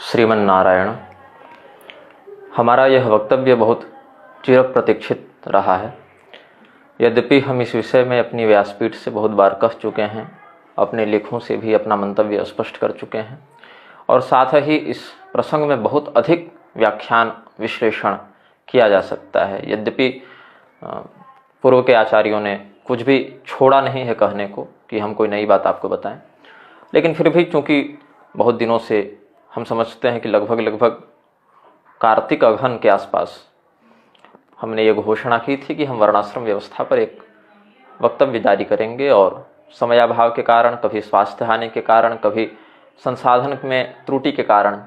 श्रीमन नारायण। हमारा यह वक्तव्य बहुत चिर प्रतीक्षित रहा है। यद्यपि हम इस विषय में अपनी व्यासपीठ से बहुत बार कह चुके हैं, अपने लेखों से भी अपना मंतव्य स्पष्ट कर चुके हैं और साथ ही इस प्रसंग में बहुत अधिक व्याख्यान विश्लेषण किया जा सकता है। यद्यपि पूर्व के आचार्यों ने कुछ भी छोड़ा नहीं है कहने को कि हम कोई नई बात आपको बताएं, लेकिन फिर भी चूँकि बहुत दिनों से हम समझते हैं कि लगभग कार्तिक अगहन के आसपास हमने ये घोषणा की थी कि हम वर्णाश्रम व्यवस्था पर एक वक्तव्य जारी करेंगे और समयाभाव के कारण, कभी स्वास्थ्य हानि के कारण, कभी संसाधन में त्रुटि के कारण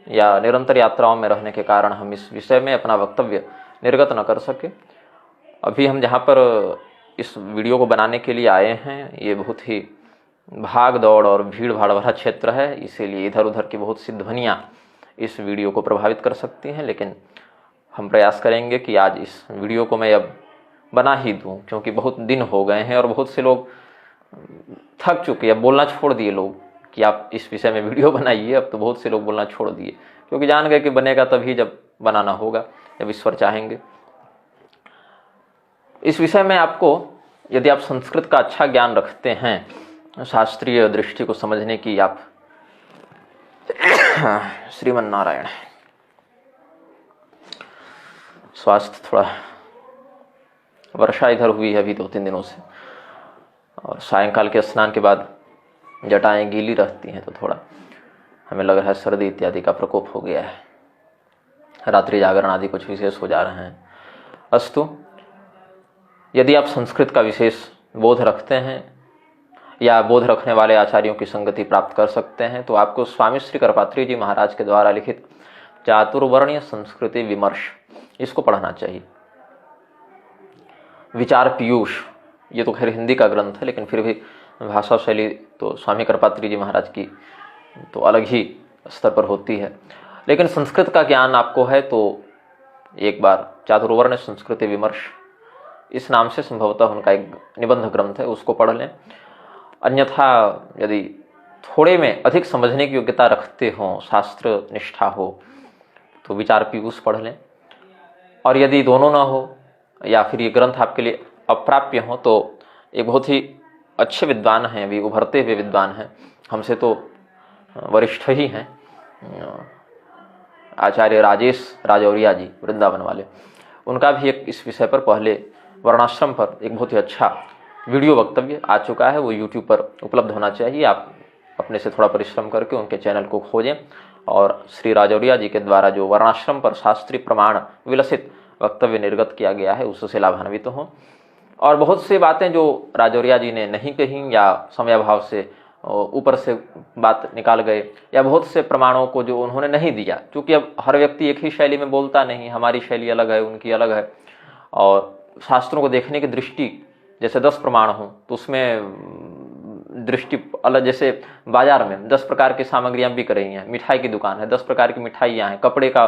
या निरंतर यात्राओं में रहने के कारण हम इस विषय में अपना वक्तव्य निर्गत न कर सके। अभी हम जहाँ पर इस वीडियो को बनाने के लिए आए हैं, ये बहुत ही भाग दौड़ और भीड़ भाड़ भरा क्षेत्र है, इसीलिए इधर उधर की बहुत सी ध्वनियाँ इस वीडियो को प्रभावित कर सकती हैं। लेकिन हम प्रयास करेंगे कि आज इस वीडियो को मैं अब बना ही दूं, क्योंकि बहुत दिन हो गए हैं और बहुत से लोग थक चुके हैं। अब बोलना छोड़ दिए लोग कि आप इस विषय में वीडियो बनाइए। अब तो बहुत से लोग बोलना छोड़ दिए, क्योंकि जान गए कि बनेगा तभी जब बनाना होगा, जब ईश्वर चाहेंगे। इस विषय में आपको, यदि आप संस्कृत का अच्छा ज्ञान रखते हैं, शास्त्रीय दृष्टि को समझने की आप श्रीमन नारायण, स्वास्थ्य थोड़ा, वर्षा इधर हुई है अभी 2-3 दिनों से और सायंकाल के स्नान के बाद जटाएं गीली रहती हैं, तो थोड़ा हमें लग रहा है सर्दी इत्यादि का प्रकोप हो गया है। रात्रि जागरण आदि कुछ विशेष हो जा रहे हैं। अस्तु, यदि आप संस्कृत का विशेष बोध रखते हैं या बोध रखने वाले आचार्यों की संगति प्राप्त कर सकते हैं, तो आपको स्वामी श्री करपात्री जी महाराज के द्वारा लिखित चातुर्वर्ण्य संस्कृति विमर्श, इसको पढ़ना चाहिए। विचार पीयूष, ये तो खैर हिंदी का ग्रंथ है, लेकिन फिर भी भाषा शैली तो स्वामी करपात्री जी महाराज की तो अलग ही स्तर पर होती है। लेकिन संस्कृत का ज्ञान आपको है तो एक बार चातुर्वर्ण्य संस्कृति विमर्श, इस नाम से संभवतः उनका एक निबंध ग्रंथ है, उसको पढ़ लें। अन्यथा यदि थोड़े में अधिक समझने की योग्यता रखते हों, शास्त्र निष्ठा हो, तो विचार पीयूष पढ़ लें। और यदि दोनों ना हो या फिर ये ग्रंथ आपके लिए अप्राप्य हो, तो एक बहुत ही अच्छे विद्वान हैं, अभी उभरते हुए विद्वान हैं, हमसे तो वरिष्ठ ही हैं, आचार्य राजेश राजौरिया जी, वृंदावन वाले। उनका भी एक इस विषय पर पहले वर्णाश्रम पर एक बहुत ही अच्छा वीडियो वक्तव्य आ चुका है, वो YouTube पर उपलब्ध होना चाहिए। आप अपने से थोड़ा परिश्रम करके उनके चैनल को खोजें और श्री राजौरिया जी के द्वारा जो वर्णाश्रम पर शास्त्रीय प्रमाण विलसित वक्तव्य निर्गत किया गया है, उससे लाभान्वित हों। और बहुत सी बातें जो राजौरिया जी ने नहीं कहीं या समयाभाव से ऊपर से बात निकाल गए, या बहुत से प्रमाणों को जो उन्होंने नहीं दिया, क्योंकि अब हर व्यक्ति एक ही शैली में बोलता नहीं, हमारी शैली अलग है, उनकी अलग है। और शास्त्रों को देखने की दृष्टि, जैसे 10 प्रमाण हो तो उसमें दृष्टि अलग। जैसे बाजार में 10 प्रकार की सामग्रियां बिक रही हैं, मिठाई की दुकान है, 10 प्रकार की मिठाइयाँ हैं, कपड़े का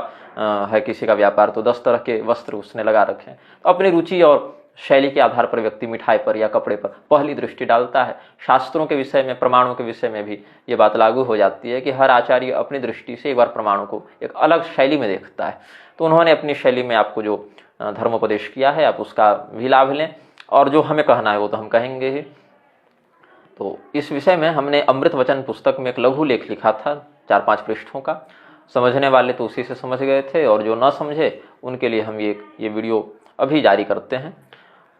है किसी का व्यापार तो 10 तरह के वस्त्र उसने लगा रखे हैं। तो अपनी रुचि और शैली के आधार पर व्यक्ति मिठाई पर या कपड़े पर पहली दृष्टि डालता है। शास्त्रों के विषय में, प्रमाणों के विषय में भी ये बात लागू हो जाती है कि हर आचार्य अपनी दृष्टि से एक बार प्रमाणों को एक अलग शैली में देखता है। तो उन्होंने अपनी शैली में आपको जो धर्मोपदेश किया है, आप उसका भी लाभ लें, और जो हमें कहना है वो तो हम कहेंगे ही। तो इस विषय में हमने अमृत वचन पुस्तक में एक लघु लेख लिखा था 4-5 पृष्ठों का। समझने वाले तो उसी से समझ गए थे, और जो न समझे उनके लिए हम ये वीडियो अभी जारी करते हैं।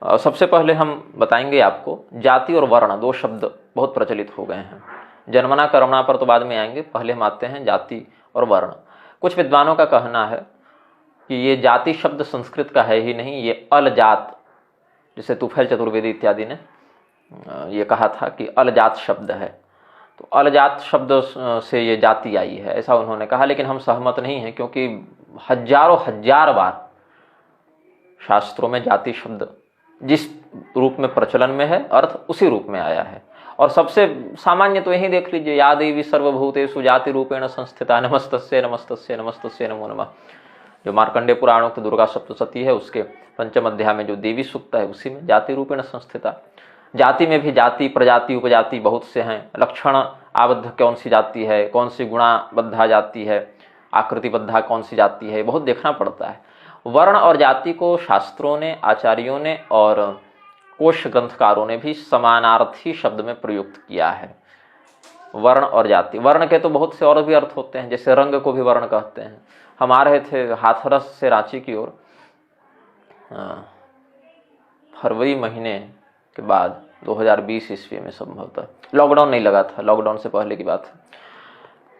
सबसे पहले हम बताएंगे आपको, जाति और वर्ण 2 शब्द बहुत प्रचलित हो गए हैं। जन्मना कर्मणा पर तो बाद में आएंगे, पहले हम आते हैं जाति और वर्ण। कुछ विद्वानों का कहना है कि ये जाति शब्द संस्कृत का है ही नहीं, ये अलजात, जैसे तुफैल चतुर्वेदी इत्यादि ने ये कहा था कि अलजात शब्द है, तो अलजात शब्द से ये जाति आई है, ऐसा उन्होंने कहा। लेकिन हम सहमत नहीं हैं, क्योंकि हजारों हजार बार शास्त्रों में जाति शब्द जिस रूप में प्रचलन में है, अर्थ उसी रूप में आया है। और सबसे सामान्य तो यही देख लीजिए, या देवी सर्वभूतेषु जाति रूपेण संस्थिता नमस्तस्यै नमस्तस्यै नमस्तस्यै नमो नमः, जो मार्कंडेय पुराणोक्त दुर्गा सप्तशती है, उसके 5म अध्याय में जो देवी सूक्त है, उसी में जाति रूपेण संस्थिता जाति में भी जाति, प्रजाति, उपजाति बहुत से हैं। लक्षण आबद्ध कौन सी जाति है, कौन सी गुणाबद्धा जाति है, आकृतिबद्धा कौन सी जाति है, बहुत देखना पड़ता है। वर्ण और जाति को शास्त्रों ने, आचार्यों ने और कोश ग्रंथकारों ने भी समानार्थी शब्द में प्रयुक्त किया है। वर्ण और जाति, वर्ण के तो बहुत से और भी अर्थ होते हैं, जैसे रंग को भी वर्ण कहते हैं। हम आ रहे थे हाथरस से रांची की ओर फरवरी महीने के बाद 2020 ईस्वी में, संभवतः लॉकडाउन नहीं लगा था, लॉकडाउन से पहले की बात है।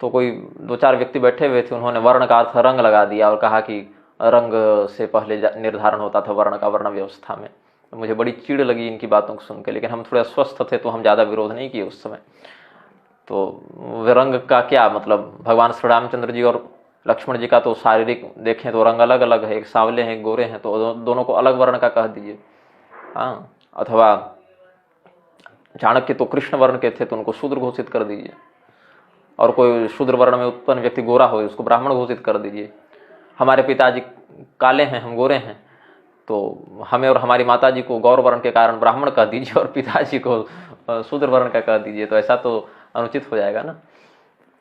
तो कोई 2-4 व्यक्ति बैठे हुए थे, उन्होंने वर्ण का अर्थ रंग लगा दिया और कहा कि रंग से पहले निर्धारण होता था वर्ण का, वर्ण व्यवस्था में। तो मुझे बड़ी चिढ़ लगी इनकी बातों को सुन के, लेकिन हम थोड़े अस्वस्थ थे तो हम ज़्यादा विरोध नहीं किए उस समय। तो रंग का क्या मतलब, भगवान श्री रामचंद्र जी और लक्ष्मण जी का तो शारीरिक देखें तो रंग अलग अलग है, एक सांवले हैं, एक गोरे हैं, तो दोनों को अलग वर्ण का कह दीजिए। हाँ, अथवा चाणक्य तो कृष्ण वर्ण के थे तो उनको शूद्र घोषित कर दीजिए, और कोई शूद्र वर्ण में उत्पन्न व्यक्ति गोरा हो उसको ब्राह्मण घोषित कर दीजिए। हमारे पिताजी काले हैं, हम गोरे हैं, तो हमें और हमारी माताजी को गौर वर्ण के कारण ब्राह्मण कह दीजिए और पिताजी को शूद्र वर्ण का कह दीजिए, तो ऐसा तो अनुचित हो जाएगा ना।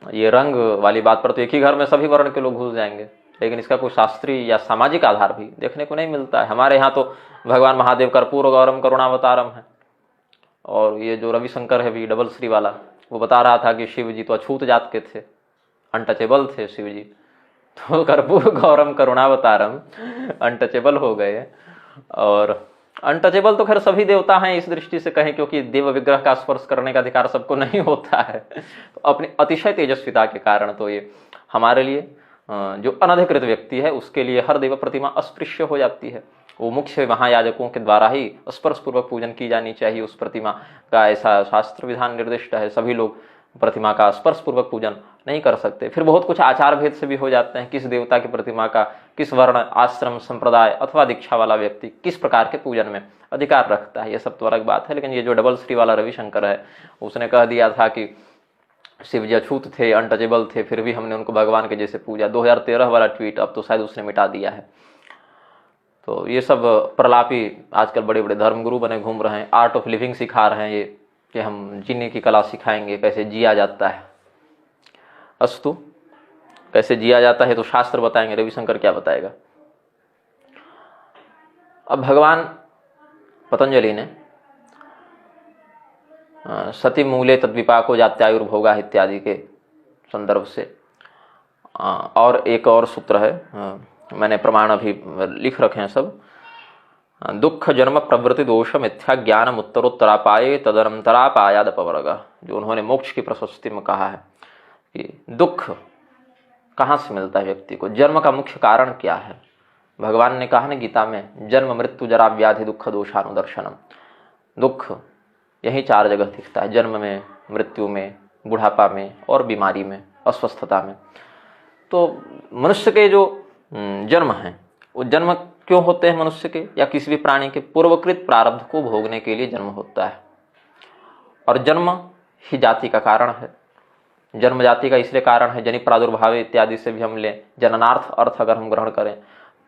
ये रंग वाली बात पर तो एक ही घर में सभी वर्ण के लोग घुस जाएंगे, लेकिन इसका कोई शास्त्रीय या सामाजिक आधार भी देखने को नहीं मिलता है। हमारे यहाँ तो भगवान महादेव कर्पूर गौरम करुणावतारम है, और ये जो रविशंकर है भी डबल श्री वाला, वो बता रहा था कि शिव जी तो अछूत जात के थे, अनटचेबल थे शिव जी, तो कर्पूर गौरम करुणावतारम अनटचेबल हो गए। और अनटचेबल तो खैर सभी देवता हैं इस दृष्टि से कहें, क्योंकि देव विग्रह का स्पर्श करने का अधिकार सबको नहीं होता है। तो अपनी अतिशय तेजस्विता के कारण तो ये हमारे लिए जो अनधिकृत व्यक्ति है उसके लिए हर देव प्रतिमा अस्पृश्य हो जाती है। वो मुख्य महायाजकों के द्वारा ही स्पर्श पूर्वक पूजन की जानी चाहिए उस प्रतिमा का, ऐसा शास्त्र विधान निर्दिष्ट है। सभी लोग प्रतिमा का स्पर्श पूर्वक पूजन नहीं कर सकते। फिर बहुत कुछ आचार भेद से भी हो जाते हैं, किस देवता की प्रतिमा का किस वर्ण, आश्रम, संप्रदाय अथवा दीक्षा वाला व्यक्ति किस प्रकार के पूजन में अधिकार रखता है, ये सब तो अलग बात है। लेकिन ये जो डबल श्री वाला रविशंकर है, उसने कह दिया था कि शिव जी अछूत थे, अनटचेबल थे, फिर भी हमने उनको भगवान के जैसे पूजा। 2013 वाला ट्वीट अब तो शायद उसने मिटा दिया है। तो ये सब प्रलापी आजकल बड़े बड़े धर्मगुरु बने घूम रहे हैं, आर्ट ऑफ लिविंग सिखा रहे हैं ये, कि हम जीने की कला सिखाएंगे, कैसे जिया जाता है। अस्तु, कैसे जिया जाता है तो शास्त्र बताएंगे, रविशंकर क्या बताएगा। अब भगवान पतंजलि ने सती मूले तद्विपाको जात्यायुर्भोगा इत्यादि के संदर्भ से और एक और सूत्र है, मैंने प्रमाण अभी लिख रखे हैं सब। दुख जन्म प्रवृत्ति दोष मिथ्या ज्ञानम उत्तरोत्तरापाये तदनंतरापायाद अपवर्ग, जो उन्होंने मोक्ष की प्रशस्ति में कहा है कि दुख कहाँ से मिलता है व्यक्ति को, जन्म का मुख्य कारण क्या है। भगवान ने कहा ना गीता में, जन्म मृत्यु जरा व्याधि दुख दोषानुदर्शनम। दुख यही 4 जगह दिखता है, जन्म में, मृत्यु में, बुढ़ापा में और बीमारी में, अस्वस्थता में। तो मनुष्य के जो जन्म हैं, वो जन्म क्यों होते हैं मनुष्य के या किसी भी प्राणी के, पूर्वकृत प्रारब्ध को भोगने के लिए जन्म होता है। और जन्म ही जाति का कारण है। जन्म जाति का इसलिए कारण है, जनि प्रादुर्भाव इत्यादि से भी हम लें, जननार्थ अर्थ अगर हम ग्रहण करें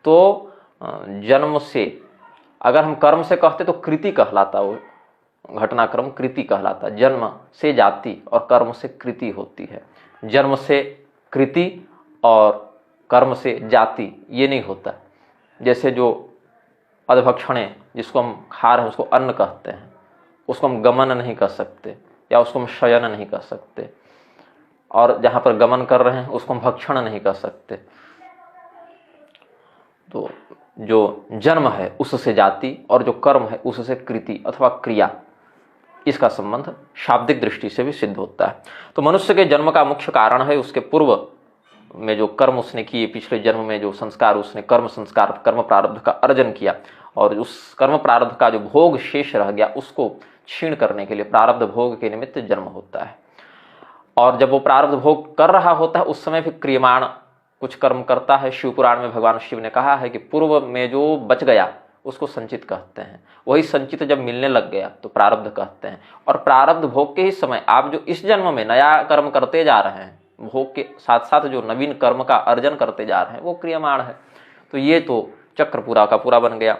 तो जन्म से, अगर हम कर्म से कहते तो कृति कहलाता, वो घटनाक्रम कृति कहलाता। जन्म से जाति और कर्म से कृति होती है। जन्म से कृति और कर्म से जाति ये नहीं होता। जैसे जो अधभक्षण जिसको हम खा रहे हैं उसको अन्न कहते हैं, उसको हम गमन नहीं कर सकते या उसको हम शयन नहीं कर सकते, और जहाँ पर गमन कर रहे हैं उसको हम भक्षण नहीं कर सकते। तो जो जन्म है उससे जाति और जो कर्म है उससे कृति अथवा क्रिया, इसका संबंध शाब्दिक दृष्टि से भी सिद्ध होता है। तो मनुष्य के जन्म का मुख्य कारण है उसके पूर्व में जो कर्म उसने किए, पिछले जन्म में जो संस्कार उसने, कर्म संस्कार, कर्म प्रारब्ध का अर्जन किया, और उस कर्म प्रारब्ध का जो भोग शेष रह गया उसको क्षीण करने के लिए प्रारब्ध भोग के निमित्त जन्म होता है। और जब वो प्रारब्ध भोग कर रहा होता है उस समय भी क्रियमाण कुछ कर्म करता है। शिव पुराण में भगवान शिव ने कहा है कि पूर्व में जो बच गया उसको संचित कहते हैं, वही संचित जब मिलने लग गया तो प्रारब्ध कहते हैं। और प्रारब्ध भोग के ही समय आप जो इस जन्म में नया कर्म करते जा रहे हैं, भोग के साथ साथ जो नवीन कर्म का अर्जन करते जा रहे हैं वो क्रियमाण है। तो ये तो चक्र पूरा का पूरा बन गया।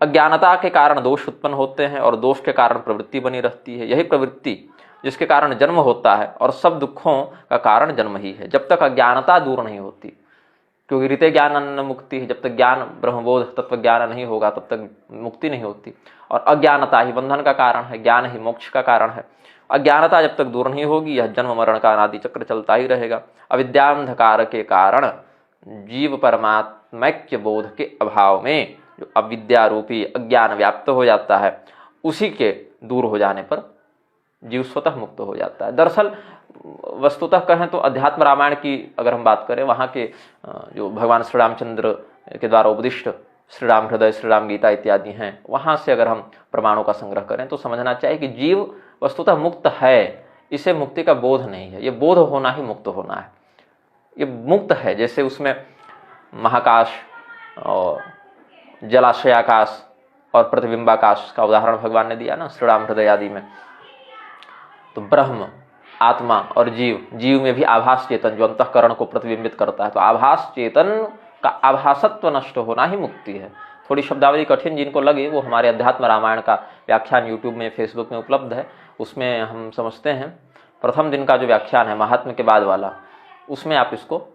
अज्ञानता के कारण दोष उत्पन्न होते हैं और दोष के कारण प्रवृत्ति बनी रहती है। यही प्रवृत्ति जिसके कारण जन्म होता है और सब दुखों का कारण जन्म ही है। जब तक अज्ञानता दूर नहीं होती, क्योंकि रीते ज्ञान अन्न मुक्ति है, जब तक ज्ञान ब्रह्मबोध तत्व ज्ञान नहीं होगा तब तक मुक्ति नहीं होती। और अज्ञानता ही बंधन का कारण है, ज्ञान ही मोक्ष का कारण है। अज्ञानता जब तक दूर नहीं होगी यह जन्म मरण का अनादि चक्र चलता ही रहेगा। अविद्यांधकार के कारण जीव परमात्मैक्य बोध के अभाव में जो अविद्या रूपी अज्ञान व्याप्त हो जाता है, उसी के दूर हो जाने पर जीव स्वतः मुक्त हो जाता है। दरअसल वस्तुतः कहें तो अध्यात्म रामायण की अगर हम बात करें, वहाँ के जो भगवान श्री रामचंद्र के द्वारा उपदिष्ट श्री राम हृदय, श्री राम गीता इत्यादि हैं, वहाँ से अगर हम प्रमाणों का संग्रह करें तो समझना चाहिए कि जीव वस्तुतः मुक्त है, इसे मुक्ति का बोध नहीं है। ये बोध होना ही मुक्त होना है। ये मुक्त है, जैसे उसमें महाकाश और जलाशयाकाश और प्रतिबिंबाकाश का उदाहरण भगवान ने दिया ना श्री राम हृदय आदि में। तो ब्रह्म, आत्मा और जीव में भी आभास चेतन जो अंतःकरण को प्रतिबिंबित करता है, तो आभास चेतन का आभासत्व नष्ट होना ही मुक्ति है। थोड़ी शब्दावली कठिन जिनको लगे वो हमारे अध्यात्म रामायण का व्याख्यान यूट्यूब में, फेसबुक में उपलब्ध है, उसमें हम समझते हैं। प्रथम दिन का जो व्याख्यान है महात्म्य के बाद वाला, उसमें आप इसको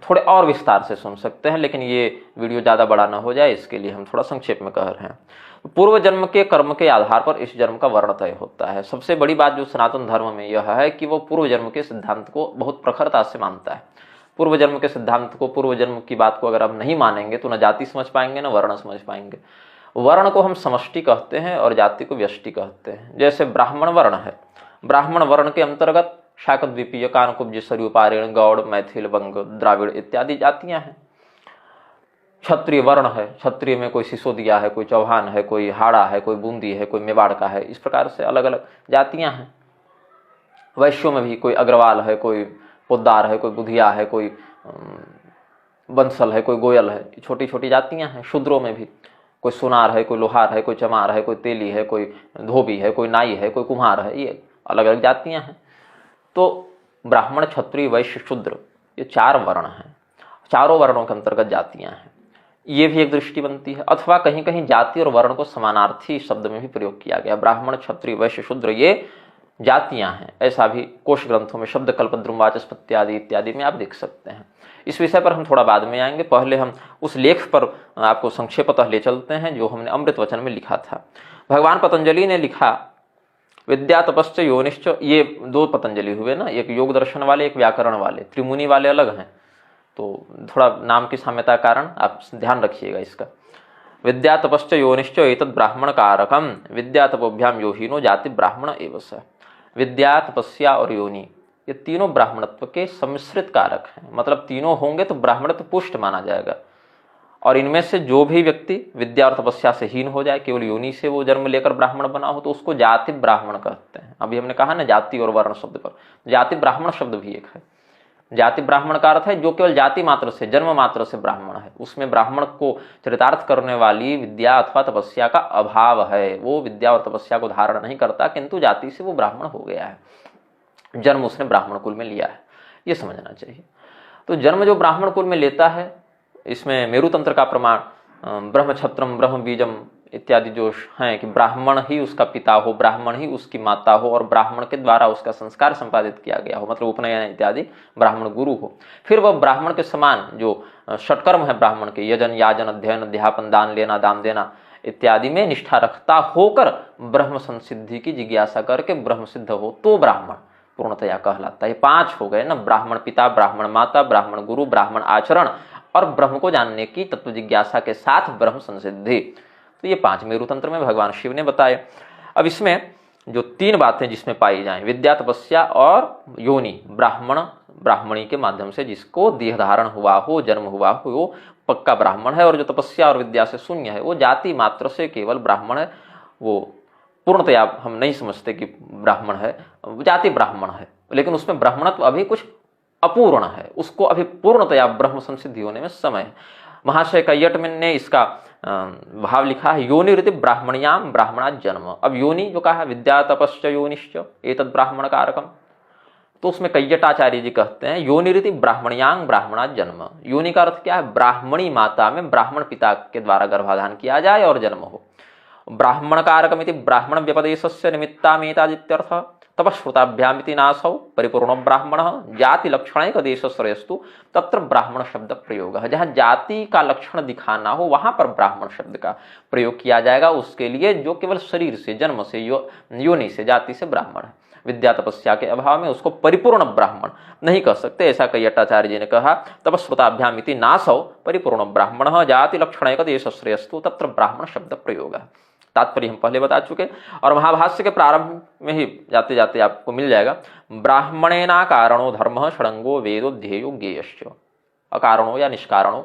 थोड़े और विस्तार से सुन सकते हैं, लेकिन ये वीडियो ज़्यादा बड़ा ना हो जाए इसके लिए हम थोड़ा संक्षेप में कह रहे हैं। पूर्व जन्म के कर्म के आधार पर इस जन्म का वर्ण तय होता है। सबसे बड़ी बात जो सनातन धर्म में यह है कि वो पूर्व जन्म के सिद्धांत को बहुत प्रखरता से मानता है। पूर्व जन्म के सिद्धांत को, पूर्व जन्म की बात को अगर हम नहीं मानेंगे तो न जाति समझ पाएंगे न वर्ण समझ पाएंगे। वर्ण को हम समष्टि कहते हैं और जाति को व्यष्टि कहते हैं। जैसे ब्राह्मण वर्ण है, ब्राह्मण वर्ण के अंतर्गत शाकद्वीपीय, कानकुब्ज, सरयू, पारेण, गौड़, मैथिल, वंग, द्राविड़ इत्यादि जातियां हैं। क्षत्रिय वर्ण है, क्षत्रिय में कोई सिसोदिया है, कोई चौहान है, कोई हाड़ा है, कोई बूंदी है, कोई मेवाड़ का है, इस प्रकार से अलग अलग जातियां हैं। वैश्यों में भी कोई अग्रवाल है, कोई पोद्दार है, कोई बुधिया है, कोई बंसल है, कोई गोयल है, छोटी छोटी जातियां हैं। शूद्रों में भी कोई सुनार है, कोई लोहार है, कोई चमार है, कोई तेली है, कोई धोबी है, कोई नाई है, कोई कुम्हार है, ये अलग अलग जातियां हैं। तो ब्राह्मण, क्षत्रिय, वैश्य, शूद्र, ये 4 वर्ण हैं। चारों वर्णों के अंतर्गत जातियां हैं। ये भी एक दृष्टि बनती है। अथवा कहीं कहीं जाति और वर्ण को समानार्थी शब्द में भी प्रयोग किया गया। ब्राह्मण, क्षत्रिय, वैश्य, शूद्र ये जातियां हैं, ऐसा भी कोश ग्रंथों में शब्द कल्प, द्रुमवाचस्पति आदि इत्यादि में आप देख सकते हैं। इस विषय पर हम थोड़ा बाद में आएंगे। पहले हम उस लेख पर आपको संक्षेपतः ले चलते हैं जो हमने अमृत वचन में लिखा था। भगवान पतंजलि ने लिखा विद्या तपश्च योनिश्च। ये 2 पतंजलि हुए ना, एक योग दर्शन वाले, एक व्याकरण वाले। त्रिमुनि वाले अलग हैं, तो थोड़ा नाम की साम्यता कारण आप ध्यान रखिएगा इसका। विद्या तपश्च योनिश्च एतद् ब्राह्मण कारकम विद्या तपोभ्याम योहिनो जाति ब्राह्मण एव स। विद्या, तपस्या और योनि ये तीनों ब्राह्मणत्व के सम्मिश्रित कारक हैं। मतलब तीनों होंगे तो ब्राह्मणत्व पुष्ट माना जाएगा। और इनमें से जो भी व्यक्ति विद्या और तपस्या से हीन हो जाए, केवल योनि से वो जन्म लेकर ब्राह्मण बना हो, तो उसको जाति ब्राह्मण कहते हैं। अभी हमने कहा ना जाति और वर्ण शब्द पर, जाति ब्राह्मण शब्द भी एक है। जाति ब्राह्मण का अर्थ है जो केवल जाति मात्र से, जन्म मात्र से ब्राह्मण है, उसमें ब्राह्मण को चरितार्थ करने वाली विद्या अथवा तपस्या का अभाव है। वो विद्या और तपस्या को धारण नहीं करता, किंतु जाति से वो ब्राह्मण हो गया है, जन्म उसने ब्राह्मण कुल में लिया है, ये समझना चाहिए। तो जन्म जो ब्राह्मण कुल में लेता है, इसमें मेरु तंत्र का प्रमाण ब्रह्म छत्रम, ब्रह्म बीजम इत्यादि जो हैं कि ब्राह्मण ही उसका पिता हो, ब्राह्मण ही उसकी माता हो और ब्राह्मण के द्वारा उसका संस्कार संपादित किया गया हो, मतलब उपनयन इत्यादि ब्राह्मण गुरु हो। फिर वह ब्राह्मण के समान जो षटकर्म है ब्राह्मण के, यजन, याजन, अध्ययन, अध्यापन, दान लेना, दान देना इत्यादि में निष्ठा रखता होकर ब्रह्म संसिद्धि की जिज्ञासा करके ब्रह्म सिद्ध हो तो ब्राह्मण पूर्णतया कहलाता है। 5 हो गए ना, ब्राह्मण पिता, ब्राह्मण माता, ब्राह्मण गुरु, ब्राह्मण आचरण और ब्रह्म को जानने की तत्व जिज्ञासा के साथ ब्रह्म संसिद्धि। तो ये 5 मेरु तंत्र में भगवान शिव ने बताए। अब इसमें जो 3 बातें जिसमें पाई जाएं, विद्या, तपस्या और योनि, ब्राह्मण, ब्राह्मणी के माध्यम से जिसको देह धारण हुआ हो, जन्म हुआ हो, वो पक्का ब्राह्मण है। और जो तपस्या और विद्या से शून्य है, वो जाति मात्र से केवल ब्राह्मण है। वो पूर्णतया हम नहीं समझते कि ब्राह्मण है, जाति ब्राह्मण है, लेकिन उसमें ब्राह्मणत्व अभी कुछ अपूर्ण है, उसको अभी पूर्णतया ब्रह्म संसिद्धि होने में समय है। महाशय कैयटमन ने इसका भाव लिखा है, योनि रीति ब्राह्मण्याम ब्राह्मणा जन्म। अब योनि जो कहा, विद्या तपश्च योनिश्च एतद् ब्राह्मण कारकम, तो उसमें कैयटाचार्य जी कहते हैं योनिरिति ब्राह्मणियांग ब्राह्मणा जन्म। योनि का अर्थ क्या है? ब्राह्मणी माता में ब्राह्मण पिता के द्वारा गर्भाधान किया जाए और जन्म हो। ब्राह्मण कारकमिति ब्राह्मण व्यपदेशस्य निमित्तामेतादित्यर्थ। तपश्रुताभ्यामिति नासौ परिपूर्ण ब्राह्मण जाति लक्षणैक देशश्रेयस्तु तत्र ब्राह्मण शब्द प्रयोग है। जहाँ जाति का लक्षण दिखाना हो वहां पर ब्राह्मण शब्द का प्रयोग किया जाएगा उसके लिए जो केवल शरीर से, जन्म से, योनि से, जाति से ब्राह्मण है। विद्या तपस्या के अभाव में उसको परिपूर्ण ब्राह्मण नहीं कह सकते, ऐसा कैयटाचार्य जी ने कहा। तपस्रुताभ्यामिति नासौ परिपूर्ण ब्राह्मण जाति लक्षणैक देशश्रेयस्तु तत्र ब्राह्मण शब्द प्रयोग है। तात्पर्य हम पहले बता चुके और महाभाष्य के प्रारंभ में ही जाते जाते आपको मिल जाएगा। ब्राह्मणेना कारणो धर्म षडंगो वेदो ध्येयो ज्ञेयश्च। अकारणो या निष्कारणो,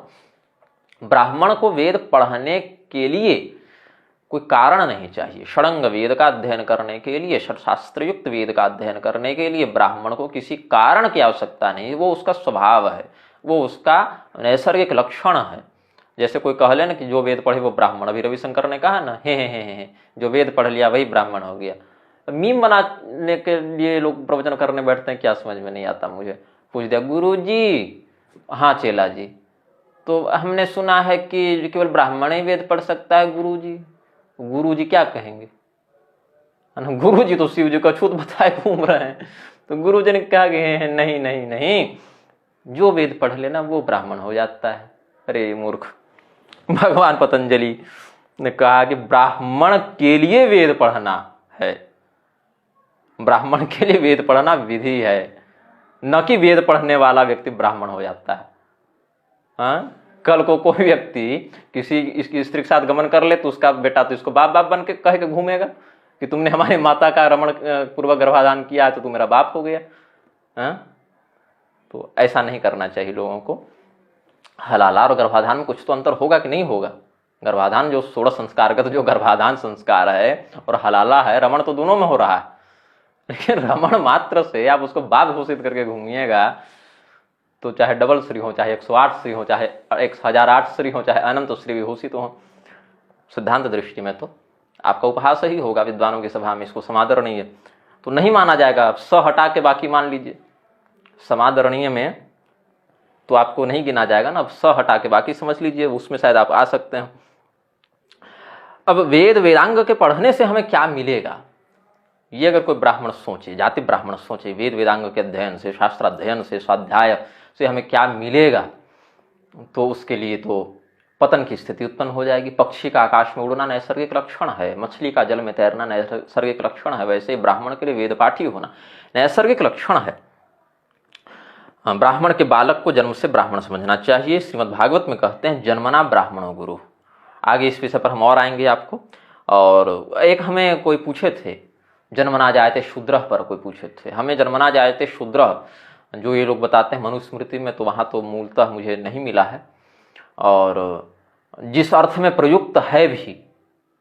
ब्राह्मण को वेद पढ़ने के लिए कोई कारण नहीं चाहिए। षडंग वेद का अध्ययन करने के लिए, शास्त्रयुक्त वेद का अध्ययन करने के लिए ब्राह्मण को किसी कारण की आवश्यकता नहीं, वो उसका स्वभाव है, वो उसका नैसर्गिक लक्षण है। जैसे कोई कह ले ना कि जो वेद पढ़े वो ब्राह्मण, अभी रविशंकर ने कहा ना, हे जो वेद पढ़ लिया वही ब्राह्मण हो गया। मीम बनाने के लिए लोग प्रवचन करने बैठते हैं, क्या समझ में नहीं आता मुझे। पूछ दिया गुरु जी, हाँ चेला जी, तो हमने सुना है कि केवल ब्राह्मण ही वेद पढ़ सकता है गुरु जी। गुरु जी क्या कहेंगे? गुरु जी तो शिव जी का छूत बताए घूम रहे हैं। तो गुरु जी ने कहा कि नहीं नहीं नहीं, जो वेद पढ़ लेना वो ब्राह्मण हो जाता है। अरे मूर्ख, भगवान पतंजलि ने कहा कि ब्राह्मण के लिए वेद पढ़ना है, ब्राह्मण के लिए वेद पढ़ना विधि है, न कि वेद पढ़ने वाला व्यक्ति ब्राह्मण हो जाता है। हाँ, कल को कोई व्यक्ति किसी इसकी स्त्री के साथ गमन कर ले तो उसका बेटा तो इसको बाप बाप बन के कह के घूमेगा कि तुमने हमारी माता का रमण पूर्वक गर्भाधान किया है तो तू मेरा बाप हो गया। हाँ, तो ऐसा नहीं करना चाहिए लोगों को। हलाला और गर्भाधान में कुछ तो अंतर होगा कि नहीं होगा? गर्भाधान जो 16 संस्कारगत जो गर्भाधान संस्कार है और हलाला है, रमण तो दोनों में हो रहा है, लेकिन रमण मात्र से आप उसको बाप घोषित करके घूमिएगा तो चाहे डबल श्री हो, चाहे 108 श्री हो, चाहे 1008 श्री हो, चाहे अनंत श्री विभूषित हो, सिद्धांत दृष्टि में तो आपका उपहास ही होगा। विद्वानों की सभा में इसको समादरणीय तो नहीं माना जाएगा। स हटा के बाकी मान लीजिए, समादरणीय में तो आपको नहीं गिना जाएगा ना। अब स हटा के बाकी समझ लीजिए, उसमें शायद आप आ सकते हैं। अब वेद वेदांग के पढ़ने से हमें क्या मिलेगा, ये अगर कोई ब्राह्मण सोचे, जाति ब्राह्मण सोचे, वेद वेदांग के अध्ययन से, शास्त्राध्ययन से, स्वाध्याय से हमें क्या मिलेगा, तो उसके लिए तो पतन की स्थिति उत्पन्न हो जाएगी। पक्षी का आकाश में उड़ना नैसर्गिक लक्षण है, मछली का जल में तैरना नैसर्गिक लक्षण है, वैसे ही ब्राह्मण के लिए वेदपाठी होना नैसर्गिक लक्षण है। ब्राह्मण के बालक को जन्म से ब्राह्मण समझना चाहिए। श्रीमद् भागवत में कहते हैं जन्मना ब्राह्मणो गुरु। आगे इस विषय पर हम और आएंगे आपको। और एक हमें कोई पूछे थे, जन्मना जायते शूद्र पर कोई पूछे थे, हमें जन्मना जायते शूद्र जो ये लोग बताते हैं मनुस्मृति में, तो वहाँ तो मूलतः मुझे नहीं मिला है, और जिस अर्थ में प्रयुक्त है भी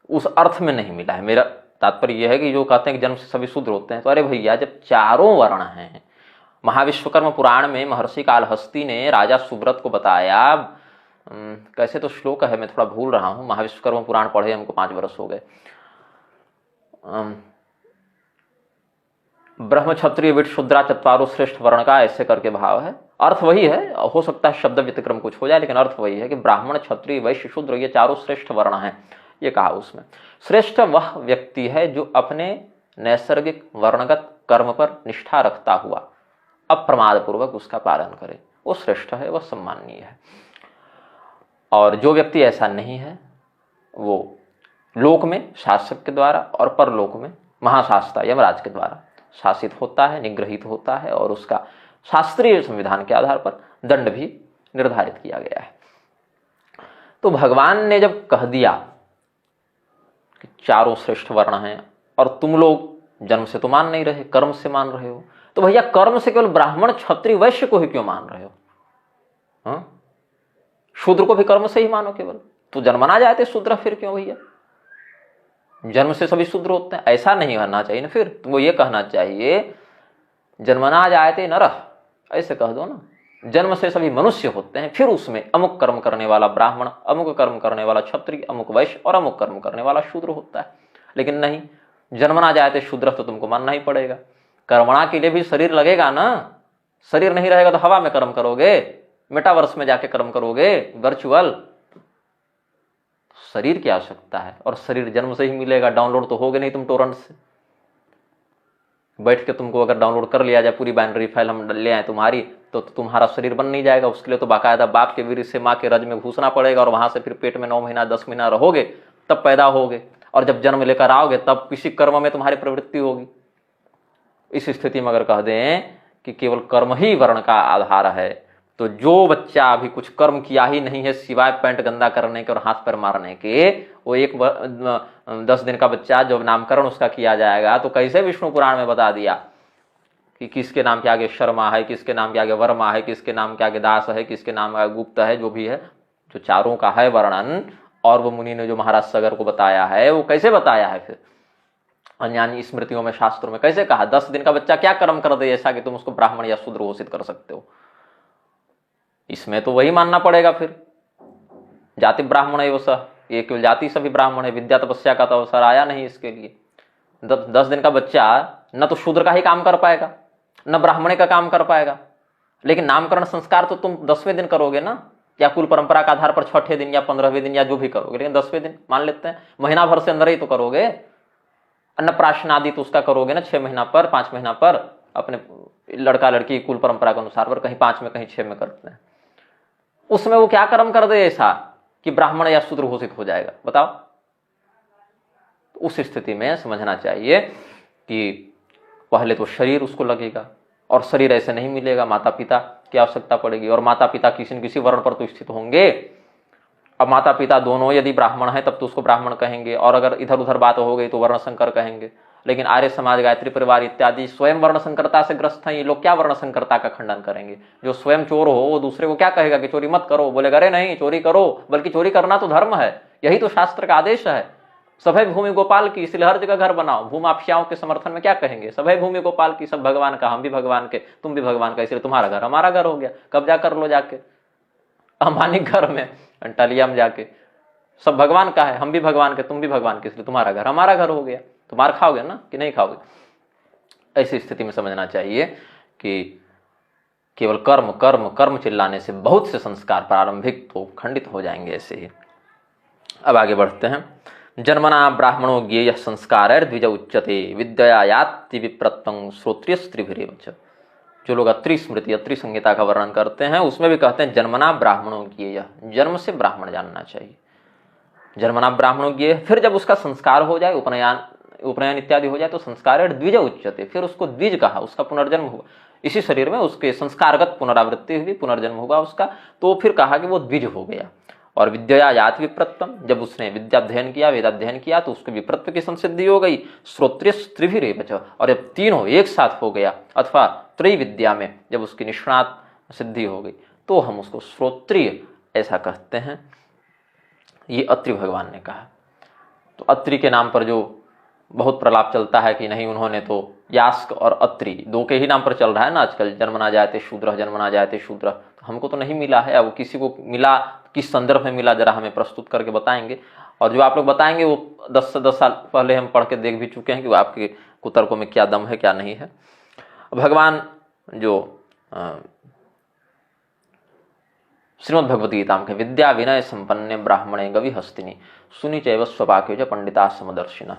उस अर्थ में नहीं मिला है। मेरा तात्पर्य यह है कि जो कहते हैं कि जन्म से सभी शूद्र होते हैं, तो अरे भैया जब चारों वर्ण हैं, महाविश्वकर्म पुराण में महर्षि कालहस्ती ने राजा सुब्रत को बताया, कैसे तो श्लोक है मैं थोड़ा भूल रहा हूँ, महाविश्वकर्म पुराण पढ़े हमको 5 वर्ष हो गए। ब्रह्म क्षत्रिय विट शूद्रा चत्वारो श्रेष्ठ वर्ण का ऐसे करके भाव है। अर्थ वही है, हो सकता है शब्द व्यतिक्रम कुछ हो जाए, लेकिन अर्थ वही है कि ब्राह्मण क्षत्रिय वैश्य शूद्र ये चारों श्रेष्ठ वर्ण हैं। ये कहा उसमें श्रेष्ठ वह व्यक्ति है जो अपने नैसर्गिक वर्णगत कर्म पर निष्ठा रखता हुआ अप्रमाद पूर्वक उसका पालन करे, वो श्रेष्ठ है, वह सम्माननीय है। और जो व्यक्ति ऐसा नहीं है वो लोक में शासक के द्वारा और परलोक में महाशास्ता यमराज के द्वारा शासित होता है, निग्रहित होता है, और उसका शास्त्रीय संविधान के आधार पर दंड भी निर्धारित किया गया है। तो भगवान ने जब कह दिया कि चारों श्रेष्ठ वर्ण हैं और तुम लोग जन्म से तो मान नहीं रहे, कर्म से मान रहे हो, तो भैया कर्म से केवल ब्राह्मण क्षत्रिय वैश्य को ही क्यों मान रहे हो? हाँ, शूद्र को भी कर्म से ही मानो केवल, तो जन्मना जाते शूद्र फिर क्यों भैया? जन्म से सभी शूद्र होते हैं, ऐसा नहीं करना चाहिए ना। फिर तुमको ये कहना चाहिए जन्मना जाते नरः, ऐसे कह दो ना, जन्म से सभी मनुष्य होते हैं, फिर उसमें अमुक कर्म करने वाला ब्राह्मण, अमुक कर्म करने वाला क्षत्रिय, अमुक वैश्य और अमुक कर्म करने वाला शूद्र होता है। लेकिन नहीं, जन्मना जाते शूद्र तो तुमको मानना ही पड़ेगा। कर्मणा के लिए भी शरीर लगेगा ना। शरीर नहीं रहेगा तो हवा में कर्म करोगे, मेटावर्स में जाके कर्म करोगे, वर्चुअल। शरीर की आवश्यकता है, और शरीर जन्म से ही मिलेगा, डाउनलोड तो होगे नहीं तुम टोरेंट से। बैठ के तुमको अगर डाउनलोड कर लिया जाए पूरी बाइनरी फाइल हम ले आए तुम्हारी, तो तुम्हारा शरीर बन नहीं जाएगा। उसके लिए तो बाकायदा बाप के वीर्य से माँ के रज में घुसना पड़ेगा, और वहां से फिर पेट में 9 महीना 10 महीना रहोगे, तब पैदा होगे, और जब जन्म लेकर आओगे तब किसी कर्म में तुम्हारी प्रवृत्ति होगी। इस स्थिति में अगर कह दें कि केवल कर्म ही वर्ण का आधार है, तो जो बच्चा अभी कुछ कर्म किया ही नहीं है सिवाय पैंट गंदा करने के और हाथ पैर मारने के, वो 10 दिन का बच्चा जब नामकरण उसका किया जाएगा, तो कैसे विष्णु पुराण में बता दिया कि किसके नाम के आगे शर्मा है, किसके नाम के आगे वर्मा है, किसके नाम के आगे दास है, किसके नाम के आगे गुप्त है, जो भी है, जो चारों का है वर्णन। और वो मुनि ने जो महाराज सगर को बताया है, वो कैसे बताया है फिर अन्यान्य स्मृतियों में, शास्त्रों में कैसे कहा, 10 दिन का बच्चा क्या कर्म कर दे ऐसा कि तुम उसको ब्राह्मण या शूद्र घोषित कर सकते हो। इसमें तो वही मानना पड़ेगा फिर, जाति ब्राह्मण है वो सब, ये केवल जाति सभी ब्राह्मण है, विद्या तपस्या का तो अवसर आया नहीं इसके लिए। 10 दिन का बच्चा न तो शूद्र का ही काम कर पाएगा, न ब्राह्मण का काम कर पाएगा। लेकिन नामकरण संस्कार तो तुम 10वें दिन करोगे ना, या कुल परंपरा के आधार पर 6ठे दिन या 15वें दिन या जो भी करोगे, लेकिन 10वें दिन मान लेते हैं, महीना भर से अंदर ही तो करोगे। अन्नप्राशन आदि तो उसका करोगे ना 6 महीना पर, 5 महीना पर, अपने लड़का लड़की कुल परंपरा के अनुसार पर, कहीं 5 में कहीं 6 में करते हैं। उसमें वो क्या कर्म कर दे ऐसा कि ब्राह्मण या शूद्र घोषित हो जाएगा, बताओ। उस स्थिति में समझना चाहिए कि पहले तो शरीर उसको लगेगा, और शरीर ऐसे नहीं मिलेगा, माता पिता की आवश्यकता पड़ेगी, और माता पिता किसी न किसी वर्ण पर तो स्थित होंगे। अब माता पिता दोनों यदि ब्राह्मण है तब तो उसको ब्राह्मण कहेंगे, और अगर इधर उधर बात हो गई तो वर्ण संकर कहेंगे। लेकिन आर्य समाज, गायत्री परिवार इत्यादि स्वयं वर्ण संकरता से ग्रस्त हैं, ये लोग क्या वर्ण संकरता का खंडन करेंगे। जो स्वयं चोर हो वो दूसरे को क्या कहेगा कि चोरी मत करो, बोलेगा अरे नहीं चोरी करो, बल्कि चोरी करना तो धर्म है, यही तो शास्त्र का आदेश है। सभय भूमि गोपाल की, इसलिए हर जगह घर बनाओ। भूमाफियाओं के समर्थन में क्या कहेंगे, सभय भूमि गोपाल की, सब भगवान का, हम भी भगवान के, तुम भी भगवान का, इसलिए तुम्हारा घर हमारा घर हो गया, कब्जा कर लो जाके अंबानी घर में, अंटालिया में जाके, सब भगवान का है, हम भी भगवान के, तुम भी भगवान के, इसलिए तुम्हारा घर हमारा घर हो गया। तुम मार खाओगे ना कि नहीं खाओगे। ऐसी स्थिति में समझना चाहिए कि केवल कर्म कर्म कर्म चिल्लाने से बहुत से संस्कार प्रारंभिक तो खंडित हो जाएंगे ऐसे ही। अब आगे बढ़ते हैं। जन्मना ब्राह्मणो ज्ञेय संस्कार द्विज उच्यते विद्या याति विप्रत्वं श्रोत्रिय स्त्रीभिरेव च। जो लोग अत्रि स्मृति अत्रि संहिता का वर्णन करते हैं उसमें भी कहते हैं जन्मना ब्राह्मणो ज्ञेय, जन्म से ब्राह्मण जानना चाहिए। जन्मना ब्राह्मणो ज्ञेय, फिर जब उसका संस्कार हो जाए, उपनयन इत्यादि हो जाए, तो संस्कार द्विज उच्यते, फिर उसको द्विज कहा, उसका पुनर्जन्म हुआ, इसी शरीर में उसके संस्कारगत पुनरावृत्ति हुई, पुनर्जन्म हुआ उसका, तो फिर कहा कि वो द्विज हो गया। और विद्या याति विप्रत्वम, जब उसने विद्याध्ययन किया, वेदाध्ययन किया, तो उसके विप्रत्व की संसिद्धि हो गई। श्रोत्रिय स्त्रीभिरेव च, और जब तीनों एक साथ हो गया, अथवा त्रैविद्या में जब उसकी निष्णात सिद्धि हो गई, तो हम उसको श्रोत्रिय ऐसा कहते हैं। ये अत्रि भगवान ने कहा। तो अत्रि के नाम पर जो बहुत प्रलाप चलता है कि नहीं उन्होंने तो यास्क और अत्रि दो के ही नाम पर चल रहा है ना आजकल, जन्मना जायते शूद्र, जन्मना जायते शूद्र, तो हमको तो नहीं मिला है। अब किसी को मिला, किस संदर्भ में मिला, जरा हमें प्रस्तुत करके बताएंगे। और जो आप लोग बताएंगे वो 10 से 10 साल पहले हम पढ़ के देख भी चुके हैं कि वो आपके कुतर्कों में क्या दम है क्या नहीं है। भगवान जो श्रीमद् भगवद गीता में विद्या विनय संपन्ने ब्राह्मणे गवि हस्तिनी सुनि चैव स्वपाके च पंडिता समदर्शिना,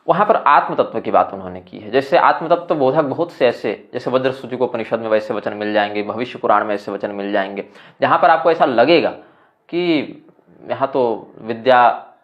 वहां पर आत्म तत्व की बात उन्होंने की है। जैसे आत्म तत्व बोधक बहुत से ऐसे, जैसे वज्र सूची को उपनिषद में वैसे वचन मिल जाएंगे, भविष्य पुराण में ऐसे वचन मिल जाएंगे, जहां पर आपको ऐसा लगेगा कि यहाँ तो विद्या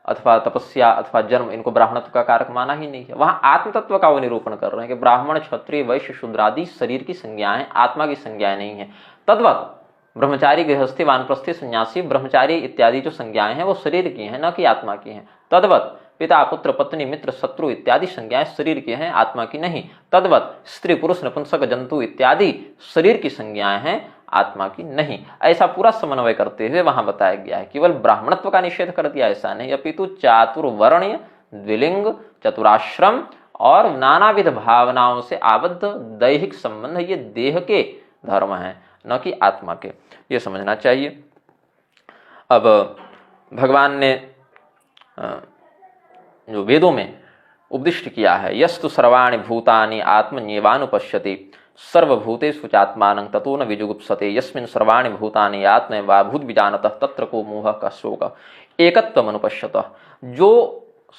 अथवा तपस्या अथवा जन्म इनको ब्राह्मणत्व का कारक माना ही नहीं है। वहां आत्म तत्व का वो निरूपण कर रहे हैं कि ब्राह्मण क्षत्रिय वैश्य शूद्रादि शरीर की संज्ञाएं, आत्मा की संज्ञाएं नहीं है। तद्वत ब्रह्मचारी गृहस्थी वानप्रस्थी सन्यासी ब्रह्मचारी इत्यादि जो संज्ञाएं हैं वो शरीर की हैं, न कि आत्मा की हैं। तद्वत पिता पुत्र पत्नी मित्र शत्रु इत्यादि संज्ञाएं शरीर की हैं, आत्मा की नहीं। तद्वत स्त्री पुरुष नपुंसक जंतु इत्यादि शरीर की संज्ञाएं हैं, आत्मा की नहीं। ऐसा पूरा समन्वय करते हुए वहां बताया गया है। केवल ब्राह्मणत्व का निषेध कर दिया ऐसा नहीं, अपितु चातुर्वर्ण्य द्विलिंग चतुराश्रम और नानाविध भावनाओं से आबद्ध दैहिक संबंध ये देह के धर्म हैं, न कि आत्मा के, ये समझना चाहिए। अब भगवान ने जो वेदों में उपदिष्ट किया है। यस्तु सर्वाणि भूतानि आत्मन्येवानुपश्यति सर्वभूतेषु चात्मानं ततो न विजुगुप्सते यस्मिन् सर्वाणि भूतानि आत्मैवा भूद्विजानतः तत्र को मोहः कः शोकः एकत्वमनुपश्यतः। जो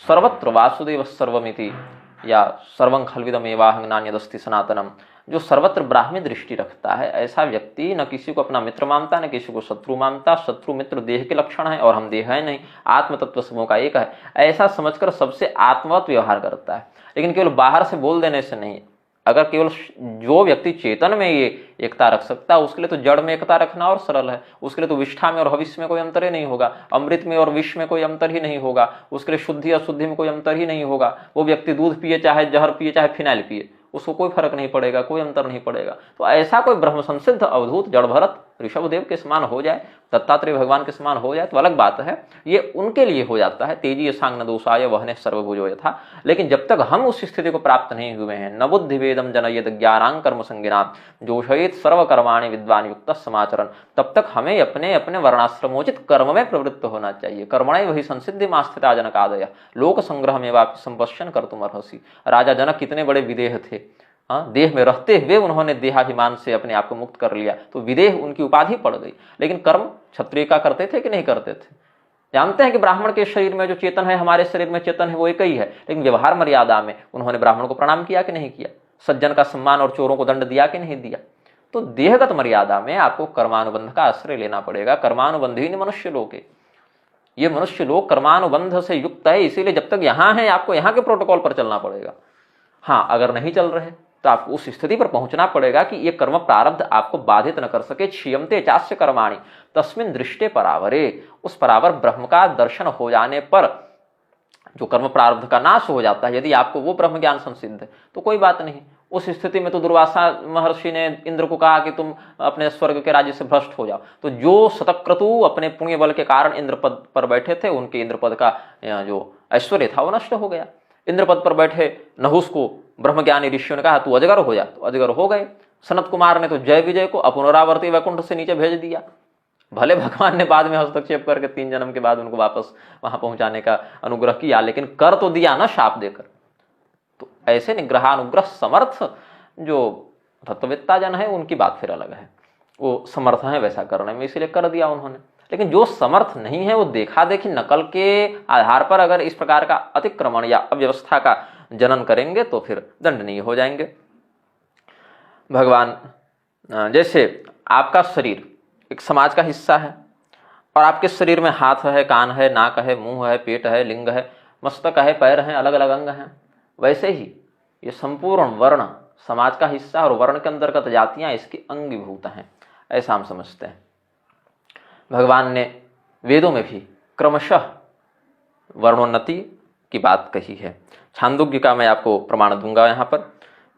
सर्वत्र वासुदेव सर्वमिति या सर्वं खल्विदमेवाहं नान्यदस्ति सनातनम, जो सर्वत्र ब्राह्मी दृष्टि रखता है, ऐसा व्यक्ति न किसी को अपना मित्र मानता न किसी को शत्रु मानता। शत्रु मित्र देह के लक्षण है और हम देह है नहीं, आत्म तत्व समूह का एक है, ऐसा समझकर सबसे आत्मवत व्यवहार करता है। लेकिन केवल बाहर से बोल देने से नहीं, अगर केवल जो व्यक्ति चेतन में ये एकता रख सकता है उसके लिए तो जड़ में एकता रखना और सरल है। उसके लिए तो विष्ठा में और भविष्य में कोई अंतर ही नहीं होगा, अमृत में और विष में कोई अंतर ही नहीं होगा, उसके लिए शुद्धि अशुद्धि में कोई अंतर ही नहीं होगा। वो व्यक्ति दूध पिए चाहे जहर पिए चाहे फिनाइल पिए, उसको कोई फर्क नहीं पड़ेगा, कोई अंतर नहीं पड़ेगा। तो ऐसा कोई ब्रह्म संसिद्ध अवधूत जड़ भरत ऋषभदेव के समान हो जाए, दत्तात्रेय भगवान के समान हो जाए तो अलग बात है, ये उनके लिए हो जाता है। तेजी सांग न दोषाय वहने सर्वभुजो यथा। लेकिन जब तक हम उस स्थिति को प्राप्त नहीं हुए हैं, न बुद्धि वेदम जनयेत ज्ञानां कर्म संज्ञानां जोषयेत सर्वकर्माणि विद्वान युक्त समाचरण, तब तक हमें अपने अपने वर्णाश्रमोचित कर्म में प्रवृत्त होना चाहिए। कर्मणे वही संसिद्धि मास्थिता जनकादय लोक संग्रह में वापि संपश्यन कर्तुमर्हसि। राजा जनक कितने बड़े विदेह थे, देह में रहते हुए उन्होंने देहाभिमान से अपने आप को मुक्त कर लिया, तो विदेह उनकी उपाधि पड़ गई। लेकिन कर्म क्षत्रिय का करते थे कि नहीं करते थे? जानते हैं कि ब्राह्मण के शरीर में जो चेतन है, हमारे शरीर में चेतन है, वो एक ही है। लेकिन व्यवहार मर्यादा में उन्होंने ब्राह्मण को प्रणाम किया कि नहीं किया? सज्जन का सम्मान और चोरों को दंड दिया कि नहीं दिया? तो देहगत मर्यादा में आपको कर्मानुबंध का आश्रय लेना पड़ेगा। कर्मानुबंधी ने मनुष्य लोग, ये मनुष्य लोग कर्मानुबंध से युक्त है, इसीलिए जब तक यहाँ है आपको यहाँ के प्रोटोकॉल पर चलना पड़ेगा। हाँ, अगर नहीं चल रहे तो आपको उस स्थिति पर पहुंचना पड़ेगा कि ये कर्म प्रारब्ध आपको बाधित न कर सके। क्षीयन्ते चास्य कर्माणि तस्मिन् दृष्टे परावरे, उस परावर ब्रह्म का दर्शन हो जाने पर जो कर्म प्रारब्ध का नाश हो जाता है, यदि आपको वो ब्रह्म ज्ञान संसिद्ध है तो कोई बात नहीं। उस स्थिति में तो दुर्वासा महर्षि ने इंद्र को कहा कि तुम अपने स्वर्ग के राज्य से भ्रष्ट हो जाओ। तो जो शतक्रतु अपने पुण्य बल के कारण इंद्र पद पर बैठे थे, उनके इंद्र पद का जो ऐश्वर्य था वो नष्ट हो गया। इंद्र पद पर बैठे नहुस को ब्रह्मज्ञानी ऋषियों ने कहा तू अजगर हो जा, तो अजगर हो गए। सनत कुमार ने तो जय विजय को अपुनरावर्ती वैकुंठ से नीचे भेज दिया। भले भगवान ने बाद में हस्तक्षेप करके 3 जन्म के बाद उनको वापस वहां पहुंचाने का अनुग्रह किया, लेकिन कर तो दिया ना शाप देकर। तो ऐसे निग्रहानुग्रह समर्थ जो तत्ववेत्ता जन है उनकी बात फिर अलग है, वो समर्थ है वैसा करने में, इसीलिए कर दिया उन्होंने। लेकिन जो समर्थ नहीं है वो देखा देखी नकल के आधार पर अगर इस प्रकार का अतिक्रमण या अव्यवस्था का जनन करेंगे तो फिर दंडनीय हो जाएंगे। भगवान जैसे आपका शरीर एक समाज का हिस्सा है और आपके शरीर में हाथ है, कान है, नाक है, मुंह है, पेट है, लिंग है, मस्तक है, पैर हैं, अलग अलग अंग हैं, वैसे ही ये संपूर्ण वर्ण समाज का हिस्सा और वर्ण के अंतर्गत जातियां इसकी अंगीभूत हैं, ऐसा हम समझते हैं। भगवान ने वेदों में भी क्रमशः वर्णोन्नति की बात कही है। छांदोग्य का मैं आपको प्रमाण दूंगा, यहाँ पर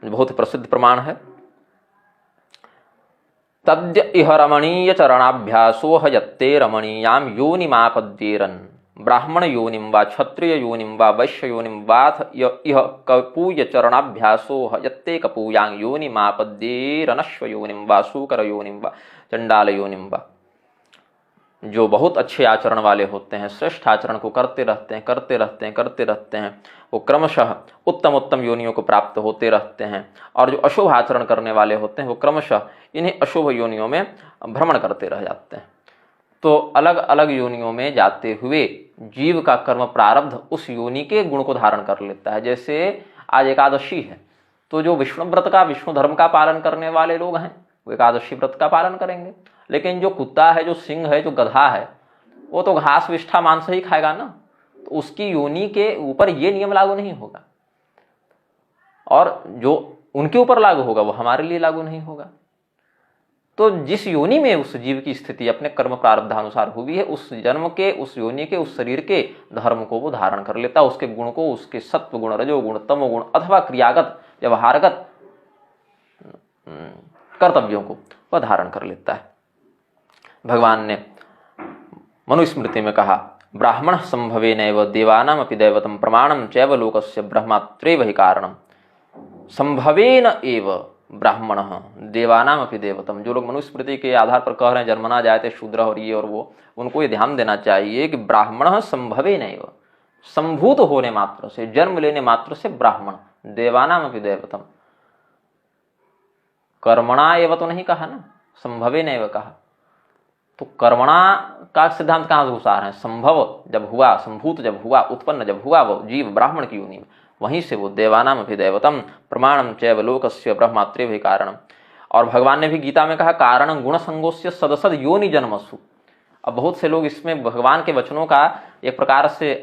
बहुत प्रसिद्ध प्रमाण है। तद्य इह रमणीय चरणाभ्यासो हयत्ते रमणीयाम योनिमापद्येरन् ब्राह्मण योनिम वा क्षत्रिय योनिम वा वैश्य योनिम वाथ इह कपूय चरणाभ्यासो हयत्ते कपूयांग योनिमापद्येरनश्व योनिम वा शूकर योनिम वा चंडाल योनिम वा। जो बहुत अच्छे आचरण वाले होते हैं, श्रेष्ठ आचरण को करते रहते हैं, करते रहते हैं, करते रहते हैं, वो क्रमशः उत्तम उत्तम योनियों को प्राप्त होते रहते हैं। और जो अशुभ आचरण करने वाले होते हैं वो क्रमशः इन्हीं अशुभ योनियों में भ्रमण करते रह जाते हैं। तो अलग अलग योनियों में जाते हुए जीव का कर्म प्रारब्ध उस योनि के गुण को धारण कर लेता है। जैसे आज एकादशी है, तो जो विष्णु व्रत का, विष्णु धर्म का पालन करने वाले लोग हैं वो एकादशी व्रत का पालन करेंगे। लेकिन जो कुत्ता है, जो सिंह है, जो गधा है, वो तो घास विष्ठा मांस ही खाएगा ना, तो उसकी योनि के ऊपर ये नियम लागू नहीं होगा, और जो उनके ऊपर लागू होगा वो हमारे लिए लागू नहीं होगा। तो जिस योनि में उस जीव की स्थिति अपने कर्म प्रारब्धानुसार हुई है, उस जन्म के, उस योनि के, उस शरीर के धर्म को वो धारण कर लेता है, उसके गुण को, उसके सत्व गुण, रजोगुण, तमोगुण अथवा क्रियागत व्यवहारगत कर्तव्यों को वह धारण कर लेता है। भगवान ने मनुस्मृति में कहा, ब्राह्मण संभवे नैव देवानाम अपि दैवतम प्रमाणम चैव लोकस्य ब्रह्मात्रेव हि कारणम। संभवेन एव ब्राह्मण देवानाम अपि देवतम। जो लोग मनुस्मृति के आधार पर कह रहे हैं जन्मना जायते शूद्र और ये और वो, उनको ये ध्यान देना चाहिए कि ब्राह्मण संभवे नैव, संभूत होने मात्र से, जन्म लेने मात्र से ब्राह्मण, देवानाम अपि दैवतम। कर्मणा एव तो नहीं कहा ना, संभवे नैव कहा। तो कर्मणा का सिद्धांत कहां से घुसा रहे हैं? संभव जब हुआ, संभूत जब हुआ, उत्पन्न जब हुआ वो जीव ब्राह्मण की योनि में, वहीं से वो देवानाम अपि दैवतम प्रमाणम चैव लोकस्य ब्रह्मात्रे भी कारणम। और भगवान ने भी गीता में कहा कारण गुण संगोस्य सदसद योनि जन्मसु। अब बहुत से लोग इसमें भगवान के वचनों का एक प्रकार से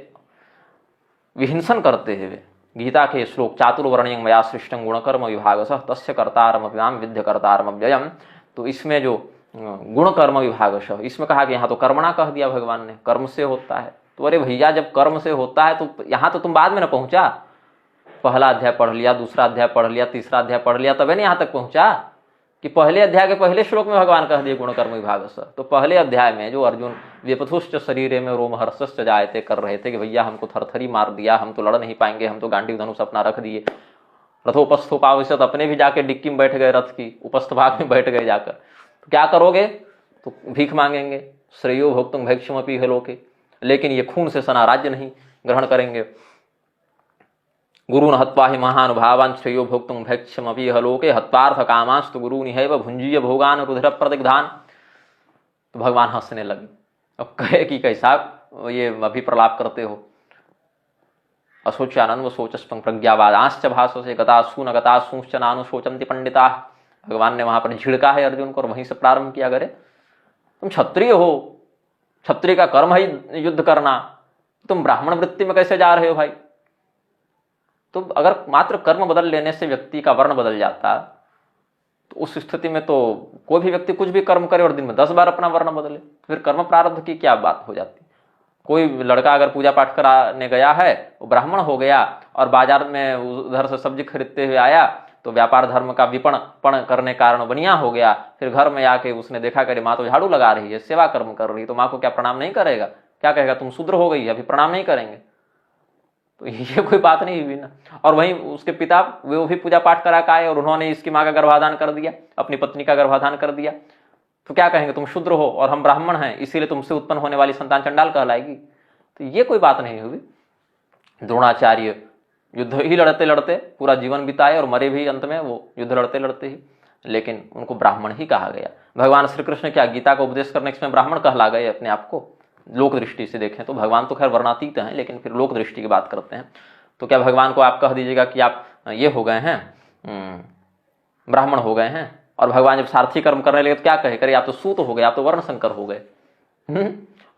विहिंसन करते हुए गीता के श्लोक चातुर्वर्ण्यं मया सृष्टं गुणकर्म विभागसः तस्य कर्तारमप्याम विद्य कर्तारमव्ययम्, तो इसमें जो गुण कर्म विभागशः, इसमें कहा कि यहाँ तो कर्मणा कह दिया भगवान ने, कर्म से होता है। तो अरे भैया जब कर्म से होता है तो यहाँ तो तुम बाद में ना पहुंचा, पहला अध्याय पढ़ लिया, दूसरा अध्याय पढ़ लिया, तीसरा अध्याय पढ़ लिया, तबे ना यहाँ तक पहुंचा कि पहले अध्याय के पहले श्लोक में भगवान कह दिए गुण कर्म विभागशः। तो पहले अध्याय में जो अर्जुन व्यपथुश्च शरीरे में रोमहर्षश्च जायते कर रहे थे कि भैया हमको थरथरी मार दिया, हम तो लड़ नहीं पाएंगे, हम तो गांडीव धनुष अपना रख दिए, रथोपस्थोपावश्यत, अपने भी जाके डिक्की में बैठ गए, रथ की उपस्थ भाग में बैठ गए जाकर। तो क्या करोगे? तो भीख मांगेंगे, श्रेयो भोक्तुम भैक्षमपि इहलोके, लेकिन ये खून से सना राज्य नहीं ग्रहण करेंगे। गुरुन हत्वा हि महानुभावान् श्रेयो भोक्तुम भैक्षमपि इहलोके हत्वार्थ कामांस्तु गुरूनिहैव भुंजीय भोगान रुधिर प्रतिग्धान। तो भगवान हंसने लगे। अब कहे कि कैसा ये अभी प्रलाप करते हो, अशोच्यानन्व शोचस्पं प्रज्ञावादांश्च भाससे गतासु न गतासूंश्च नानुशोचन्ति पंडिता। भगवान ने वहां पर झिड़का है अर्जुन को और वहीं से प्रारंभ किया। करे तुम क्षत्रिय हो, क्षत्रिय का कर्म है युद्ध करना, तुम ब्राह्मण वृत्ति में कैसे जा रहे हो भाई? तो अगर मात्र कर्म बदल लेने से व्यक्ति का वर्ण बदल जाता तो उस स्थिति में तो कोई भी व्यक्ति कुछ भी कर्म करे और दिन में 10 बार अपना वर्ण बदले, फिर कर्म प्रारब्ध की क्या बात हो जाती? कोई लड़का अगर पूजा पाठ कराने गया है, वो ब्राह्मण हो गया और बाजार में उधर से सब्जी खरीदते हुए आया तो व्यापार धर्म का विपणन करने कारण बनिया हो गया, फिर घर में आके उसने देखा कि माँ तो झाड़ू लगा रही है, सेवा कर्म कर रही है, तो माँ को क्या प्रणाम नहीं करेगा? क्या कहेगा? तुम शूद्र हो गई, अभी प्रणाम नहीं करेंगे। तो ये कोई बात नहीं हुई ना। और वहीं उसके पिता वो भी पूजा पाठ करा के आए और उन्होंने इसकी माँ का गर्भाधान कर दिया, अपनी पत्नी का गर्भाधान कर दिया, तो क्या कहेंगे? तुम शूद्र हो और हम ब्राह्मण हैं, इसीलिए तुमसे उत्पन्न होने वाली संतान चंडाल कहलाएगी। तो ये कोई बात नहीं हुई। द्रोणाचार्य युद्ध ही लड़ते लड़ते पूरा जीवन बिताए और मरे भी अंत में वो युद्ध लड़ते लड़ते ही, लेकिन उनको ब्राह्मण ही कहा गया। भगवान श्री कृष्ण क्या गीता का उपदेश करने में ब्राह्मण कहला गए अपने आप को? लोक दृष्टि से देखें तो भगवान तो खैर वर्णातीत हैं, लेकिन फिर लोक दृष्टि की बात करते हैं तो क्या भगवान को आप कह दीजिएगा कि आप ये हो गए हैं, ब्राह्मण हो गए हैं? और भगवान जब सारथी कर्म करने लगे तो क्या कहे? करे आप तो सूत हो गए, आप तो वर्ण संकर हो गए।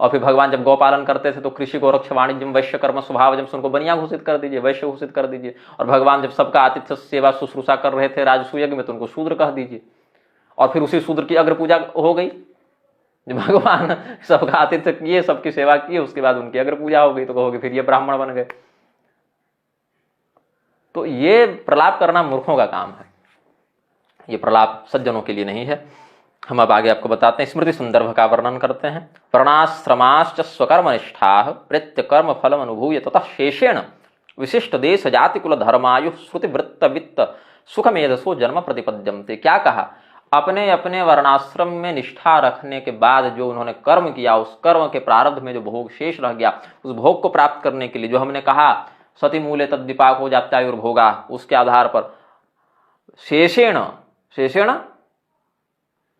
और फिर भगवान जब गौपालन करते थे तो कृषि गोरक्ष वाणिज्यम वैश्य कर्म स्वभाव, जब उनको बनिया घोषित कर दीजिए, वैश्य घोषित कर दीजिए। और भगवान जब सबका आतिथ्य सेवा शुश्रूषा कर रहे थे राजसूय यज्ञ में तो उनको शूद्र कह दीजिए। और फिर उसी शूद्र की अग्र पूजा हो गई, जब भगवान सबका आतिथ्य किए, सबकी सेवा किए, उसके बाद उनकी अग्र पूजा हो गई तो कहोगे फिर ये ब्राह्मण बन गए। तो ये प्रलाप करना मूर्खों का काम है, ये प्रलाप सज्जनों के लिए नहीं है। हम अब आगे आपको बताते हैं, स्मृति संदर्भ का वर्णन करते हैं। वर्णाश्रमाश्च स्वकर्मनिष्ठाः प्रेत्य कर्म फलम अनुभूय ततः शेषेण विशिष्ट देश जाति कुल धर्मायु श्रुति वृत्त वित्त सुखमेधसो जन्म प्रतिपद्यन्ते। क्या कहा? अपने अपने वर्णाश्रम में निष्ठा रखने के बाद जो उन्होंने कर्म किया, उस कर्म के प्रारब्ध में जो भोग शेष रह गया, उस भोग को प्राप्त करने के लिए जो हमने कहा सति मूले तद्विपाक हो जात्यायुर्भोगा, उसके आधार पर शेषेण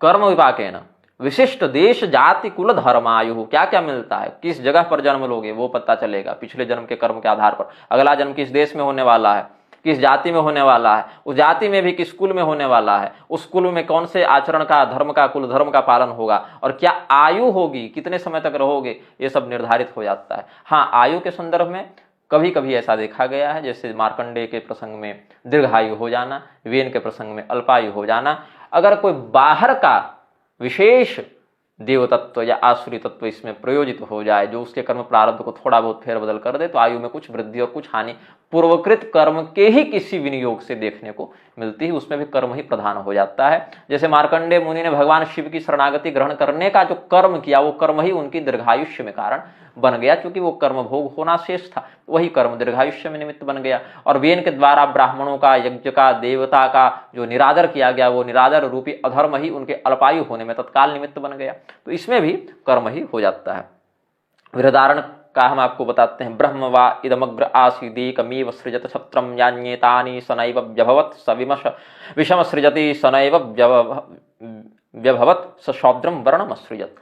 कर्म विपाकेन विशिष्ट देश जाति कुल धर्मायु, क्या क्या मिलता है, किस जगह पर जन्म लोगे वो पता चलेगा पिछले जन्म के कर्म के आधार पर। अगला जन्म किस देश में होने वाला है, किस जाति में होने वाला है, उस जाति में भी किस कुल में होने वाला है, उस कुल में कौन से आचरण का, धर्म का, कुल धर्म का पालन होगा, और क्या आयु होगी, कितने समय तक रहोगे, ये सब निर्धारित हो जाता है। हाँ, आयु के संदर्भ में कभी कभी ऐसा देखा गया है, जैसे मार्कंडेय के प्रसंग में दीर्घायु हो जाना, वेन के प्रसंग में अल्पायु हो जाना। अगर कोई बाहर का विशेष देव तत्व या आसुरी तत्व इसमें प्रयोजित हो जाए, जो उसके कर्म प्रारब्ध को थोड़ा बहुत फेरबदल कर दे, तो आयु में कुछ वृद्धि और कुछ हानि पूर्वकृत कर्म के ही किसी विनियोग से देखने को मिलती है, उसमें भी कर्म ही प्रधान हो जाता है। जैसे मार्कंडेय मुनि ने भगवान शिव की शरणागति ग्रहण करने का जो कर्म किया, वो कर्म ही उनकी दीर्घायुष्य में कारण बन गया, क्योंकि वो कर्म भोग होना शेष था, वही कर्म दीर्घायुष्य में निमित्त बन गया। और वेन के द्वारा ब्राह्मणों का, यज्ञ का, देवता का जो निरादर किया गया, वो निरादर रूपी अधर्म ही उनके अल्पायु होने में तत्काल निमित्त बन गया, तो इसमें भी कर्म ही हो जाता है। गृहधारण का हम आपको बताते हैं। ब्रह्म वा इदमग्र आसीदेकमेव सृजत छत्रम यान्येतानि सनैव व्यभवत् स विषम सृजति सनैव व्यभवत् स शौद्रम वर्णम सृजत।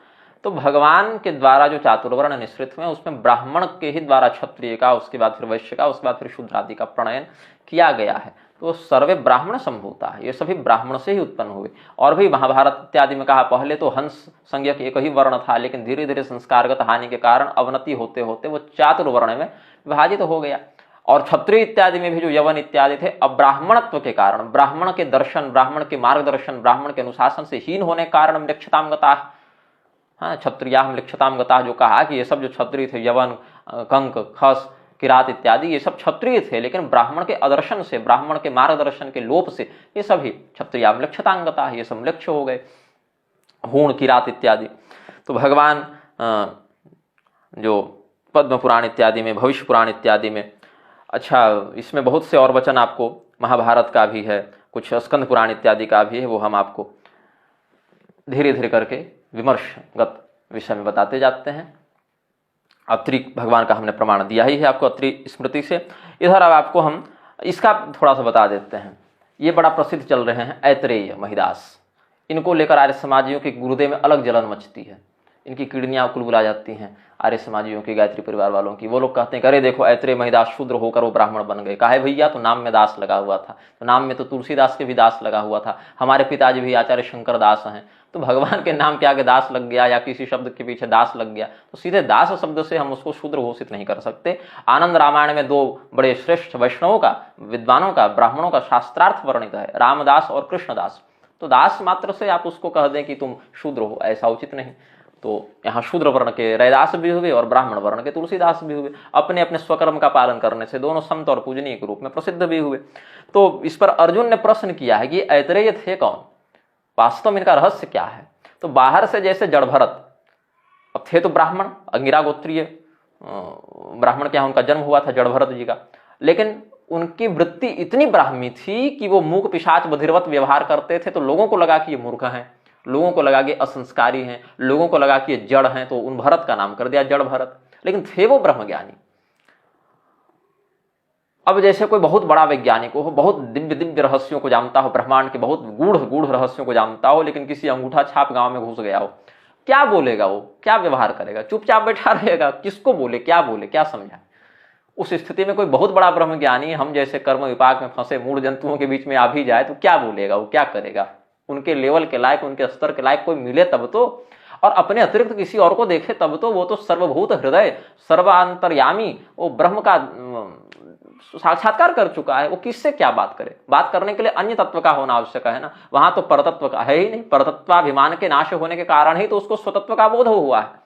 तो भगवान के द्वारा जो चातुर्वर्ण निश्रित हुए उसमें ब्राह्मण के ही द्वारा क्षत्रिय का, उसके बाद फिर वैश्य का, उसके बाद फिर शूद्र आदि का प्रणयन किया गया है। तो सर्वे ब्राह्मण संभूता है, ये सभी ब्राह्मण से ही उत्पन्न हुए। और भी महाभारत इत्यादि में कहा पहले तो हंस संज्ञक एक ही वर्ण था, लेकिन धीरे धीरे संस्कारगत हानि के कारण अवनति होते होते वो चातुर्वर्ण में विभाजित हो गया। और क्षत्रिय इत्यादि में भी जो यवन इत्यादि थे, अब्राह्मणत्व के कारण, ब्राह्मण के दर्शन, ब्राह्मण के मार्गदर्शन, ब्राह्मण के अनुशासन से हीन होने के कारण म्लेच्छताम गता, हाँ क्षत्रिया म्लेच्छताम गता, जो कहा कि ये सब जो क्षत्रिय थे, यवन, कंक, खस, किरात इत्यादि, ये सब क्षत्रिय थे, लेकिन ब्राह्मण के आदर्शन से, ब्राह्मण के मार्गदर्शन के लोप से ये सभी क्षत्रिया म्लेच्छतांगता, ये सब म्लेच्छ हो गए, हूण, किरात इत्यादि। तो भगवान जो पद्म पुराण इत्यादि में, भविष्य पुराण इत्यादि में, अच्छा इसमें बहुत से और वचन आपको महाभारत का भी है, कुछ स्कंद पुराण इत्यादि का भी है, वो हम आपको धीरे धीरे करके विमर्शगत विषय में बताते जाते हैं। अत्रि भगवान का हमने प्रमाण दिया ही है आपको अत्रि स्मृति से। इधर अब आपको हम इसका थोड़ा सा बता देते हैं। ये बड़ा प्रसिद्ध चल रहे हैं ऐतरेय महिदास, इनको लेकर आर्य समाजियों के गुरुदेव में अलग जलन मचती है, इनकी किडनियां कुलबुला जाती हैं आर्य समाजियों की, गायत्री परिवार वालों की। वो लोग कहते हैं अरे देखो ऐतरेय महिदास शूद्र होकर वो ब्राह्मण बन गए। काहे भैया, तो नाम में दास लगा हुआ था, तो नाम में तो तुलसीदास के भी दास लगा हुआ था, हमारे पिताजी भी आचार्य शंकर दास हैं, तो भगवान के नाम के आगे दास लग गया या किसी शब्द के पीछे दास लग गया, तो सीधे दास शब्द से हम उसको शूद्र घोषित नहीं कर सकते। आनंद रामायण में दो बड़े श्रेष्ठ वैष्णवों का, विद्वानों का, ब्राह्मणों का शास्त्रार्थ वर्णित है, रामदास और कृष्णदास। तो दास मात्र से आप उसको कह दें कि तुम शूद्र हो, ऐसा उचित नहीं। तो यहाँ शूद्र वर्ण के रैदास भी हुए और ब्राह्मण वर्ण के तुलसीदास भी हुए, अपने अपने स्वकर्म का पालन करने से दोनों संत और पूजनीय के रूप में प्रसिद्ध भी हुए। तो इस पर अर्जुन ने प्रश्न किया है कि ऐतरेय थे कौन, वास्तव में इनका रहस्य क्या है। तो बाहर से जैसे जड़ भरत, अब थे तो ब्राह्मण, अंगिरा गोत्रीय ब्राह्मण के यहाँ उनका जन्म हुआ था जड़ भरत जी का, लेकिन उनकी वृत्ति इतनी ब्राह्मी थी कि वो मूक पिशाच बधिरवत व्यवहार करते थे। तो लोगों को लगा कि ये मूर्ख हैं, लोगों को लगा कि असंस्कारी हैं, लोगों को लगा कि ये जड़ हैं, तो उन भरत का नाम कर दिया जड़ भरत, लेकिन थे वो ब्रह्मज्ञानी। अब जैसे कोई बहुत बड़ा वैज्ञानिक हो, बहुत दिव्य दिव्य रहस्यों को जानता हो, ब्रह्मांड के बहुत गूढ़ गूढ़ रहस्यों को जानता हो, लेकिन किसी अंगूठा छाप गांव में घुस गया हो, क्या बोलेगा वो, क्या व्यवहार करेगा, चुपचाप बैठा रहेगा, किसको बोले, क्या समझाए। उस स्थिति में कोई बहुत बड़ा ब्रह्मज्ञानी हम जैसे कर्म विपाक में फंसे मूढ़ जंतुओं के बीच में आ भी जाए तो क्या बोलेगा, वो क्या करेगा। उनके लेवल के लायक, उनके स्तर के लायक कोई मिले तब तो, और अपने अतिरिक्त किसी और को देखे तब तो। वो तो सर्वभूत हृदय, सर्वांतर्यामी, वो ब्रह्म का साक्षात्कार कर चुका है, वो किससे क्या बात करे। बात करने के लिए अन्य तत्व का होना आवश्यक है ना, वहां तो परतत्व का है ही नहीं। परतत्वाभिमान के नाश होने के कारण ही तो उसको स्वतत्व का बोध हुआ है।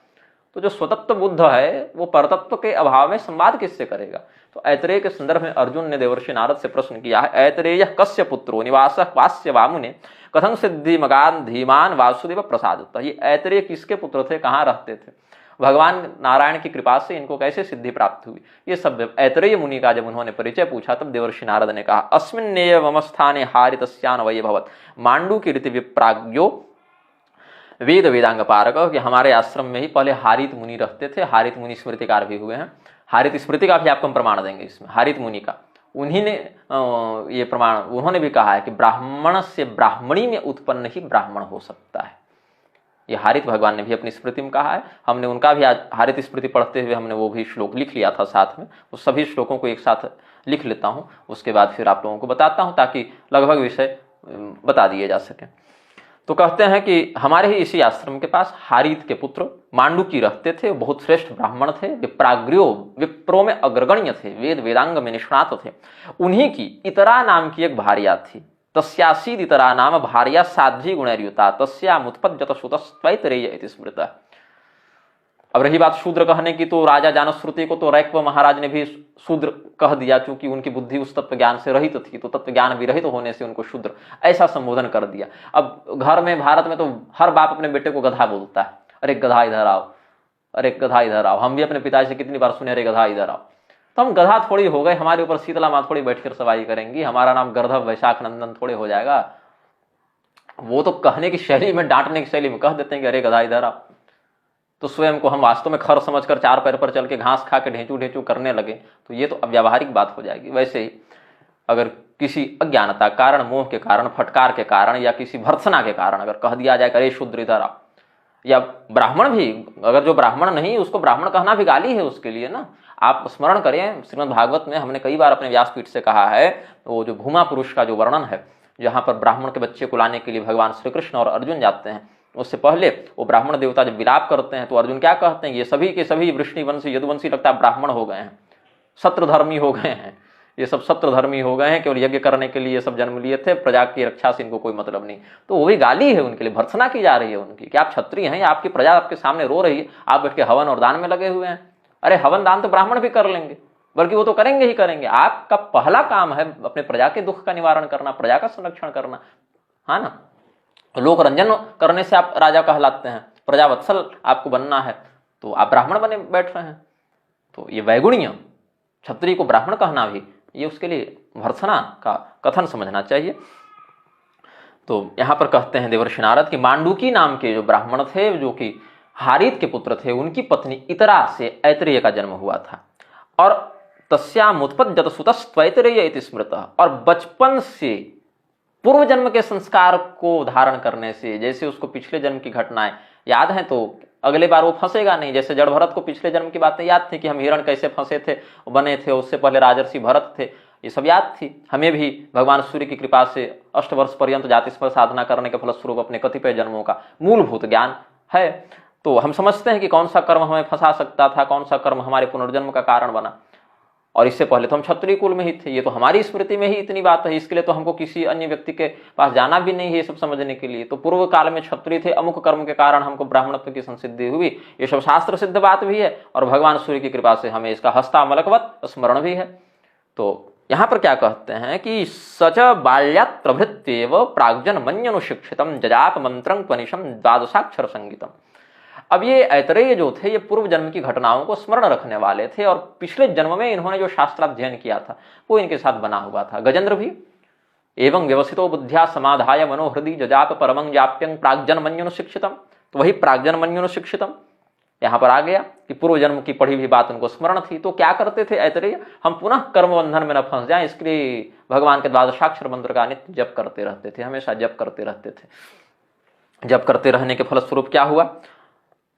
तो जो स्वतत्व बुद्ध है वो परतत्व के अभाव में संवाद किससे करेगा। तो ऐतरेय के संदर्भ में अर्जुन ने देवर्षि नारद से प्रश्न किया है, ऐतरेय कस्य पुत्रो निवास वास्य वामुने कथं सिद्धि मगान धीमान वासुदेव प्रसाद। ये ऐतरेय किसके पुत्र थे, कहाँ रहते थे, भगवान नारायण की कृपा से इनको कैसे सिद्धि प्राप्त हुई। ये सब ऐतरेय मुनि का जब उन्होंने परिचय पूछा तब देवर्षि नारद ने कहा, अस्मिन्नेय मम स्थाने हारितस्यान वै भवत् मांडू की रीति विप्राज्ञो वेद वेदांग पारक, कि हमारे आश्रम में ही पहले हारित मुनि रहते थे। हारित मुनि स्मृतिकार भी हुए हैं, हारित स्मृति का भी आपको हम प्रमाण देंगे इसमें, हारित मुनि का। उन्हीं ने ये प्रमाण, उन्होंने भी कहा है कि ब्राह्मण से ब्राह्मणी में उत्पन्न ही ब्राह्मण हो सकता है। ये हारित भगवान ने भी अपनी स्मृति में कहा है। हमने उनका भी आज हारित स्मृति पढ़ते हुए हमने वो भी श्लोक लिख लिया था साथ में, उस सभी श्लोकों को एक साथ लिख लेता हूँ, उसके बाद फिर आप लोगों को बताता हूँ ताकि लगभग विषय बता दिए जा सके। तो कहते हैं कि हमारे ही इसी आश्रम के पास हारित के पुत्र मांडुकी रहते थे, बहुत श्रेष्ठ ब्राह्मण थे, विप्राग्र्यो विप्रो में अग्रगण्य थे, वेद वेदांग में निष्णात थे। उन्हीं की इतरा नाम की एक भार्या थी, तस्यासीद इतरा नाम भार्या साध्वी गुणैर्युता तस्यामुत्पद्यत सुतस्त्वैतरेय इति स्मृतः। अब रही बात शूद्र कहने की, तो राजा जानश्रुति को तो रैक्व महाराज ने भी शूद्र कह दिया, क्योंकि उनकी बुद्धि उस तत्व ज्ञान से रहित थी, तो तत्व ज्ञान विरहित होने से उनको शूद्र ऐसा संबोधन कर दिया। अब घर में भारत में तो हर बाप अपने बेटे को गधा बोलता है, अरे गधा इधर आओ, अरे गधा इधर आओ। हम भी अपने पिताजी से कितनी बार सुने, अरे गधा इधर आओ। तो हम गधा थोड़ी हो गए, हमारे ऊपर शीतला माँ थोड़ी बैठकर सवारी करेंगी, हमारा नाम गर्धव वैशाख नंदन थोड़े हो जाएगा। वो तो कहने की शैली में, डांटने की शैली में कह देते हैं कि अरे गधा इधर आओ। तो स्वयं को हम वास्तव में खर समझकर 4 पैर पर चल के घास खा के ढेंचू ढेंचू करने लगे तो ये तो अव्यावहारिक बात हो जाएगी। वैसे ही अगर किसी अज्ञानता कारण, मोह के कारण, फटकार के कारण या किसी भर्त्सना के कारण अगर कह दिया जाए अरे शूद्र इधर आ, या ब्राह्मण भी, अगर जो ब्राह्मण नहीं उसको ब्राह्मण कहना भी गाली है उसके लिए ना। आप स्मरण करें श्रीमद् भागवत में हमने कई बार अपने व्यासपीठ से कहा है, वो जो भूमा पुरुष का जो वर्णन है, जहाँ पर ब्राह्मण के बच्चे को लाने के लिए भगवान श्री कृष्ण और अर्जुन जाते हैं, उससे पहले वो ब्राह्मण देवता जब विलाप करते हैं तो अर्जुन क्या कहते हैं, ये सभी के सभी वृष्णिवंशी यदुवंशी लगता है ब्राह्मण हो गए हैं, सत्रधर्मी हो गए हैं, ये सब सत्रधर्मी हो गए हैं, केवल यज्ञ करने के लिए ये सब जन्म लिए थे, प्रजा की रक्षा से इनको कोई मतलब नहीं। तो वो भी गाली है उनके लिए, भर्त्सना की जा रही है उनकी कि आप क्षत्रिय हैं, आपकी प्रजा आपके सामने रो रही है, आप बैठ के हवन और दान में लगे हुए हैं। अरे हवन दान तो ब्राह्मण भी कर लेंगे, बल्कि वो तो करेंगे ही करेंगे। आपका पहला काम है अपने प्रजा के दुख का निवारण करना, प्रजा का संरक्षण करना, हाँ ना। लोक रंजन करने से आप राजा कहलाते हैं, प्रजा वत्सल आपको बनना है, तो आप ब्राह्मण बने बैठ रहे हैं। तो ये वैगुण्य, क्षत्रिय को ब्राह्मण कहना भी, ये उसके लिए भर्त्सना का कथन समझना चाहिए। तो यहां पर कहते हैं देवर्षि नारद कि मांडूकी नाम के जो ब्राह्मण थे, जो कि हारीत के पुत्र थे, उनकी पत्नी इतरा से ऐतरेय का जन्म हुआ था। और तस्यामुत्पद्यत सुतस्त्वैतरेय इति स्मृतः, और बचपन से पूर्व जन्म के संस्कार को धारण करने से, जैसे उसको पिछले जन्म की घटनाएं याद हैं तो अगले बार वो फंसेगा नहीं। जैसे जड़ भरत को पिछले जन्म की बातें याद थी कि हम हिरण कैसे फंसे थे, बने थे, उससे पहले राजर्षि भरत थे, ये सब याद थी। हमें भी भगवान सूर्य की कृपा से 8 वर्ष पर्यंत जातिस्पर साधना करने के फलस्वरूप अपने कतिपय जन्मों का मूलभूत ज्ञान है। तो हम समझते हैं कि कौन सा कर्म हमें फंसा सकता था, कौन सा कर्म हमारे पुनर्जन्म का कारण बना। और इससे पहले तो हम क्षत्रिय कुल में ही थे, ये तो हमारी स्मृति में ही इतनी बात है, इसके लिए तो हमको किसी अन्य व्यक्ति के पास जाना भी नहीं है ये सब समझने के लिए। तो पूर्व काल में क्षत्रिय थे, अमुक कर्म के कारण हमको ब्राह्मणत्व की संसिद्धि हुई, ये सब शास्त्र सिद्ध बात भी है, और भगवान सूर्य की कृपा से हमें इसका हस्तामलकवत स्मरण भी है। तो यहाँ पर क्या कहते हैं कि सच बाल्यात् प्रभृत्येव प्राग्जन्मन्यनुशिक्षितम जजाप मंत्रं त्वनिशं द्वादशाक्षर संगीतम। अब ये ऐतरेय जो थे, ये पूर्व जन्म की घटनाओं को स्मरण रखने वाले थे, और पिछले जन्म में इन्होंने जो शास्त्राध्ययन किया था वो इनके साथ बना हुआ था। गजेंद्र भी एवं व्यवसितो बुद्ध्या समाधाय मनोहृदि जजाप परमं जाप्यं प्राग्जन्मन्यनुशिक्षितम। तो वही प्राग्जन्मन्यनुशिक्षितम यहाँ पर आ गया कि पूर्व जन्म की पढ़ी हुई बात उनको स्मरण थी। तो क्या करते थे ऐतरेय, हम पुनः कर्म बंधन में न फंस जाएं, इसके लिए भगवान के द्वादशाक्षर मंत्र का नित्य जप करते रहते थे, हमेशा जप करते रहते थे। जप करते रहने के फलस्वरूप क्या हुआ,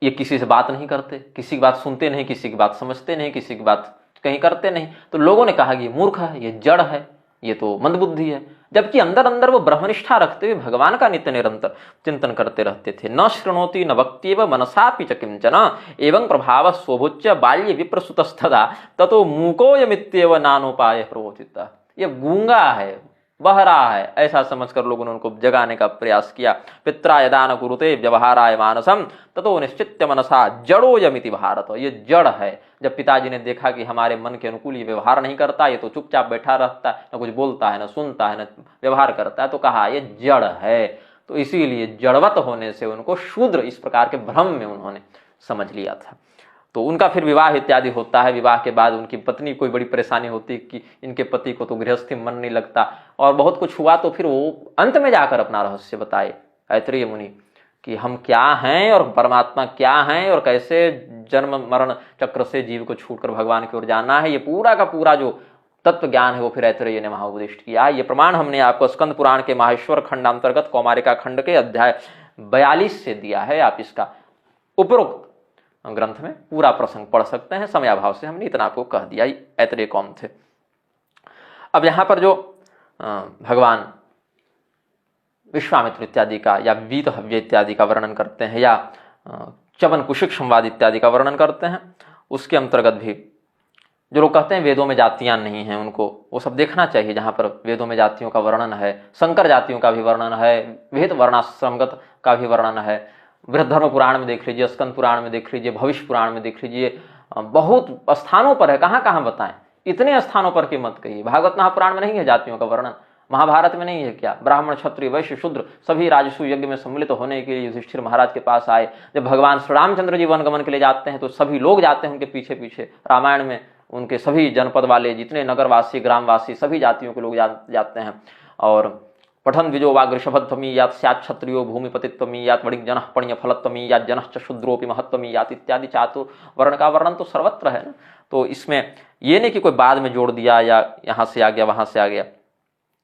ये किसी से बात नहीं करते, किसी की बात सुनते नहीं, किसी की बात समझते नहीं, किसी की बात कहीं करते नहीं। तो लोगों ने कहा कि ये मूर्ख है, ये जड़ है, ये तो मंदबुद्धि है, जबकि अंदर अंदर वो ब्रह्मनिष्ठा रखते हुए भगवान का नित्य निरंतर चिंतन करते रहते थे। न शृणोति न वक्त्येव मनसापि च किंचन एवं प्रभाव स्वभुच्य बाल्य विप्रसुतस्तदा ततो मूकोयमित्येव नानोपाय प्रवोचिता। ये गूंगा है, बह रहा है, ऐसा समझकर लोगों ने उनको जगाने का प्रयास किया। पित्रा यदा न कुरुते व्यवहाराय मानसम ततो निश्चित्य मनसा जड़ोयमिति भारत। ये जड़ है। जब पिताजी ने देखा कि हमारे मन के अनुकूल ये व्यवहार नहीं करता, ये तो चुपचाप बैठा रहता है, न कुछ बोलता है, न सुनता है, न व्यवहार करता है, तो कहा ये जड़ है। तो इसीलिए जड़वत होने से उनको शूद्र इस प्रकार के भ्रम में उन्होंने समझ लिया था। तो उनका फिर विवाह इत्यादि होता है। विवाह के बाद उनकी पत्नी कोई बड़ी परेशानी होती कि इनके पति को तो गृहस्थी मन नहीं लगता, और बहुत कुछ हुआ। तो फिर वो अंत में जाकर अपना रहस्य बताए ऐतरेय मुनि कि हम क्या हैं और परमात्मा क्या हैं, और कैसे जन्म मरण चक्र से जीव को छूटकर भगवान की ओर जाना है। ये पूरा का पूरा जो तत्व ज्ञान है वो फिर ऐतरेय ने वहां उपदिष्ट किया। ये प्रमाण हमने आपको स्कंद पुराण के माहेश्वर खंडांतर्गत कौमारिका खंड के अध्याय 42 से दिया है। आप इसका उपरोक्त ग्रंथ में पूरा प्रसंग पढ़ सकते हैं। समयाभाव से हमने इतना आपको कह दिया ऐतरेय कौन थे। अब यहां पर जो भगवान विश्वामित्र इत्यादि का या वीत हव्य इत्यादि का वर्णन करते हैं, या चवन कुशिक संवाद इत्यादि का वर्णन करते हैं, उसके अंतर्गत भी जो लोग कहते हैं वेदों में जातियां नहीं हैं, उनको वो सब देखना चाहिए। जहां पर वेदों में जातियों का वर्णन है, संकर जातियों का भी वर्णन है, विहित वर्णाश्रमगत का भी वर्णन है। बृहद्धर्म पुराण में देख लीजिए, स्कंद पुराण में देख लीजिए, भविष्य पुराण में देख लीजिए, बहुत स्थानों पर है। कहाँ कहाँ बताएं, इतने स्थानों पर की मत कहिए। भागवत महापुराण में नहीं है जातियों का वर्णन, महाभारत में नहीं है क्या? ब्राह्मण क्षत्रिय वैश्य शूद्र सभी राजसू यज्ञ में सम्मिलित होने के लिए युधिष्ठिर महाराज के पास आए। जब भगवान श्री रामचंद्र जी वनगमन के लिए जाते हैं तो सभी लोग जाते हैं उनके पीछे पीछे। रामायण में उनके सभी जनपद वाले जितने नगरवासी ग्रामवासी सभी जातियों के लोग जाते हैं। और पठन द्विजो वा वृषभध्वमी यात स्यात् क्षत्रियो भूमिपतित्वमी यात वणिक जनः पण्य फलत्वमी यात जनश्च शूद्रोपि महत्वमी यात इत्यादि चातुर वर्ण का वर्णन तो सर्वत्र है ना। तो इसमें ये नहीं कि कोई बाद में जोड़ दिया या यहाँ से आ गया वहां से आ गया।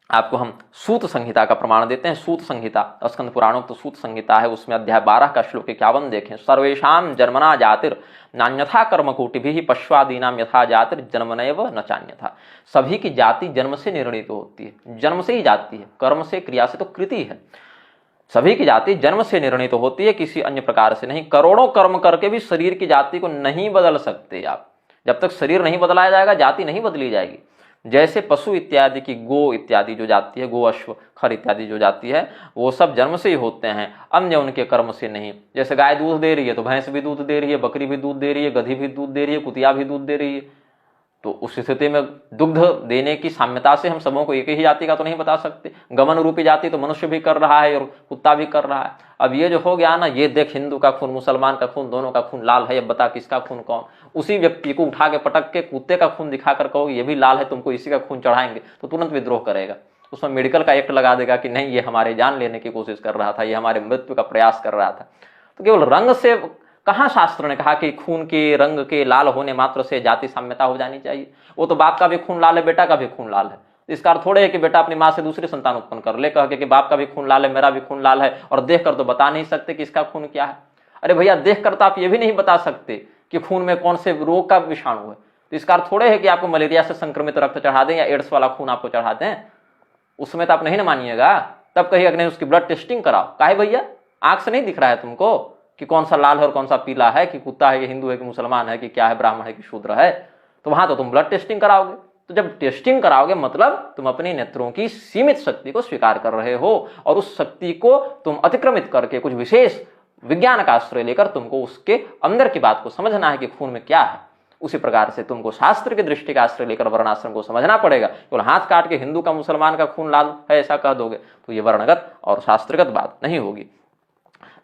आपको हम सूत संहिता का प्रमाण देते हैं। सूत संहिता स्कंद पुराणों तो सूत संहिता है, उसमें अध्याय 12 का श्लोक 51 देखें। सर्वेषां जन्मना जातिर नान्यथा कर्मकोटिभिः पश्वादीनाम यथा जातिर जन्मनैव न चान्यथा। सभी की जाति जन्म से निर्णीत होती है, जन्म से ही जाती है, कर्म से क्रिया से तो कृति है। सभी की जाति जन्म से निर्णीत होती है, किसी अन्य प्रकार से नहीं। करोड़ों कर्म करके भी शरीर की जाति को नहीं बदल सकते आप। जब तक शरीर नहीं बदलाया जाएगा जाति नहीं बदली जाएगी। जैसे पशु इत्यादि की गो इत्यादि जो जाती है, गो अश्व खर इत्यादि जो जाती है, वो सब जन्म से ही होते हैं, अन्य उनके कर्म से नहीं। जैसे गाय दूध दे रही है तो भैंस भी दूध दे रही है, बकरी भी दूध दे रही है, गधी भी दूध दे रही है, कुतिया भी दूध दे रही है। तो उस स्थिति में दुग्ध देने की साम्यता से हम सबों को एक ही जाति का तो नहीं बता सकते। गमन रूपी जाति तो मनुष्य भी कर रहा है और कुत्ता भी कर रहा है। अब ये जो हो गया ना, ये देख हिंदू का खून मुसलमान का खून दोनों का खून लाल है, अब बता किसका खून कौन। उसी व्यक्ति को उठा के पटक के कुत्ते का खून दिखाकर कहोगे ये भी लाल है, तुमको इसी का खून चढ़ाएंगे, तो तुरंत विद्रोह करेगा। उसमें मेडिकल का एक्ट लगा देगा कि नहीं ये हमारे जान लेने की कोशिश कर रहा था, ये हमारे मृत्यु का प्रयास कर रहा था। तो केवल रंग से कहाँ शास्त्र ने कहा कि खून के रंग के लाल होने मात्र से जाति साम्यता हो जानी चाहिए। वो तो बाप का भी खून लाल है, बेटा का भी खून लाल है। इसका अर्थ थोड़े है कि बेटा अपनी माँ से दूसरी संतान उत्पन्न कर ले, कह के कि बाप का भी खून लाल है, मेरा भी खून लाल है, और देख कर तो बता नहीं सकते कि इसका खून क्या है। अरे भैया, देख कर तो आप ये भी नहीं बता सकते कि खून में कौन से रोग का विषाणु है। तो इसका अर्थ थोड़े है कि आपको मलेरिया से संक्रमित रक्त चढ़ा दें या एड्स वाला खून आपको चढ़ा दें। उसमें तो आप नहीं ना मानिएगा। तब कहिए नहीं उसकी ब्लड टेस्टिंग कराओ। काहे भैया, आंख से नहीं दिख रहा है तुमको कि कौन सा लाल है और कौन सा पीला है, कि कुत्ता है कि हिंदू है कि मुसलमान है कि क्या है, ब्राह्मण है कि शूद्र है। तो वहां तो तुम ब्लड टेस्टिंग कराओगे। तो जब टेस्टिंग कराओगे मतलब तुम अपने नेत्रों की सीमित शक्ति को स्वीकार कर रहे हो, और उस शक्ति को तुम अतिक्रमित करके कुछ विशेष विज्ञान का आश्रय लेकर तुमको उसके अंदर की बात को समझना है कि खून में क्या है। उसी प्रकार से तुमको शास्त्र की दृष्टि का आश्रय लेकर वर्णाश्रम को समझना पड़ेगा। केवल हाथ काट के हिंदू का मुसलमान का खून लाल है ऐसा कह दोगे तो ये वर्णगत और शास्त्रगत बात नहीं होगी।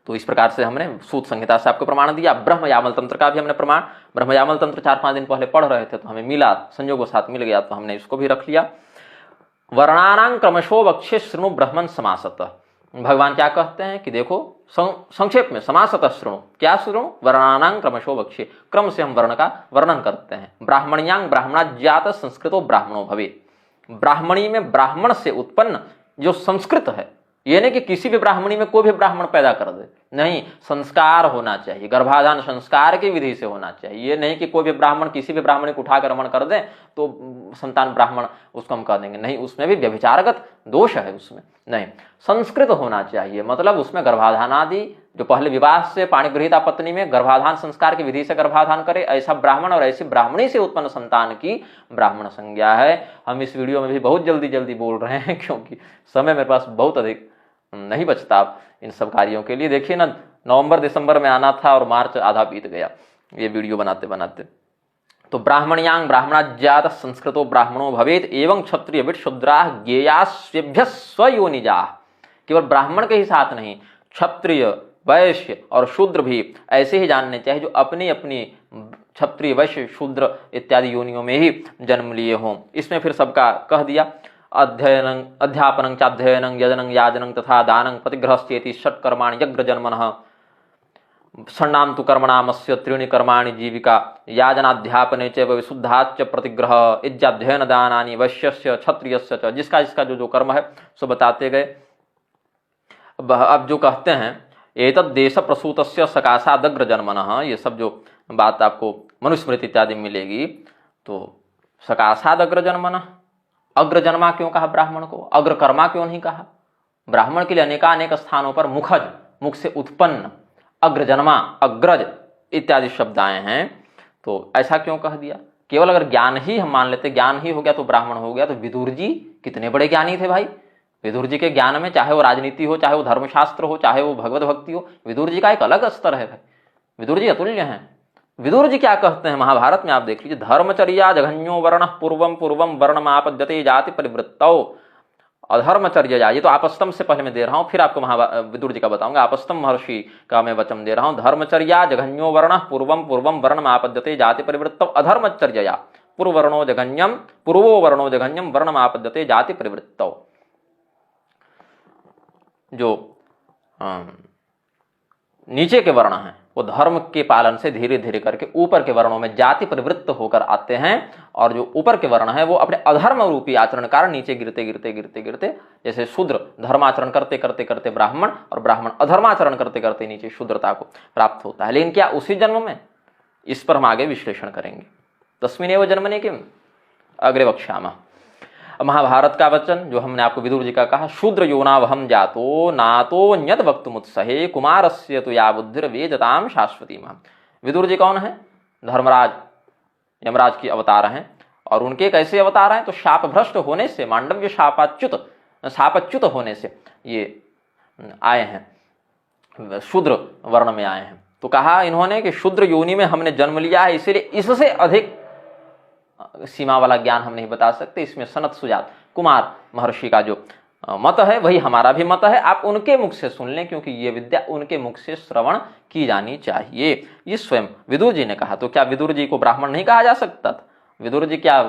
तो इस प्रकार से हमने सूत संहिता से आपको प्रमाण दिया। ब्रह्म यामल तंत्र का भी हमने प्रमाण, ब्रह्म यामल तंत्र 4-5 दिन पहले पढ़ रहे थे तो हमें मिला, संयोगों साथ मिल गया तो हमने इसको भी रख लिया। वर्णानां क्रमशो वक्षे शृणु ब्रह्मन् समासतः। भगवान क्या कहते हैं कि देखो संक्षेप में समासतः शृणु, क्या शृणु, वर्णानां क्रमशो वक्षे, क्रम से हम वर्ण का वर्णन करते हैं। ब्राह्मण्यां ब्राह्मणाज्जात संस्कृतो ब्राह्मणो भवेत्। ब्राह्मणी में ब्राह्मण से उत्पन्न जो संस्कृत है, ये नहीं कि किसी भी ब्राह्मणी में कोई भी ब्राह्मण पैदा कर दे, नहीं, संस्कार होना चाहिए, गर्भाधान संस्कार की विधि से होना चाहिए। ये नहीं कि कोई भी ब्राह्मण किसी भी ब्राह्मणी को उठाकर रमण कर दे तो संतान ब्राह्मण उसको हम कह देंगे, नहीं, उसमें भी व्यभिचारगत दोष है, उसमें नहीं। संस्कृत होना चाहिए मतलब उसमें गर्भाधान आदि जो पहले विवाह से पाणिगृहीता पत्नी में गर्भाधान संस्कार की विधि से गर्भाधान करे, ऐसा ब्राह्मण और ऐसी ब्राह्मणी से उत्पन्न संतान की ब्राह्मण संज्ञा है। हम इस वीडियो में भी बहुत जल्दी जल्दी बोल रहे हैं क्योंकि समय मेरे पास बहुत अधिक नहीं बचता इन सब कार्यों के लिए। देखिए ना, नवंबर दिसंबर में आना था और मार्च आधा बीत गया ये वीडियो बनाते बनाते। तो ब्राह्मण्यां ब्राह्मणाज्जात संस्कृतो ब्राह्मणो भवेत् एवं क्षत्रिय विट शूद्राः ज्ञेयास्वेभ्यः स्वयोनिजाः। केवल ब्राह्मण के ही साथ नहीं, क्षत्रिय वैश्य और शूद्र भी ऐसे ही जानने चाहिए जो अपनी अपनी क्षत्रिय वैश्य शूद्र इत्यादि योनियों में ही जन्म लिए हों। इसमें फिर सबका कह दिया। अध्ययनं अध्यापनं चाध्ययनं यजनं याजनं तथा दानं प्रतिग्रहश्चेति षट्कर्माणि यज्ञजन्मनः। षण्णां तु कर्मणामस्य त्रीणि कर्माणि जीविका याजनाध्यापने च विशुद्धाच्च प्रतिग्रह इज्जाध्ययन दानानि वैश्यस्य क्षत्रियस्य च। जिसका जिसका जो जो कर्म है सो बताते गए। अब जो कहते हैं एतद् देश प्रसूतस्य सकाशादग्र जन्मनः, ये सब जो बात आपको मनुस्मृति इत्यादि मिलेगी। तो सकाशादग्र जन्मनः, अग्र जन्मा क्यों कहा ब्राह्मण को, अग्र कर्मा क्यों नहीं कहा। ब्राह्मण के लिए अनेकानेक स्थानों पर मुखज, मुख से उत्पन्न, अग्र जन्मा, अग्रज इत्यादि शब्द आए हैं। तो ऐसा क्यों कह दिया। केवल अगर ज्ञान ही हम मान लेते, ज्ञान ही हो गया तो ब्राह्मण हो गया, तो विदुर जी कितने बड़े ज्ञानी थे भाई। विदुर जी के ज्ञान में चाहे वो राजनीति हो, चाहे वो धर्मशास्त्र हो, चाहे वो भगवत भक्ति हो, विदुर जी का एक अलग स्तर है भाई। विदुर जी अतुल्य हैं। विदुर जी क्या कहते हैं महाभारत में आप देख लीजिए, धर्मचर्या जघन्यो वर्ण पूर्वम पूर्वम वर्णमापद्यते जाति परिवृत्तौ। अधर्मचर्या, ये तो आपस्तम से पहले मैं दे रहा हूं, फिर आपको विदुर जी का बताऊंगा। आपस्तम महर्षि का मैं वचन दे रहा हूं। धर्मचर्या जघन्यो वर्ण पूर्वम पूर्वम वर्णमापद्यते जाति परिवृत्तौ। अधर्मचर्या पूर्वो वर्णो जघन्यम वर्णमापद्यते जाति परिवृत्तौ। जो नीचे के वर्ण हैं वो धर्म के पालन से धीरे धीरे करके ऊपर के वर्णों में जाति प्रवृत्त होकर आते हैं, और जो ऊपर के वर्ण हैं वो अपने अधर्म रूपी आचरण कारण नीचे गिरते गिरते गिरते गिरते, जैसे शूद्र धर्माचरण करते करते करते ब्राह्मण, और ब्राह्मण अधर्माचरण करते करते नीचे शूद्रता को प्राप्त होता है। लेकिन क्या उसी जन्म में? इस पर हम आगे विश्लेषण करेंगे। तस्मिनेव जन्मने किम अग्रे वक्ष्यामः। महाभारत का वचन जो हमने आपको विदुर जी का कहा, शूद्र योनावहम जातो नातो न्यत वक्तुमुत्सहे कुमारस्य तु या बुद्धिर वेदताम शाश्वती। विदुर जी कौन है? धर्मराज यमराज की अवतार हैं, और उनके कैसे अवतार हैं? तो शाप भ्रष्ट होने से, मांडव्य शापच्युत होने से ये आए हैं, शूद्र वर्ण में आए हैं। तो कहा इन्होंने कि शूद्र योनि में हमने जन्म लिया है, इसीलिए इससे अधिक सीमा वाला ज्ञान हम नहीं बता सकते। इसमें सनत सुजात कुमार महर्षि का जो मत है वही हमारा भी मत है। आप उनके मुख से सुन लें, क्योंकि ये विद्या उनके मुख से श्रवण की जानी चाहिए। ये स्वयं विदुर जी ने कहा। तो क्या विदुर जी को ब्राह्मण नहीं कहा जा सकता था? विदुर जी क्या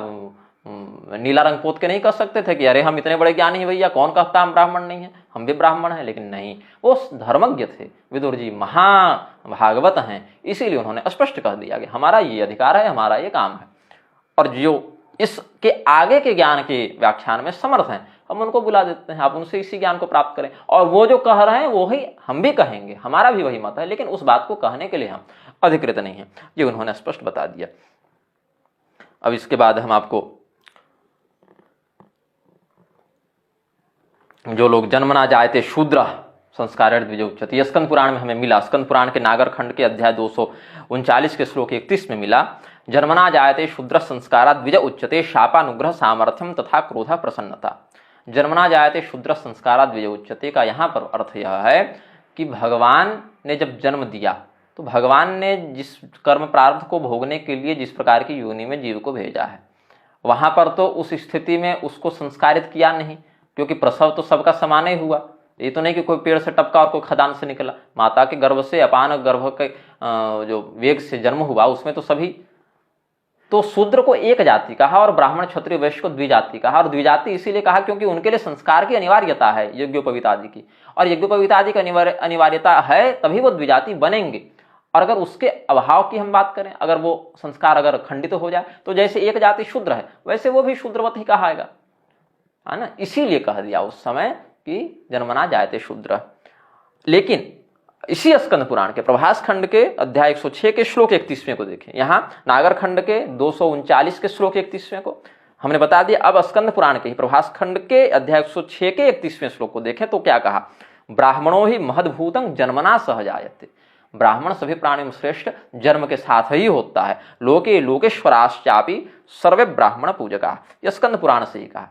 नीला रंग पोत के नहीं कह सकते थे कि अरे हम इतने बड़े ज्ञानी भैया, कौन कहता हम ब्राह्मण नहीं है, हम भी ब्राह्मण हैं? लेकिन नहीं, वो धर्मज्ञ थे विदुर जी, महाभागवत हैं, इसीलिए उन्होंने स्पष्ट कह दिया कि हमारा ये अधिकार है, हमारा ये काम है। और जो इसके आगे के ज्ञान के व्याख्यान में समर्थ हैं, हम उनको बुला देते हैं, आप उनसे इसी ज्ञान को प्राप्त करें। और वो जो कह रहे हैं वो ही हम भी कहेंगे, हमारा भी वही मत है, लेकिन उस बात को कहने के लिए हम अधिकृत नहीं हैं। ये उन्होंने स्पष्ट बता दिया। अब इसके बाद हम आपको जो लोग जन्मना जायते शूद्र संस्कार द्विज उच्यते, स्कंद पुराण में हमें मिला, स्कंद पुराण के नागर खंड के अध्याय 239 के श्लोक 31 में मिला, जन्मना जायते शूद्र संस्कारा द्विज उच्यते शापानुग्रह सामर्थ्यम तथा क्रोध प्रसन्नता। जन्मना जायते शूद्र संस्कारा द्विज उच्यते का यहाँ पर अर्थ यह है कि भगवान ने जब जन्म दिया तो भगवान ने जिस कर्म प्रारब्ध को भोगने के लिए जिस प्रकार की योनि में जीव को भेजा है, वहां पर तो उस स्थिति में उसको संस्कारित किया नहीं, क्योंकि प्रसव तो सबका समान ही हुआ। ये तो नहीं कि कोई पेड़ से टपका और कोई खदान से निकला। माता के गर्भ से, अपान गर्भ के जो वेग से जन्म हुआ उसमें तो सभी, तो शूद्र को एक जाति कहा और ब्राह्मण क्षत्रिय वैश्य को द्विजाति कहा। और द्विजाति इसीलिए कहा क्योंकि उनके लिए संस्कार की अनिवार्यता है, यज्ञोपवीत आदि की, और यज्ञोपवीत आदि की अनिवार्यता है तभी वो द्विजाति बनेंगे। और अगर उसके अभाव की हम बात करें, अगर वो संस्कार अगर खंडित हो जाए तो जैसे एक जाति शूद्र है वैसे वो भी शूद्रवत ही कहाएगा, है ना। इसीलिए कह दिया उस समय कि जन्मना जायते शूद्र। लेकिन इसी स्कंद पुराण के प्रभास खंड के अध्याय 106 के श्लोक 31वें को देखें, यहाँ नागर खंड के 239 के श्लोक 31वें को हमने बता दिया। अब स्कंद पुराण के ही प्रभास खंड के अध्याय 106 के 31वें श्लोक को देखें तो क्या कहा, ब्राह्मणों ही महद्भूतं जन्मना सह जायते। ब्राह्मण सभी प्राणियों में श्रेष्ठ जन्म के साथ ही होता है। लोके लोकेश्वराश्चापि सर्वे ब्राह्मण पूजका, यह स्कंद पुराण से ही कहा।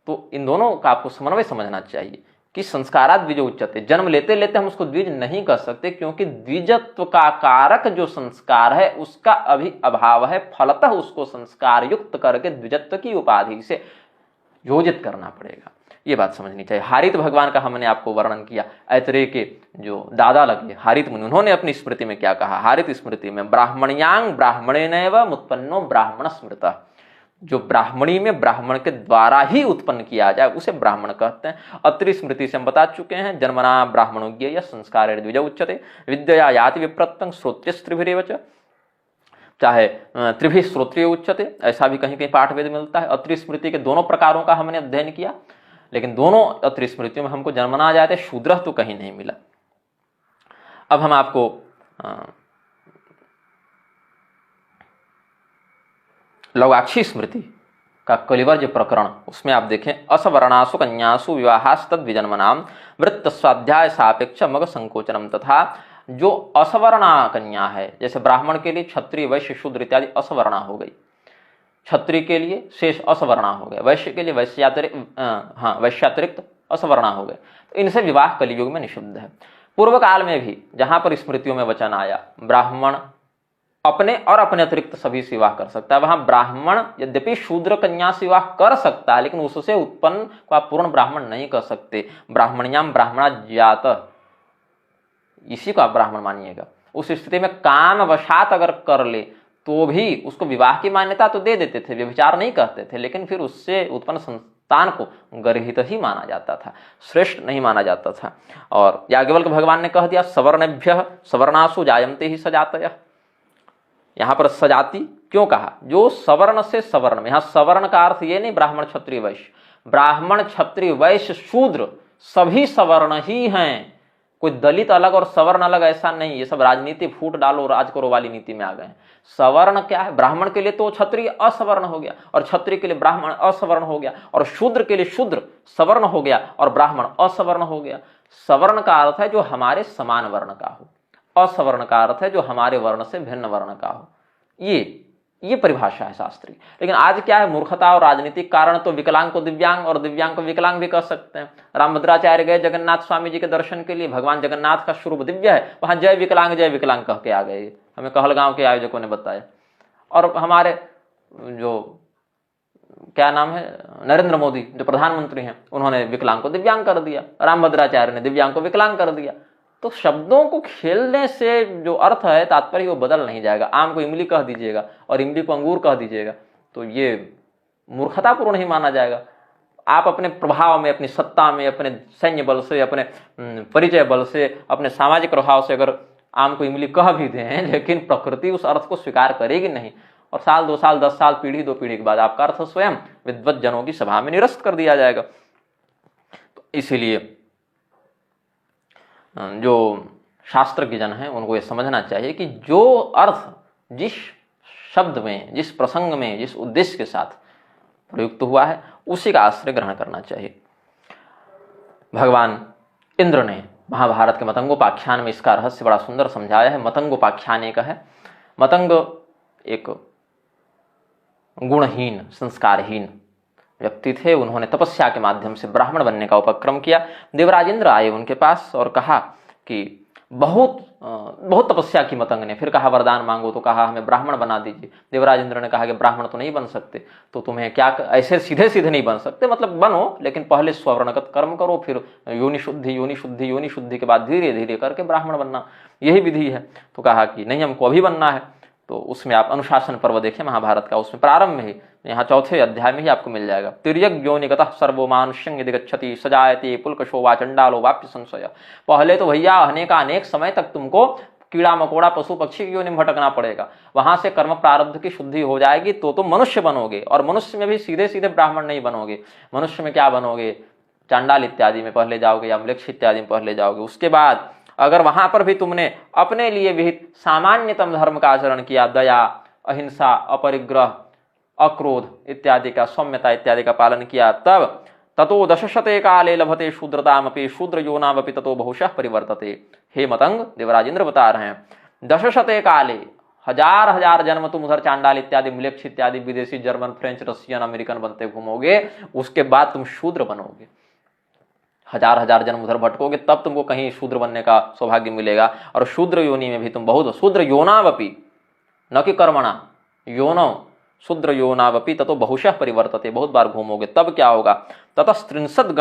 तो इन दोनों का आपको समन्वय समझना चाहिए कि संस्कारा द्विज उच्यते, जन्म लेते लेते हम उसको द्विज नहीं कर सकते, क्योंकि द्विजत्व का कारक जो संस्कार है उसका अभी अभाव है। फलतः उसको संस्कार युक्त करके द्विजत्व की उपाधि से योजित करना पड़ेगा। ये बात समझनी चाहिए। हारित भगवान का हमने आपको वर्णन किया, ऐतरेय के जो दादा लगे हारित मुनि, उन्होंने अपनी स्मृति में क्या कहा, हारित स्मृति में ब्राह्मण्यां ब्राह्मणेनैव उत्पन्नो ब्राह्मण स्मृतः, जो ब्राह्मणी में ब्राह्मण के द्वारा ही उत्पन्न किया जाए उसे ब्राह्मण कहते हैं। अत्रि स्मृति से हम बता चुके हैं, जन्मना ब्राह्मणोज्ञेय संस्कारेण द्विज उच्यते, विद्या याति विप्रत्यं श्रोत्रियस्त्रिभिरेव च, चाहे त्रिभि श्रोत्रिय उच्यते, ऐसा भी कहीं कहीं पाठ वेद मिलता है। अत्रि स्मृति के दोनों प्रकारों का हमने अध्ययन किया, लेकिन दोनों अत्रि स्मृतियों में हमको जन्मना जाते शूद्र तो कहीं नहीं मिला। अब हम आपको लवाक्षी स्मृति का कलिवर्ज प्रकरण, उसमें आप देखें, असवर्णासु कन्यासु विवाहास्तद विजन्मनाम वृत्त स्वाध्याय सापेक्ष मग संकोचनम, तथा जो असवर्णा कन्या है, जैसे ब्राह्मण के लिए क्षत्रिय वैश्य शूद्र इत्यादि असवर्णा हो गई, क्षत्रिय के लिए शेष असवर्णा हो गए, वैश्य के लिए वैश्यातिरिक्त असवर्णा हो गए, तो इनसे विवाह कलियुग में निषिद्ध है। पूर्व काल में भी जहां पर स्मृतियों में वचन आया ब्राह्मण अपने और अपने अतिरिक्त सभी से विवाह कर सकता है, वहां ब्राह्मण यद्यपि शूद्र कन्या से विवाह कर सकता है, लेकिन उससे उत्पन्न को आप पूर्ण ब्राह्मण नहीं कर सकते। ब्राह्मण्याम ब्राह्मणा जात, इसी को आप ब्राह्मण मानिएगा। उस स्थिति में काम वशात अगर कर ले तो भी उसको विवाह की मान्यता तो दे देते थे, व्यभिचार नहीं कहते थे, लेकिन फिर उससे उत्पन्न संतान को गर्हित ही माना जाता था, श्रेष्ठ नहीं माना जाता था। और याज्ञवल्क्य भगवान ने कह दिया सवर्णेभ्यः सवर्णासु जायन्ते ही सजातयः। यहाँ पर सजाति क्यों कहा? जो सवर्ण से सवर्ण में, यहाँ सवर्ण का अर्थ ये नहीं ब्राह्मण क्षत्रिय वैश्य, ब्राह्मण क्षत्रिय वैश्य शूद्र सभी सवर्ण ही हैं, कोई दलित अलग और सवर्ण अलग ऐसा नहीं। ये सब राजनीति फूट डालो राज करो वाली नीति में आ गए। सवर्ण क्या है? ब्राह्मण के लिए तो क्षत्रिय असवर्ण हो गया, और क्षत्रिय के लिए ब्राह्मण असवर्ण हो गया, और शूद्र के लिए शूद्र सवर्ण हो गया और ब्राह्मण असवर्ण हो गया। सवर्ण का अर्थ है जो हमारे समान वर्ण का हो, असवर्ण का अर्थ है जो हमारे वर्ण से भिन्न वर्ण का हो। ये परिभाषा है शास्त्रीय। लेकिन आज क्या है? मूर्खता और राजनीतिक कारण तो विकलांग को दिव्यांग और दिव्यांग को विकलांग भी कह सकते हैं। रामभद्राचार्य गए जगन्नाथ स्वामी जी के दर्शन के लिए, भगवान जगन्नाथ का स्वरूप दिव्य है, वहां जय विकलांग कह के आ गए, हमें कहलगांव के आयोजकों ने बताया। और हमारे जो क्या नाम है, नरेंद्र मोदी जो प्रधानमंत्री हैं, उन्होंने विकलांग को दिव्यांग कर दिया, रामभद्राचार्य ने दिव्यांग को विकलांग कर दिया। तो शब्दों को खेलने से जो अर्थ है तात्पर्य वो बदल नहीं जाएगा। आम को इमली कह दीजिएगा और इमली को अंगूर कह दीजिएगा तो ये मूर्खतापूर्ण नहीं माना जाएगा। आप अपने प्रभाव में, अपनी सत्ता में, अपने सैन्य बल से, अपने परिचय बल से, अपने सामाजिक प्रभाव से अगर आम को इमली कह भी दें, लेकिन प्रकृति उस अर्थ को स्वीकार करेगी नहीं, और साल 2 साल 10 साल पीढ़ी 2 पीढ़ी के बाद आपका अर्थ स्वयं विद्वत जनों की सभा में निरस्त कर दिया जाएगा। तो इसीलिए जो शास्त्र के जन हैं उनको ये समझना चाहिए कि जो अर्थ जिस शब्द में, जिस प्रसंग में, जिस उद्देश्य के साथ प्रयुक्त हुआ है उसी का आश्रय ग्रहण करना चाहिए। भगवान इंद्र ने महाभारत के मतंगोपाख्यान में इसका रहस्य बड़ा सुंदर समझाया है। मतंगोपाख्यान एक है, मतंग एक गुणहीन, संस्कारहीन व्यक्ति थे। उन्होंने तपस्या के माध्यम से ब्राह्मण बनने का उपक्रम किया। देवराज इंद्र आए उनके पास और कहा कि बहुत तपस्या की मतंग ने, फिर कहा वरदान मांगो, तो कहा हमें ब्राह्मण बना दीजिए। देवराज इंद्र ने कहा कि ब्राह्मण तो नहीं बन सकते, तो तुम्हें क्या, ऐसे सीधे सीधे नहीं बन सकते, मतलब बनो, लेकिन पहले स्वर्णगत कर्म करो, फिर योनि शुद्धि के बाद धीरे धीरे करके ब्राह्मण बनना, यही विधि है। तो कहा कि नहीं, हमको अभी बनना है। तो उसमें आप अनुशासन पर्व देखें महाभारत का, उसमें प्रारंभ में ही, यहाँ 4थे अध्याय में ही आपको मिल जाएगा। तिर्यक योनिगतः सर्वो मानुष्यं यदि गच्छति सजायते पुलकशो वा चंडालो वाप्य संशय। पहले तो भैया अनेक समय तक तुमको कीड़ा मकोड़ा पशु पक्षी की योनि में भटकना पड़ेगा, वहां से कर्म प्रारब्ध की शुद्धि हो जाएगी तो तुम मनुष्य बनोगे। और मनुष्य में भी सीधे सीधे ब्राह्मण नहीं बनोगे, मनुष्य में क्या बनोगे, चांडाल इत्यादि में पहले जाओगे या म्लेच्छ इत्यादि में पहले जाओगे। उसके बाद अगर वहां पर भी तुमने अपने लिए विहित सामान्यतम धर्म का आचरण किया, दया, अहिंसा, अपरिग्रह, अक्रोध इत्यादि का, सौम्यता इत्यादि का पालन किया, तब ततो दशशते काले लभते शूद्रतामपि शूद्र योनावपि ततो बहुशः परिवर्तते। हे मतंग, देवराज इंद्र बता रहे हैं, दशशते काले, हजार जन्म तुम उधर चांडाल इत्यादि, म्लेच्छ इत्यादि विदेशी जर्मन, फ्रेंच, रशियन, अमेरिकन बनते घूमोगे, उसके बाद तुम शूद्र बनोगे। हजार जन्म उधर भटकोगे तब तुमको कहीं शूद्र बनने का सौभाग्य मिलेगा। और शूद्र योनि में भी तुम बहुत, शूद्र योनावपि, न कि कर्मणा, योनो, शूद्र योनावपि ततो बहुशः परिवर्तते, बहुत बार घूमोगे। तब क्या होगा, ततस्त्रिंशत्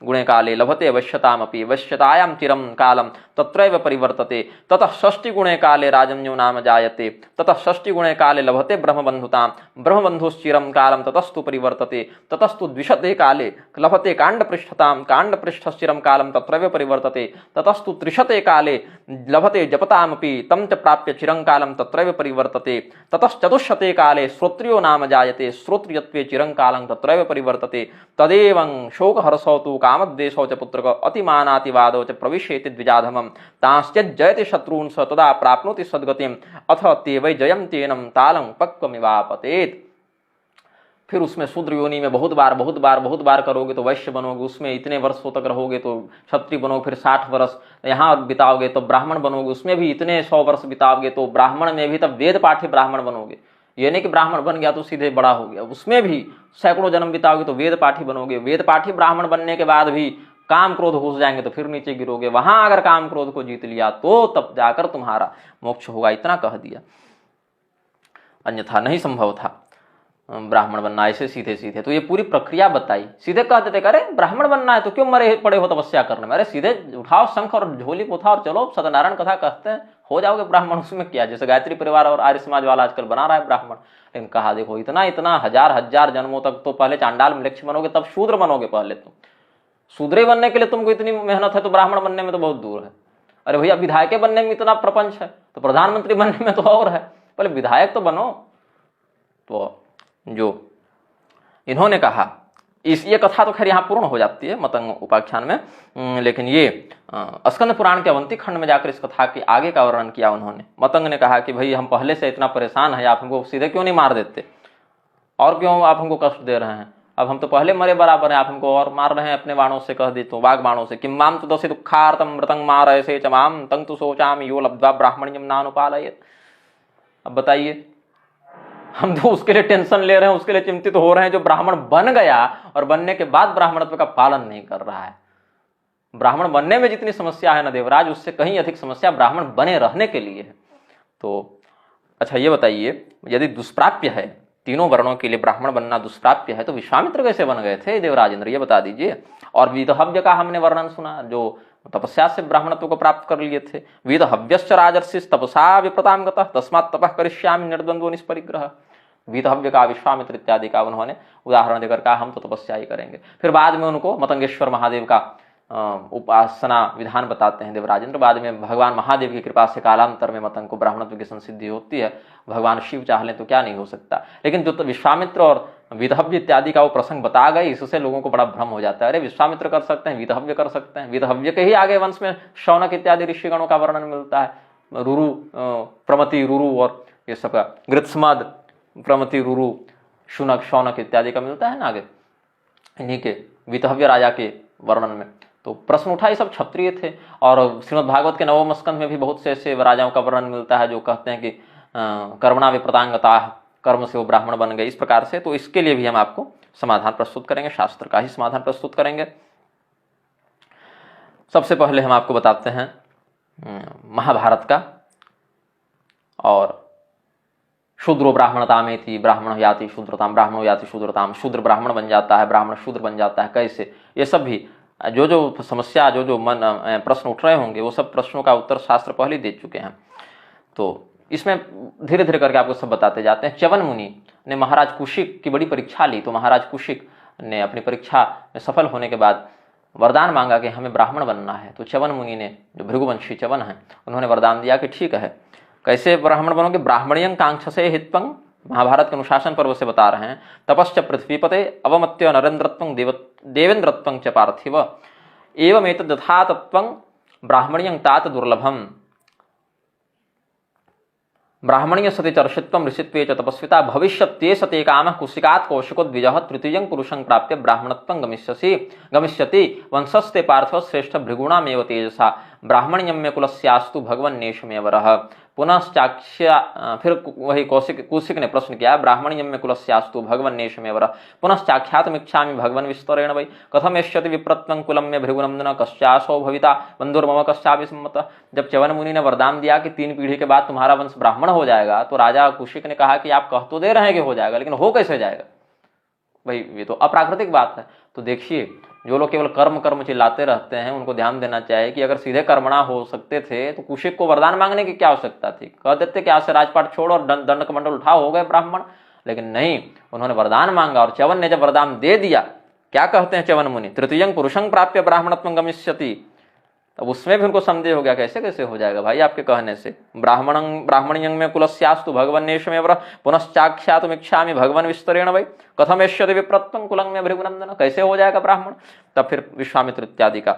गुणे काले लभते वश्यतामपि वश्यतायां चिरं कालं तत्रैव परिवर्तते। ततः षष्टि गुणे काले राजन्यो नाम जायते, ततः षष्टि गुणे काले लभते ब्रह्मबन्धुतां ब्रह्मबन्धुश्चिरं कालं ततस्तु परिवर्तते। ततस्तु द्विशते काले लभते काण्डपृष्ठतां काण्डपृष्ठश्चिरं कालं तत्रैव परिवर्तते। ततस्तु त्रिशते काले लभते जपतामपि तं च प्राप्य चिरं कालं तत्रैव परिवर्तते। ततश्चतुष्शते काले श्रोत्रियो नाम जायते श्रोत्रियत्वे चिरं कालं तत्रैव परिवर्तते। तदेवं शोकहर्षौ तु कामद्वेषौ च पुत्रक अतिमानातिवादौ च प्रविशेति द्विजाधमं तांश्चज्जयति शत्रून् स तदा प्राप्नोति सद्गतिम् अथ ते वै जयं तेनं तालं पक्वमिवापतेत्। फिर उसमें शूद्र योनि में बहुत बार करोगे तो वैश्य बनोगे, उसमें इतने वर्षों तक रहोगे तो क्षत्रिय बनोगे, फिर 60 वर्ष यहाँ बिताओगे तो ब्राह्मण बनोगे, उसमें भी इतने 100 वर्ष बिताओगे तो ब्राह्मण में भी तब वेद पाठी ब्राह्मण बनोगे। ये नहीं कि ब्राह्मण बन गया तो सीधे बड़ा हो गया, उसमें भी सैकड़ों जन्म बिताओगे तो वेद पाठी बनोगे। वेद पाठी ब्राह्मण बनने के बाद भी काम क्रोध घुस जाएंगे तो फिर नीचे गिरोगे। वहां अगर काम क्रोध को जीत लिया तो तब जाकर तुम्हारा मोक्ष होगा, इतना कह दिया, अन्यथा नहीं संभव था। ब्राह्मण बनना, ऐसे सीधे सीधे। तो ये पूरी प्रक्रिया बताई। सीधे कह देते अरे ब्राह्मण बनना है तो क्यों मरे पड़े हो तपस्या करने में, अरे सीधे उठाओ शंख और झोली को उठाओ और चलो सत्यनारायण कथा कहते हैं, हो जाओगे ब्राह्मण। उसमें क्या, जैसे गायत्री परिवार और आर्य समाज वाला आजकल बना रहा है ब्राह्मण। लेकिन कहा देखो इतना इतना हजार हजार जन्मों तक तो पहले चांडाल मृक्ष बनोगे, तब शूद्र बनोगे। पहले तो शूद्र बनने के लिए तुमको इतनी मेहनत है, तो ब्राह्मण बनने में तो बहुत दूर है। अरे भैया विधायक बनने में इतना प्रपंच है, तो प्रधानमंत्री बनने में तो और है, पहले विधायक तो बनो। तो जो इन्होंने कहा ये कथा तो खैर यहाँ पूर्ण हो जाती है मतंग उपाख्यान में, लेकिन ये स्कंद पुराण के अवंती खंड में जाकर इस कथा के आगे का वर्णन किया उन्होंने। मतंग ने कहा कि भाई हम पहले से इतना परेशान है, आप हमको सीधे क्यों नहीं मार देते, और क्यों आप हमको कष्ट दे रहे हैं, अब हम तो पहले मरे बराबर हैं, आप हमको और मार रहे हैं अपने बाणों से। कह दी तो वाग बाणों से, किम माम तो दसी दुखार्तम मृतंग मार ऐसे चमाम तंग तो सोचाम यो लब्ध्वा ब्राह्मण्यम नानुपालयेत। अब बताइए, हम तो उसके लिए टेंशन ले रहे हैं, उसके लिए चिंतित हो रहे हैं जो ब्राह्मण बन गया और बनने के बाद ब्राह्मणत्व का पालन नहीं कर रहा है। ब्राह्मण बनने में जितनी समस्या है ना देवराज, उससे कहीं अधिक समस्या ब्राह्मण बने रहने के लिए है। तो अच्छा ये बताइए, यदि दुष्प्राप्य है, तीनों वर्णों के लिए ब्राह्मण बनना दुष्प्राप्य है, तो विश्वामित्र कैसे बन गए थे देवराज इंद्र, ये बता दीजिए। और वीतहव्य का हमने वर्णन सुना, जो तपस्या से ब्राह्मणत्व को प्राप्त कर लिए थे। वीतहव्यश्च राजर्षि तपसा विप्रताम गतः तस्मात् तपः करिष्यामि निर्द्वंद्वो निष्परिग्रह। वीतहव्य का, विश्वामित्र इत्यादि का उन्होंने उदाहरण देकर कहा हम तो तपस्या ही करेंगे। फिर बाद में उनको मतंगेश्वर महादेव का उपासना विधान बताते हैं देवराजेंद्र। बाद में भगवान महादेव की कृपा से कालांतर में मतंग को ब्राह्मणत्व की संसिद्धि होती है। भगवान शिव चाह लें तो क्या नहीं हो सकता। लेकिन जो तो विश्वामित्र और वीतहव्य इत्यादि का वो प्रसंग बता गए, इससे लोगों को बड़ा भ्रम हो जाता है। अरे विश्वामित्र कर सकते हैं, वीतहव्य कर सकते हैं। वीतहव्य के ही आगे वंश में शौनक इत्यादि ऋषिगणों का वर्णन मिलता है। रुरु, प्रमति, रुरु और ये सबका, गृत्समद, प्रमति, रुरु, शुनक, शौनक इत्यादि का मिलता है ना आगे, इन्हीं के वीतहव्य राजा के वर्णन में। तो प्रश्न उठा, ये सब क्षत्रिय थे। और श्रीमद् भागवत के नवम स्कंध में भी बहुत से ऐसे राजाओं का वर्णन मिलता है जो कहते हैं कि कर्मणा विप्रतांगता, कर्म से वो ब्राह्मण बन गए, इस प्रकार से। तो इसके लिए भी हम आपको समाधान प्रस्तुत करेंगे, शास्त्र का ही समाधान प्रस्तुत करेंगे। सबसे पहले हम आपको बताते हैं महाभारत का, और शूद्रो ब्राह्मणता में थी, ब्राह्मण याति शूद्रताम, ब्राह्मणो याति शूद्रताम, शूद्र ब्राह्मण बन जाता है, ब्राह्मण शूद्र बन जाता है, कैसे, ये सब भी जो जो समस्या, जो जो मन प्रश्न उठ रहे होंगे, वो सब प्रश्नों का उत्तर शास्त्र पहले दे चुके हैं। तो इसमें धीरे धीरे करके आपको सब बताते जाते हैं। च्यवन मुनि ने महाराज कुशिक की बड़ी परीक्षा ली, तो महाराज कुशिक ने अपनी परीक्षा में सफल होने के बाद वरदान मांगा कि हमें ब्राह्मण बनना है। तो च्यवन मुनि ने, जो भृगुवंशी च्यवन है, उन्होंने वरदान दिया कि ठीक है, कैसे ब्राह्मण बनोगे, ब्राह्मणियं कांक्षसे हित्वं, महाभारत के अनुशासन पर्व से बता रहे हैं। तपश्च पृथ्वीपते अवमत्य नरेन्द्रत्वं देवेन्द्रत्वं च पार्थिव एवमेतद् यथा तत्त्वं ब्राह्मणियं तात दुर्लभम। ब्राह्मणीय सति चर्षित्वं ऋषित्वे च तपस्विता भविष्यत्ये सते कामः कुशिकात् कौशिकोद्विजः तृतीयं पुरुषं प्राप्य ब्राह्मणत्वं गमिष्यति वंशस्ते पार्थिव श्रेष्ठ भृगुणामेव तेजसा ब्राह्मण्यं मे कुलस्यास्तु भगवन्नेषमेव रः। पुनश्चाख्या, फिर वही कौशिक ने प्रश्न किया, ब्राह्मण्यं मे कुलस्यास्तु भगवन्नेषमेव रः पुनश्चाख्यातमिच्छामि भगवन् विस्तरेण वै कथम एष्यति विप्रत्वं कुलं मे भृगुनंदन कश्चासो भविता बंधुर्मम कश्चापि सम्मतः। जब च्यवन मुनि ने वरदान दिया कि 3 पीढ़ी के बाद तुम्हारा वंश ब्राह्मण हो जाएगा, तो राजा कुशिक ने कहा कि आप कह तो दे रहे हैं कि हो जाएगा, लेकिन हो कैसे जाएगा भाई, ये तो अप्राकृतिक बात है। तो देखिए, जो लोग केवल कर्म कर्म चिल्लाते रहते हैं, उनको ध्यान देना चाहिए कि अगर सीधे कर्मणा हो सकते थे तो कुशिक को वरदान मांगने की क्या आवश्यकता थी, कह देते कि आज से राजपाट छोड़ और दंड कमंडल उठाओ, हो गए ब्राह्मण। लेकिन नहीं, उन्होंने वरदान मांगा, और च्यवन ने जब वरदान दे दिया, क्या कहते हैं च्यवन मुनि, तृतीयं पुरुषं प्राप्य ब्राह्मणत्वं गमिष्यति। अब उसमें भी उनको संदेह हो गया, कैसे कैसे हो जाएगा भाई आपके कहने से, ब्राह्मणियं में कुलस्यास्तु भगवन्नेषमेव रः पुनश्चाख्यातुमिच्छामि भगवन् विस्तरेण वै कथम एष्यति विप्रत्वं कुलं में भृगुनंदन, कैसे हो जाएगा ब्राह्मण। तब फिर विश्वामित्र इत्यादि का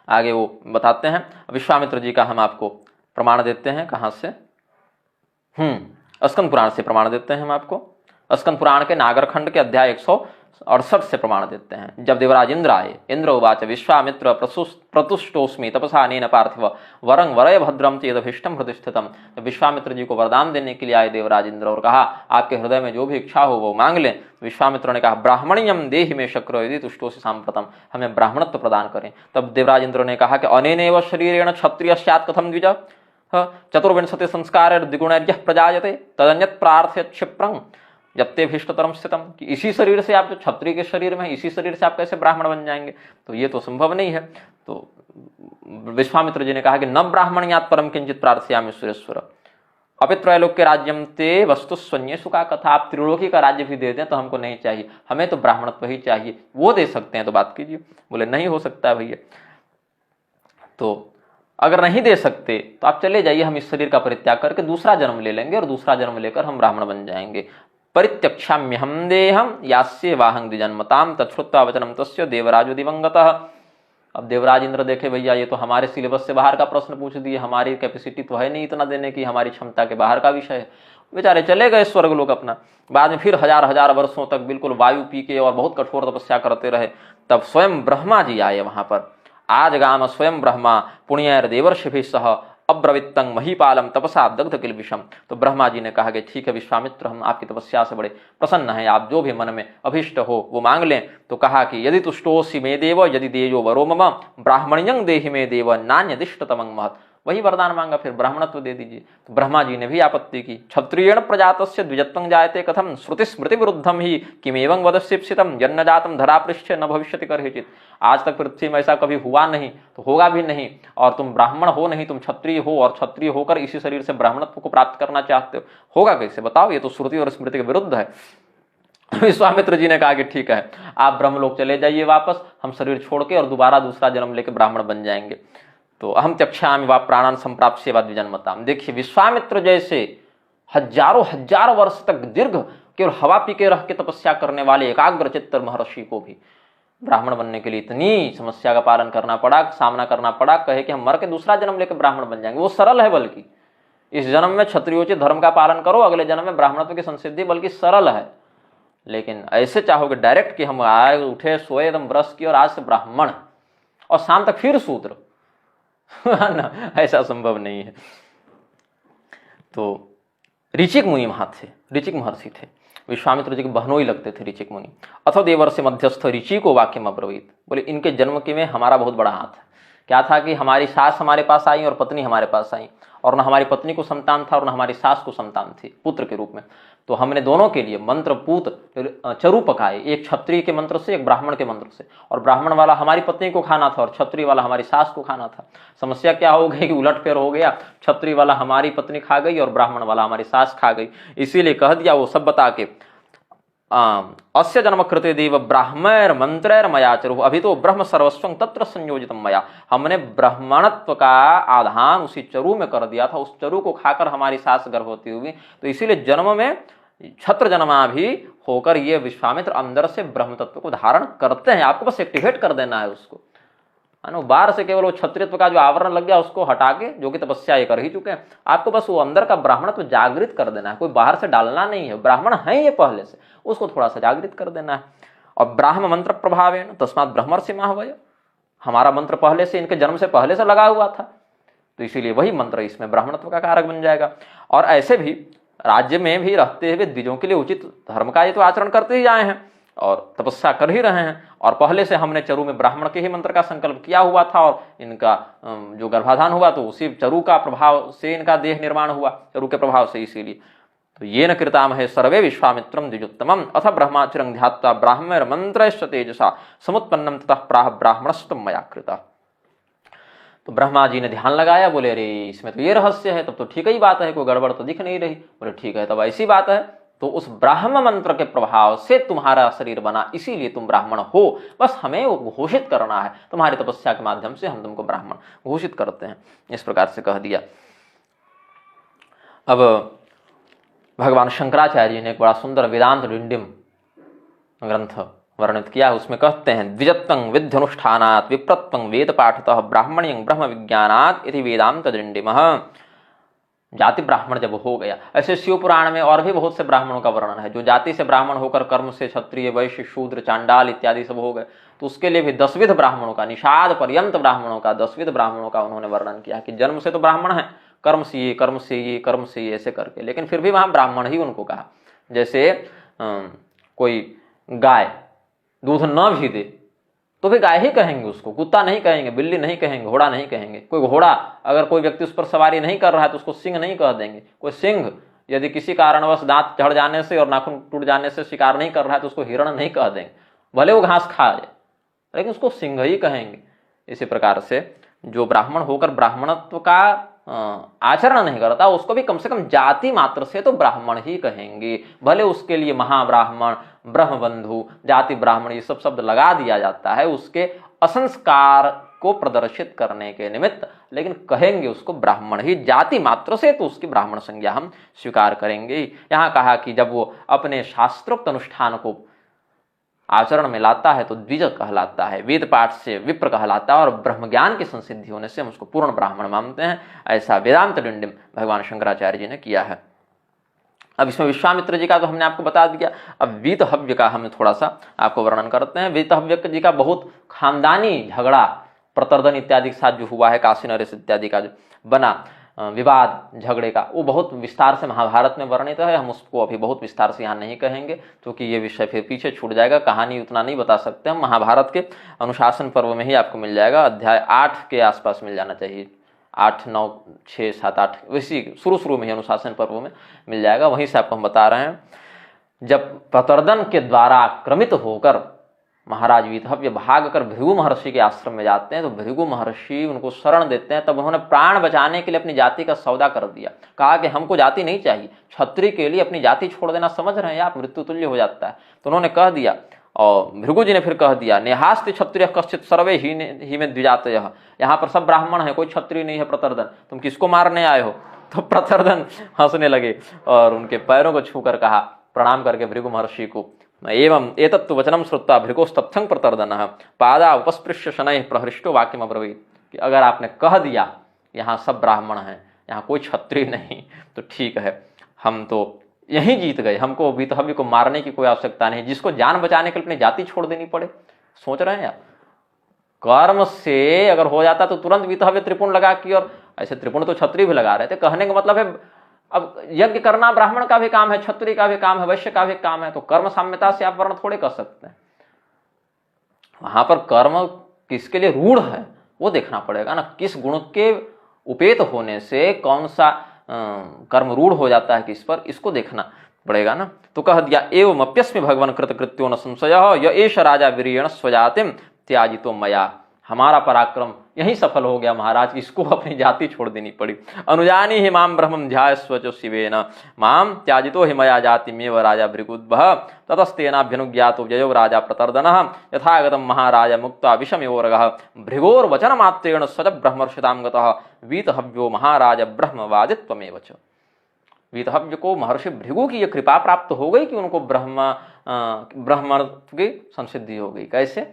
आगे वो बताते हैं। विश्वामित्र जी का हम आपको प्रमाण देते हैं, कहाँ से, स्कंद पुराण से प्रमाण देते हैं हम आपको। स्कंद पुराण के नागरखंड के अध्याय 168 से प्रमाण देते हैं। जब देवराज इंद्र आए, इंद्र उवाच विश्वामित्र प्रतुष्टोस्मि तपसा अनेन पार्थिव वरं वरय भद्रम चेदभीष्टं प्रतिष्ठितम्। जब विश्वामित्र जी को वरदान देने के लिए आए देवराज इंद्र और कहा आपके हृदय में जो भी इच्छा हो वो मांग लें, विश्वामित्र ने कहा ब्राह्मण्यम देहि मे शक्रो यदि तुष्टोसि सांप्रतम, हमें ब्राह्मणत्व प्रदान करें। तब देवराज इंद्र ने कहा कि अनेनैव शरीरेण क्षत्रिय स्यात् कथं द्विज चतुर्विंशति संस्कार द्विगुणैर्यः प्रजायते तदन्यत् प्रार्थयत् क्षिप्रं जप्ते भीष्टतरम स्थितम, कि इसी शरीर से आप जो क्षत्रिय के शरीर में, इसी शरीर से आप कैसे ब्राह्मण बन जाएंगे, तो ये तो संभव नहीं है। तो विश्वामित्र जी ने कहा कि न ब्राह्मण्यात् परम किंचित प्रार्थयामि सुरेश्वर, अभी त्रैलोक्य राज्यम ते वस्तु स्वन्य सुखा कथा, आप त्रिलोकी का राज्य भी दे दें तो हमको नहीं चाहिए, हमें तो ब्राह्मणत्व ही चाहिए। वो दे सकते हैं तो बात कीजिए। बोले नहीं हो सकता है भैया। तो अगर नहीं दे सकते तो आप चले जाइए, हम इस शरीर का परित्याग करके दूसरा जन्म ले लेंगे और दूसरा जन्म लेकर हम ब्राह्मण बन जाएंगे। परित्यक्षाम्यहम देहम यास्य वाहं द्विजन्मताम तच्छ्रुत्वा वचनम तस्य देवराजो दिवंगतः। अब देवराज इंद्र देखे भैया ये तो हमारे सिलेबस से बाहर का प्रश्न पूछ दिए, हमारी कैपेसिटी तो है नहीं इतना देने की, हमारी क्षमता के बाहर का विषय है। बेचारे चले गए स्वर्ग लोग अपना। बाद में फिर हजार हजार वर्षों तक बिल्कुल वायु पी के और बहुत कठोर तपस्या करते रहे। तब स्वयं ब्रह्मा जी आए वहां पर। आज गाम स्वयं ब्रह्मा पुण्यर देवर्षि सह अब्रवित्तं महीपालम तपसा दग्ध किल विषम। तो ब्रह्मा जी ने कहा कि ठीक है विश्वामित्र, हम आपकी तपस्या से बड़े प्रसन्न हैं, आप जो भी मन में अभिष्ट हो वो मांग लें। तो कहा कि यदि तुष्टोसि मे देव यदि देयो वरो मम ब्राह्मण्यं देहि मे देव नान्यदिष्टतमं महत्। वही वरदान मांगा, फिर ब्राह्मणत्व दे दीजिए। तो ब्रह्मा जी ने भी आपत्ति की। क्षत्रियेण प्रजातस्य द्विजत्वं जायते कथम श्रुति स्मृति विरुद्धम ही किमेवं वदस्यप्सितम जन्म जातम धरापृष्ठे न भविष्यति कर्हिचित्। आज तक पृथ्वी में ऐसा कभी हुआ नहीं, तो होगा भी नहीं। और तुम ब्राह्मण हो नहीं, तुम क्षत्रिय हो, और क्षत्रिय होकर इसी शरीर से ब्राह्मणत्व को प्राप्त करना चाहते हो, होगा कैसे बताओ? ये तो श्रुति और स्मृति के विरुद्ध है। विश्वामित्र जी ने कहा कि ठीक है, आप ब्रह्मलोक चले जाइए वापस, हम शरीर छोड़ के और दोबारा दूसरा जन्म लेकर ब्राह्मण बन जाएंगे। तो अहम त्यक्षामि वा प्राणान संप्राप्त सेवा द्विजन्मताम। देखिए विश्वामित्र जैसे हजारों वर्ष तक दीर्घ केवल हवा पी के रह के तपस्या करने वाले एकाग्र चित्त महर्षि को भी ब्राह्मण बनने के लिए इतनी समस्या का पालन करना पड़ा, सामना करना पड़ा। कहे कि हम मर के दूसरा जन्म लेकर ब्राह्मण बन जाएंगे। वो सरल है, बल्कि इस जन्म में क्षत्रियोचित धर्म का पालन करो, अगले जन्म में ब्राह्मणत्व की संसिद्धि, बल्कि सरल है। लेकिन ऐसे चाहोगे डायरेक्ट कि हम आए उठे सोए एकदम ब्रश की और आज से ब्राह्मण और शाम तक फिर शूद्र, ना, ऐसा संभव नहीं है। तो ऋचिक मुनि वहां थे, ऋचिक महर्षि थे, विश्वामित्र जी के बहनोई लगते थे ऋचिक मुनि। अथो देवर से मध्यस्थ ऋचि को वाक्यम अब्रवीत। बोले इनके जन्म के में हमारा बहुत बड़ा हाथ है। क्या था कि हमारी सास हमारे पास आई और पत्नी हमारे पास आई, और न हमारी पत्नी को संतान था और न हमारी सास को संतान थी पुत्र के रूप में। तो हमने दोनों के लिए मंत्रपूत चरु पकाए, एक क्षत्रिय के मंत्र से, एक ब्राह्मण के मंत्र से। और ब्राह्मण वाला हमारी पत्नी को खाना था और क्षत्रिय वाला हमारी सास को खाना था। समस्या क्या हो गई कि उलटफेर हो गया, क्षत्रिय वाला हमारी पत्नी खा गई और ब्राह्मण वाला हमारी सास खा गई। इसीलिए कह दिया वो सब बता के अस्य जन्म कृते देव ब्राह्मण मंत्र मया चरु अभी तो ब्रह्म सर्वस्व तत्र संयोजित मया। हमने ब्राह्मणत्व का आधान उसी चरु में कर दिया था, उस चरु को खाकर हमारी सास गर्भवती हुई। तो इसीलिए जन्म में क्षत्र जन्मा भी होकर ये विश्वामित्र अंदर से ब्रह्म तत्व को धारण करते हैं। आपको बस एक्टिवेट कर देना है उसको, बाहर से केवल वो क्षत्रित्व का जो आवरण लग गया उसको हटा के, जो कि तपस्या ये कर ही चुके हैं, आपको बस वो अंदर का ब्राह्मणत्व जागृत कर देना है। कोई बाहर से डालना नहीं है, ब्राह्मण है ये पहले से, उसको थोड़ा सा जागृत कर देना है। और ब्राह्म मंत्र प्रभावेन तस्मात् ब्रह्मर्षि माहवय, हमारा मंत्र पहले से, इनके जन्म से पहले से लगा हुआ था, तो इसीलिए वही मंत्र इसमें ब्राह्मणत्व का कारक बन जाएगा। और ऐसे भी राज्य में भी रहते हुए द्विजों के लिए उचित धर्म का ये तो आचरण करते ही आए हैं और तपस्या कर ही रहे हैं। और पहले से हमने चरु में ब्राह्मण के ही मंत्र का संकल्प किया हुआ था, और इनका जो गर्भाधान हुआ तो उसी चरु का प्रभाव से इनका देह निर्माण हुआ, चरु के प्रभाव से। इसीलिए तो ये न कृतामहे सर्वे विश्वामित्रम द्विजोत्तमम अथ ब्रह्माचरं ध्यात्वा ब्राह्मण मंत्रश्च तेजसा समुत्पन्नम ततः प्राह ब्राह्मणस्तम मया कृता। तो ब्रह्मा जी ने ध्यान लगाया, बोले अरे इसमें तो ये रहस्य है, तब तो ठीक ही बात है, कोई गड़बड़ तो दिख नहीं रही। बोले ठीक है, तब ऐसी बात है तो उस ब्राह्म मंत्र के प्रभाव से तुम्हारा शरीर बना, इसीलिए तुम ब्राह्मण हो। बस हमें वो घोषित करना है, तुम्हारी तपस्या के माध्यम से हम तुमको ब्राह्मण घोषित करते हैं। इस प्रकार से कह दिया। अब भगवान शंकराचार्य जी ने एक बड़ा सुंदर वेदांत डिंडिम ग्रंथ वर्णित किया, उसमें कहते हैं द्विजत्वं विध्यनुष्ठानात् विप्रत्वं वेद पाठतः ब्राह्मण्यं ब्रह्म विज्ञानात् इति वेदांत डिंडिमः। जाति ब्राह्मण जब हो गया, ऐसे शिव पुराण में और भी बहुत से ब्राह्मणों का वर्णन है, जो जाति से ब्राह्मण होकर कर्म से क्षत्रिय वैश्य शूद्र चांडाल इत्यादि सब हो गए, तो उसके लिए भी 10 विध ब्राह्मणों का, निषाद पर्यंत ब्राह्मणों का 10 विध ब्राह्मणों का उन्होंने वर्णन किया कि जन्म से तो ब्राह्मण है, कर्म से ये कर्म से ये कर्म से ये ऐसे करके, लेकिन फिर भी वहां ब्राह्मण ही उनको कहा। जैसे कोई गाय दूध न भी दे तो भी गाय ही कहेंगे उसको, कुत्ता नहीं कहेंगे, बिल्ली नहीं कहेंगे, घोड़ा नहीं कहेंगे। कोई घोड़ा अगर कोई व्यक्ति उस पर सवारी नहीं कर रहा है तो उसको सिंह नहीं कह देंगे। कोई सिंह यदि किसी कारणवश दांत झड़ जाने से और नाखून टूट जाने से शिकार नहीं कर रहा है तो उसको हिरण नहीं कह देंगे, भले वो घास खाए, लेकिन उसको सिंह ही कहेंगे। इसी प्रकार से जो ब्राह्मण होकर ब्राह्मणत्व का आचरण नहीं करता उसको भी कम से कम जाति मात्र से तो ब्राह्मण ही कहेंगे, भले उसके लिए महाब्राह्मण, ब्रह्मबंधु, जाति ब्राह्मण ये सब शब्द लगा दिया जाता है उसके असंस्कार को प्रदर्शित करने के निमित्त, लेकिन कहेंगे उसको ब्राह्मण ही, जाति मात्र से तो उसकी ब्राह्मण संज्ञा हम स्वीकार करेंगे। यहाँ कहा कि जब वो अपने शास्त्रोक्त अनुष्ठान को आचरण में लाता है तो द्विज कहलाता है, वेद पाठ से विप्र कहलाता है, और ब्रह्म ज्ञान की संसिद्धि होने से हम उसको पूर्ण ब्राह्मण मानते हैं। ऐसा वेदांत डिंडिम भगवान शंकराचार्य जी ने किया है। अब इसमें विश्वामित्र जी का तो हमने आपको बता दिया। अब वीतहव्य का हम थोड़ा सा आपको वर्णन करते हैं। वीतहव्य जी का बहुत खानदानी झगड़ा प्रतर्दन इत्यादि के साथ जो हुआ है, काशी नरेश इत्यादि का जो बना विवाद झगड़े का, वो बहुत विस्तार से महाभारत में वर्णित है। हम उसको अभी बहुत विस्तार से यहाँ नहीं कहेंगे क्योंकि ये विषय फिर पीछे छूट जाएगा, कहानी उतना नहीं बता सकते हम। महाभारत के अनुशासन पर्व में ही आपको मिल जाएगा, अध्याय 8 के आसपास मिल जाना चाहिए, 8, 9, 6, 7, 8 वैसी शुरू में ही अनुशासन पर्व में मिल जाएगा। वहीं से आपको हम बता रहे हैं, जब प्रतर्दन के द्वारा आक्रमित होकर महाराज वीतहव्य भाग कर भृगु महर्षि के आश्रम में जाते हैं तो भृगु महर्षि उनको शरण देते हैं। तब उन्होंने प्राण बचाने के लिए अपनी जाति का सौदा कर दिया, कहा कि हमको जाति नहीं चाहिए, क्षत्रिय के लिए अपनी जाति छोड़ देना समझ रहे हैं आप, मृत्यु तुल्य हो जाता है। तो उन्होंने कह दिया, और भृगु जी ने फिर कह दिया, नेहास्ति क्षत्रिय कश्चित सर्वे ही में द्विजात, यहाँ पर सब ब्राह्मण है, कोई क्षत्रिय नहीं है प्रतर्दन, तुम किसको मारने आए हो? तो प्रतर्दन हंसने लगे और उनके पैरों को छूकर कहा, प्रणाम करके भृगु महर्षि को, एवं एतत्तु वचनम श्रुत्वा भृगोस्तप्थं प्रतर्दनः पादा उपस्पृश्य शनैः प्रहृष्टो वाक्यम अब्रवीत्, कि अगर आपने कह दिया यहाँ सब ब्राह्मण हैं, यहाँ कोई क्षत्रिय नहीं, तो ठीक है, हम तो यहीं जीत गए, हमको वीतहव्य को मारने की कोई आवश्यकता नहीं, जिसको जान बचाने के लिए अपनी जाति छोड़ देनी पड़े। सोच रहे हैं आप, कर्म से अगर हो जाता तो तुरंत वीतहव्य त्रिपुण लगा की, और ऐसे त्रिपुण तो क्षत्रिय भी लगा रहे थे। कहने का मतलब है अब यज्ञ करना ब्राह्मण का भी काम है, क्षत्रिय का भी काम है, वैश्य का भी काम है, तो कर्म साम्यता से आप वर्ण थोड़े कर सकते हैं। वहां पर कर्म किसके लिए रूढ़ है वो देखना पड़ेगा ना, किस गुण के उपेत होने से कौन सा कर्म रूढ़ हो जाता है किस पर, इसको देखना पड़ेगा ना। तो कह दिया, एवं अप्यस्मि भगवान कृतकृत्यो न संशयः य एष राजा वीर्येण स्वजातिम त्याजितो मया, हमारा पराक्रम यही सफल हो गया महाराज, इसको अपनी जाति छोड़ देनी पड़ी। अनुजानी हि माम ब्रह्मं ध्यायस्व शिवेन माम त्याजितो हि मया जातिमेव राजा भृगुद्भः ततस्तेनाभ्यनुज्ञातो जयो राजा प्रतर्दनः यथागतं महाराज मुक्ता विषमेवोरगः भृगोर्वचनमात्रेण स्वज ब्रह्मर्षितां गतः वीतहव्यो महाराज ब्रह्मवादित्वमेव च। वीतहव्य को महर्षि भृगु की यह कृपा प्राप्त हो गई कि उनको ब्रह्म की संसिद्धि हो गई। कैसे?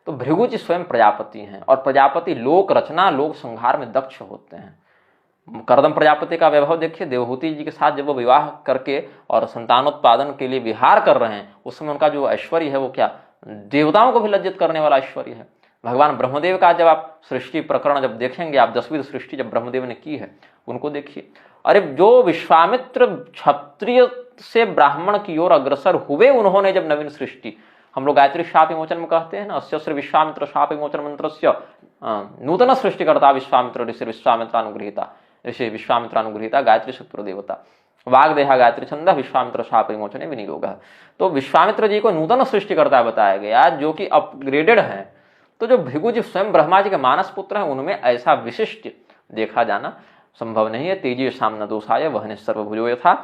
तो भृगु जी स्वयं प्रजापति हैं, और प्रजापति लोक रचना लोक संहार में दक्ष होते हैं। करदम प्रजापति का वैभव देखिए, देवहूति जी के साथ जब वो विवाह करके और संतानोत्पादन के लिए विहार कर रहे हैं, उस समय उनका जो ऐश्वर्य है वो क्या देवताओं को भी लज्जित करने वाला ऐश्वर्य है। भगवान ब्रह्मदेव का जब आप सृष्टि प्रकरण जब देखेंगे, आप 10वीं सृष्टि जब ब्रह्मदेव ने की है उनको देखिए, अरे जो विश्वामित्र क्षत्रिय से ब्राह्मण की ओर अग्रसर हुए, उन्होंने जब नवीन सृष्टि, हम लोग गायत्री शाप विमोचन में कहते हैं ना, अस्य विश्वामित्र शाप विमोचन मंत्रस्य नूतन सृष्टिकर्ता विश्वामित्र ऋषि विश्वामित्रानुगृहीता, ऋषि विश्वामित्रानुगृहीता गायत्री शक्ति देवता वाग्देहा गायत्री छंद विश्वामित्र शाप विमोचने विनियोग। तो विश्वामित्र जी को नूतन सृष्टिकर्ता बताया गया जो कि अपग्रेडेड है। तो जो भृगु जी स्वयं ब्रह्मा जी के मानस पुत्र हैं, उनमें ऐसा विशिष्ट देखा जाना संभव नहीं है। तेजी सामना दोषाय वहने सर्वभुजो यथा।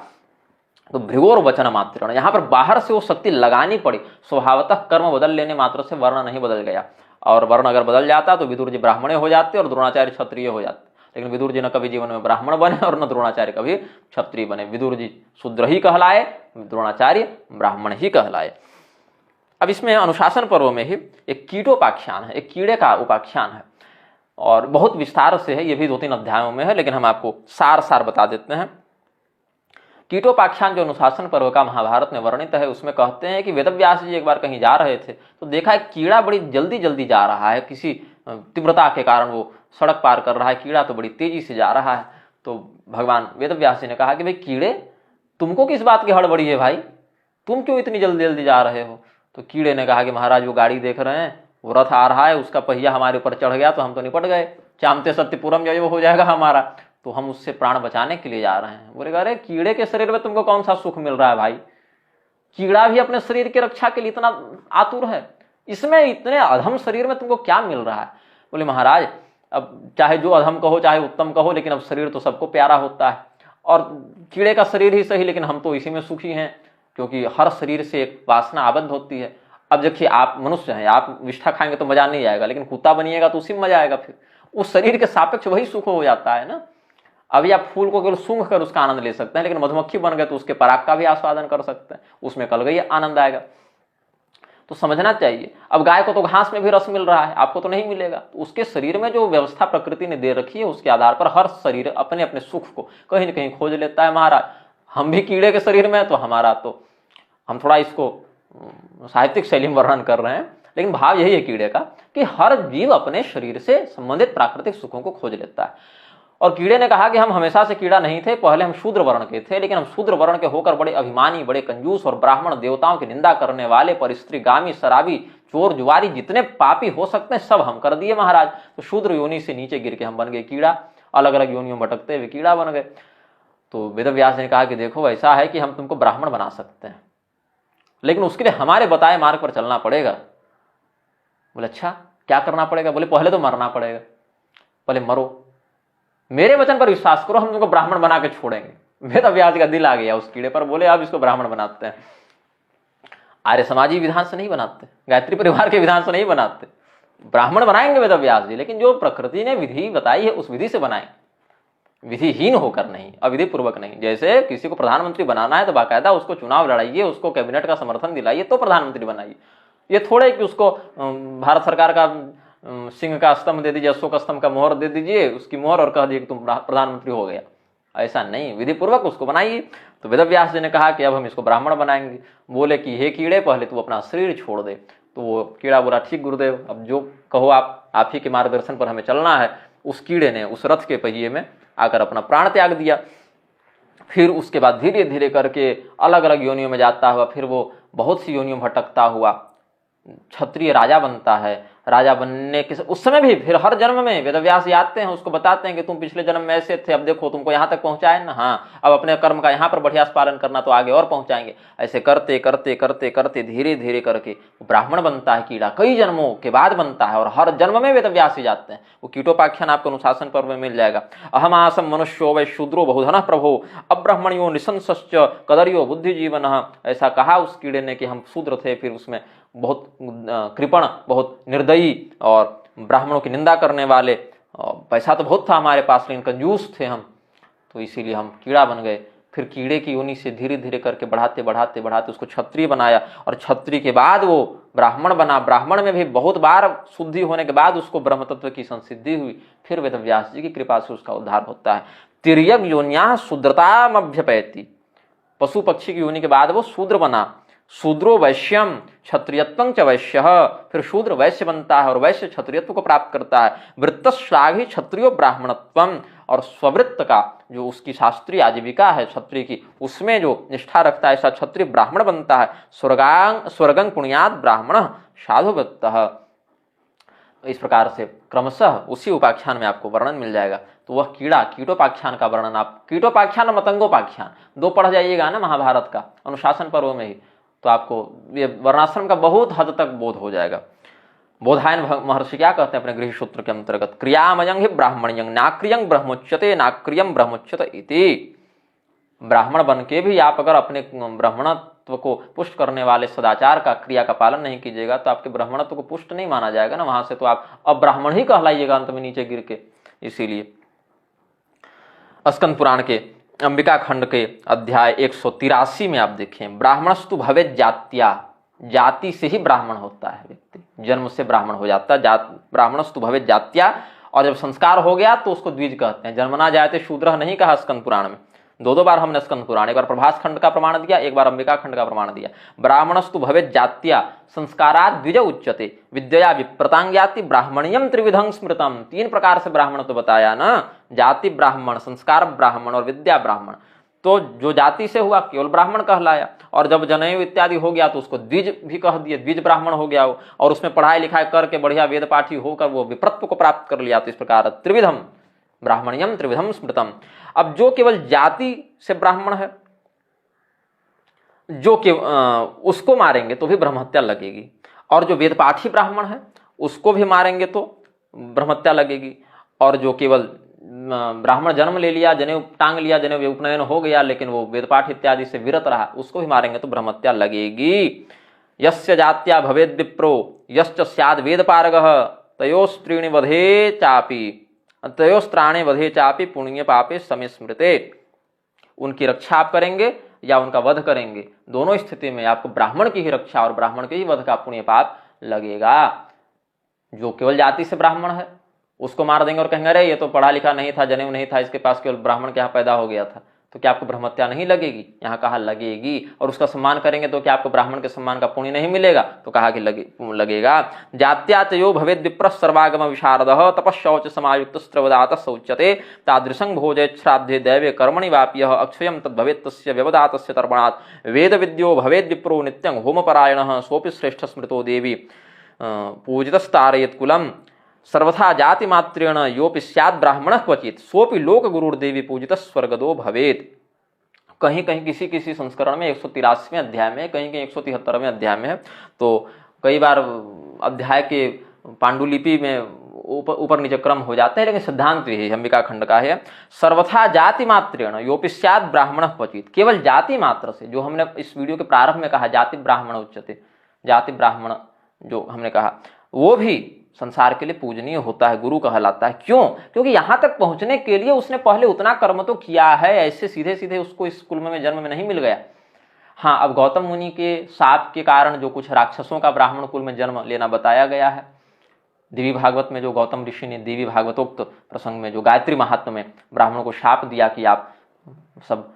तो भृगोर वचन मात्र, यहाँ पर बाहर से वो शक्ति लगानी पड़ी, स्वभावतः कर्म बदल लेने मात्र से वर्ण नहीं बदल गया। और वर्ण अगर बदल जाता तो विदुर जी ब्राह्मण हो जाते और द्रोणाचार्य क्षत्रिय हो जाते, लेकिन विदुर जी न कभी जीवन में ब्राह्मण बने और न द्रोणाचार्य कभी क्षत्रिय बने। विदुर जी शूद्र ही कहलाए, द्रोणाचार्य ब्राह्मण ही कहलाए। अब इसमें अनुशासन पर्व में ही एक कीटोपाख्यान है, एक कीड़े का उपाख्यान है, और बहुत विस्तार से है, ये भी 2-3 अध्यायों में है, लेकिन हम आपको सार बता देते हैं। कीटोपाख्यान जो अनुशासन पर्व का महाभारत में वर्णित है, उसमें कहते हैं कि वेदव्यास जी एक बार कहीं जा रहे थे तो देखा एक कीड़ा बड़ी जल्दी जा रहा है, किसी तीव्रता के कारण वो सड़क पार कर रहा है, कीड़ा तो बड़ी तेजी से जा रहा है। तो भगवान वेदव्यास जी ने कहा कि भाई कीड़े, तुमको किस बात की हड़बड़ी है भाई, तुम क्यों इतनी जल्दी जा रहे हो? तो कीड़े ने कहा कि महाराज वो गाड़ी देख रहे हैं, वो रथ आ रहा है, उसका पहिया हमारे ऊपर चढ़ गया तो हम तो निपट गए, चामते सत्यपुरम जो हो जाएगा हमारा। तो हम उससे प्राण बचाने के लिए जा रहे हैं। बोलेगा अरे कीड़े के शरीर में तुमको कौन सा सुख मिल रहा है भाई, कीड़ा भी अपने शरीर की रक्षा के लिए इतना आतुर है, इसमें इतने अधम शरीर में तुमको क्या मिल रहा है। बोले महाराज अब चाहे जो अधम कहो चाहे उत्तम कहो, लेकिन अब शरीर तो सबको प्यारा होता है, और कीड़े का शरीर ही सही, लेकिन हम तो इसी में सुखी हैं, क्योंकि हर शरीर से एक वासना आबद्ध होती है। अब देखिए आप मनुष्य हैं, आप विष्ठा खाएंगे तो मजा नहीं आएगा, लेकिन कुत्ता बनिएगा तो उसी में मजा आएगा, फिर उस शरीर के सापेक्ष वही सुख हो जाता है ना। अभी आप फूल को केवल सूंघ कर उसका आनंद ले सकते हैं, लेकिन मधुमक्खी बन गए तो उसके पराग का भी आस्वादन कर सकते हैं, उसमें कल गई आनंद आएगा। तो समझना चाहिए। अब गाय को तो घास में भी रस मिल रहा है, आपको तो नहीं मिलेगा, तो उसके शरीर में जो व्यवस्था प्रकृति ने दे रखी है उसके आधार पर हर शरीर अपने अपने सुख को कहीं न कहीं खोज लेता है। महाराज हम भी कीड़े के शरीर में है, तो हमारा तो हम थोड़ा इसको साहित्यिक शैली में वर्णन कर रहे हैं, लेकिन भाव यही है कीड़े का कि हर जीव अपने शरीर से संबंधित प्राकृतिक सुखों को खोज लेता है। और कीड़े ने कहा कि हम हमेशा से कीड़ा नहीं थे, पहले हम शूद्र वर्ण के थे, लेकिन हम शूद्र वर्ण के होकर बड़े अभिमानी, बड़े कंजूस और ब्राह्मण देवताओं की निंदा करने वाले, परिस्त्रीगामी, शराबी, चोर जुआरी, जितने पापी हो सकते हैं सब हम कर दिए महाराज। तो शूद्र योनि से नीचे गिर के हम बन गए कीड़ा, अलग अलग योनियों में भटकते हुए कीड़ा बन गए। तो वेद व्यास ने कहा कि देखो ऐसा है कि हम तुमको ब्राह्मण बना सकते हैं, लेकिन उसके लिए हमारे बताए मार्ग पर चलना पड़ेगा। बोले अच्छा क्या करना पड़ेगा? बोले पहले तो मरना पड़ेगा, पहले मरो, मेरे वचन पर विश्वास करो, हम तुमको ब्राह्मण बना के छोड़ेंगे। वेद व्यास का दिल आ गया उस कीड़े पर, बोले अब इसको ब्राह्मण बनाते हैं। आर्य समाजी विधान से नहीं बनाते, गायत्री परिवार के विधान से नहीं बनाते, ब्राह्मण बनाएंगे वेद व्यास जी, लेकिन जो प्रकृति ने विधि बताई है उस विधि से बनाएंगे, विधिहीन होकर नहीं, अविधि पूर्वक नहीं। जैसे किसी को प्रधानमंत्री बनाना है तो बाकायदा उसको चुनाव लड़ाइए, उसको कैबिनेट का समर्थन दिलाइए तो प्रधानमंत्री बनाइए। ये थोड़े कि उसको भारत सरकार का सिंह का स्तंभ दे दीजिए, अशोक स्तंभ का मोहर दे दीजिए, उसकी मोहर, और कह दीजिए कि तुम प्रधानमंत्री हो गया। ऐसा नहीं, विधि पूर्वक उसको बनाइए। तो वेद व्यास जी ने कहा कि अब हम इसको ब्राह्मण बनाएंगे। बोले कि हे कीड़े पहले तू अपना शरीर छोड़ दे। तो वो कीड़ा बोला ठीक गुरुदेव, अब जो कहो आप ही के मार्गदर्शन पर हमें चलना है। उस कीड़े ने उस रथ के पहिए में आकर अपना प्राण त्याग दिया। फिर उसके बाद धीरे धीरे करके अलग अलग योनियों में जाता हुआ फिर वो बहुत सी योनियों में भटकता हुआ क्षत्रिय राजा बनता है। राजा बनने के उस समय भी फिर हर जन्म में वेदव्यास जी आते हैं, उसको बताते हैं कि तुम पिछले जन्म में ऐसे थे, अब देखो तुमको यहाँ तक पहुंचाए ना, हाँ अब अपने कर्म का यहाँ पर बढ़िया पालन करना तो आगे और पहुंचाएंगे। ऐसे करते करते करते करते धीरे धीरे करके ब्राह्मण बनता है कीड़ा, कई जन्मों के बाद बनता है, और हर जन्म में वेदव्यास जी जाते हैं। वो कीटोपाख्यान आपको अनुशासन पर्व में मिल जाएगा। अहम आसम मनुष्यो वै शूद्रो बहुधन प्रभो अब्राह्मणियो निशंसश्च कदरियो बुद्धिजीवन। ऐसा कहा उस कीड़े ने कि हम शूद्र थे, फिर उसमें बहुत कृपण, बहुत निर्दयी और ब्राह्मणों की निंदा करने वाले, पैसा तो बहुत था हमारे पास लेकिन कंजूस थे हम, तो इसीलिए हम कीड़ा बन गए। फिर कीड़े की योनि से धीरे धीरे करके बढ़ाते बढ़ाते बढ़ाते उसको क्षत्रिय बनाया, और क्षत्रिय के बाद वो ब्राह्मण बना। ब्राह्मण में भी बहुत बार शुद्धि होने के बाद उसको ब्रह्म तत्व की संसिद्धि हुई। फिर वेदव्यास जी की कृपा से उसका उद्धार होता है। तिर्यक योनिया शूद्रतामभ्यपैति, पशु पक्षी की योनि के बाद वो शूद्र बना। शूद्रो वैश्यम क्षत्रियत्वं च वैश्य, फिर शूद्र वैश्य बनता है और वैश्य क्षत्रियत्व को प्राप्त करता है। वृत्तश्लाघि क्षत्रियो ब्राह्मणत्वम, और स्ववृत्त का जो उसकी शास्त्रीय आजीविका है क्षत्रिय की, उसमें जो निष्ठा रखता है ऐसा क्षत्रिय ब्राह्मण बनता है। स्वर्गं पुण्यात् ब्राह्मण साधुवृत्तः। इस प्रकार से क्रमशः उसी उपाख्यान में आपको वर्णन मिल जाएगा। तो वह कीड़ा, कीटोपाख्यान का वर्णन आप कीटोपाख्यान और मतंगोपाख्यान दो पढ़ जाइएगा ना महाभारत का अनुशासन पर्व में ही, तो आपको ये वर्णाश्रम का बहुत हद तक बोध हो जाएगा। बोधायन महर्षि क्या कहते हैं अपने गृह सूत्र के अंतर्गत, क्रियामयं हि ब्राह्मण्यं नाक्रियं ब्रह्मोच्यते नाक्रियं ब्रह्मोच्यत इति। ब्राह्मण बन के भी आप अगर अपने ब्राह्मणत्व को पुष्ट करने वाले सदाचार का, क्रिया का पालन नहीं कीजिएगा तो आपके ब्राह्मणत्व को पुष्ट नहीं माना जाएगा ना, वहां से तो आप अब्राह्मण ही कहलाइएगा अंत में नीचे गिर के। इसीलिए स्कंद पुराण के अंबिका खंड के अध्याय 183 में आप देखें, ब्राह्मणस्तु भवेत् जात्या, जाति से ही ब्राह्मण होता है व्यक्ति, जन्म से ब्राह्मण हो जाता है। ब्राह्मणस्तु भवेत् जात्या, और जब संस्कार हो गया तो उसको द्विज कहते हैं। जन्मना जायते शूद्रः नहीं कहा स्कंद पुराण में, दो बार हमने स्कंद पुराण, एक बार प्रभास खंड का प्रमाण दिया, एक बार अंबिका खंड का प्रमाण दिया। ब्राह्मणस्तु भवेत् जात्या संस्कारात् द्विज उच्यते विद्या विप्रतांग्याति ब्राह्मणियम त्रिविधं स्मृतम। तीन प्रकार से ब्राह्मण तो बताया ना, जाति ब्राह्मण, संस्कार ब्राह्मण और विद्या ब्राह्मण। तो जो जाति से हुआ केवल ब्राह्मण कहलाया, और जब जनेऊ इत्यादि हो गया तो उसको द्विज भी कह दिए, द्विज ब्राह्मण हो गया वो, और उसमें पढ़ाई लिखाई करके बढ़िया वेद पाठी होकर वो विप्रत्व को प्राप्त कर लिया। तो इस प्रकार त्रिविधम ब्राह्मण्यम त्रिविधम स्मृतम। अब जो केवल जाति से ब्राह्मण है, जो कि उसको मारेंगे तो भी ब्रह्महत्या लगेगी, और जो वेदपाठी ब्राह्मण है उसको भी मारेंगे तो ब्रह्महत्या लगेगी, और जो केवल ब्राह्मण जन्म ले लिया, जनेऊ टांग लिया, जनेऊ उपनयन हो गया, लेकिन वो वेदपाठ इत्यादि से विरत रहा, उसको भी मारेंगे तो ब्रह्महत्या लगेगी। यस्य जात्या भवेद विप्रो यश्च स्याद वेदपारगः तयोस्त्रीणि वधे चापि तयोस्त्राणे वधे चापि पुण्य पापे समिस्मृते। उनकी रक्षा आप करेंगे या उनका वध करेंगे, दोनों स्थिति में आपको ब्राह्मण की ही रक्षा और ब्राह्मण के ही वध का पुण्य पाप लगेगा। जो केवल जाति से ब्राह्मण है उसको मार देंगे और कहेंगे अरे ये तो पढ़ा लिखा नहीं था, जनेऊ नहीं था, इसके पास केवल ब्राह्मण के यहाँ पैदा हो गया था, तो क्या आपको ब्रह्महत्या नहीं लगेगी? यहाँ कहा लगेगी। और उसका सम्मान करेंगे तो क्या आपको ब्राह्मण के सम्मान का पुण्य नहीं मिलेगा? तो कहा कि लगेगा। जात्याच यो भवेद विप्र सर्वागम विशारदः तपश्शौच समायुक्त स्त्रवदात शौच्यते तादृशं भोजयेत् श्राद्धे दैवे कर्मणि वाप्यः अक्षयं तद्भवेत् तस्य व्यवदातस्य तर्पणात् वेद विद्यो भवेद् विप्रो नित्यं होमपरायणः सोऽपि श्रेष्ठ स्मृतो देवी पूजितस्तारयेत् कुलम् सर्वथा जाति मात्रेण योपि स्यात् ब्राह्मणः क्वचित् सोऽपि लोक गुरुर्देवी पूजित स्वर्गदो भवेत्। कहीं कहीं किसी किसी संस्करण में 183वें अध्याय में, कहीं कहीं 173वें अध्याय में है, तो कई बार अध्याय के पांडुलिपि में ऊपर नीचे क्रम हो जाते हैं, लेकिन सिद्धांत यही अंबिका खंड का है। सर्वथा जाति मात्रेण योपि स्यात् ब्राह्मणः क्वचित्, केवल जाति मात्र से, जो हमने इस वीडियो के प्रारंभ में कहा जाति ब्राह्मण उच्यते, जाति ब्राह्मण जो हमने कहा, वो भी संसार के लिए पूजनीय होता है, गुरु कहलाता है। क्यों? क्योंकि यहां तक पहुंचने के लिए उसने पहले उतना कर्म तो किया है, ऐसे सीधे सीधे उसको इस कुल में जन्म में नहीं मिल गया। हाँ, अब गौतम मुनि के शाप के कारण जो कुछ राक्षसों का ब्राह्मण कुल में जन्म लेना बताया गया है, देवी भागवत में जो गौतम ऋषि ने देवी भागवतोक्त प्रसंग में जो गायत्री महात्म्य में ब्राह्मणों को शाप दिया कि आप सब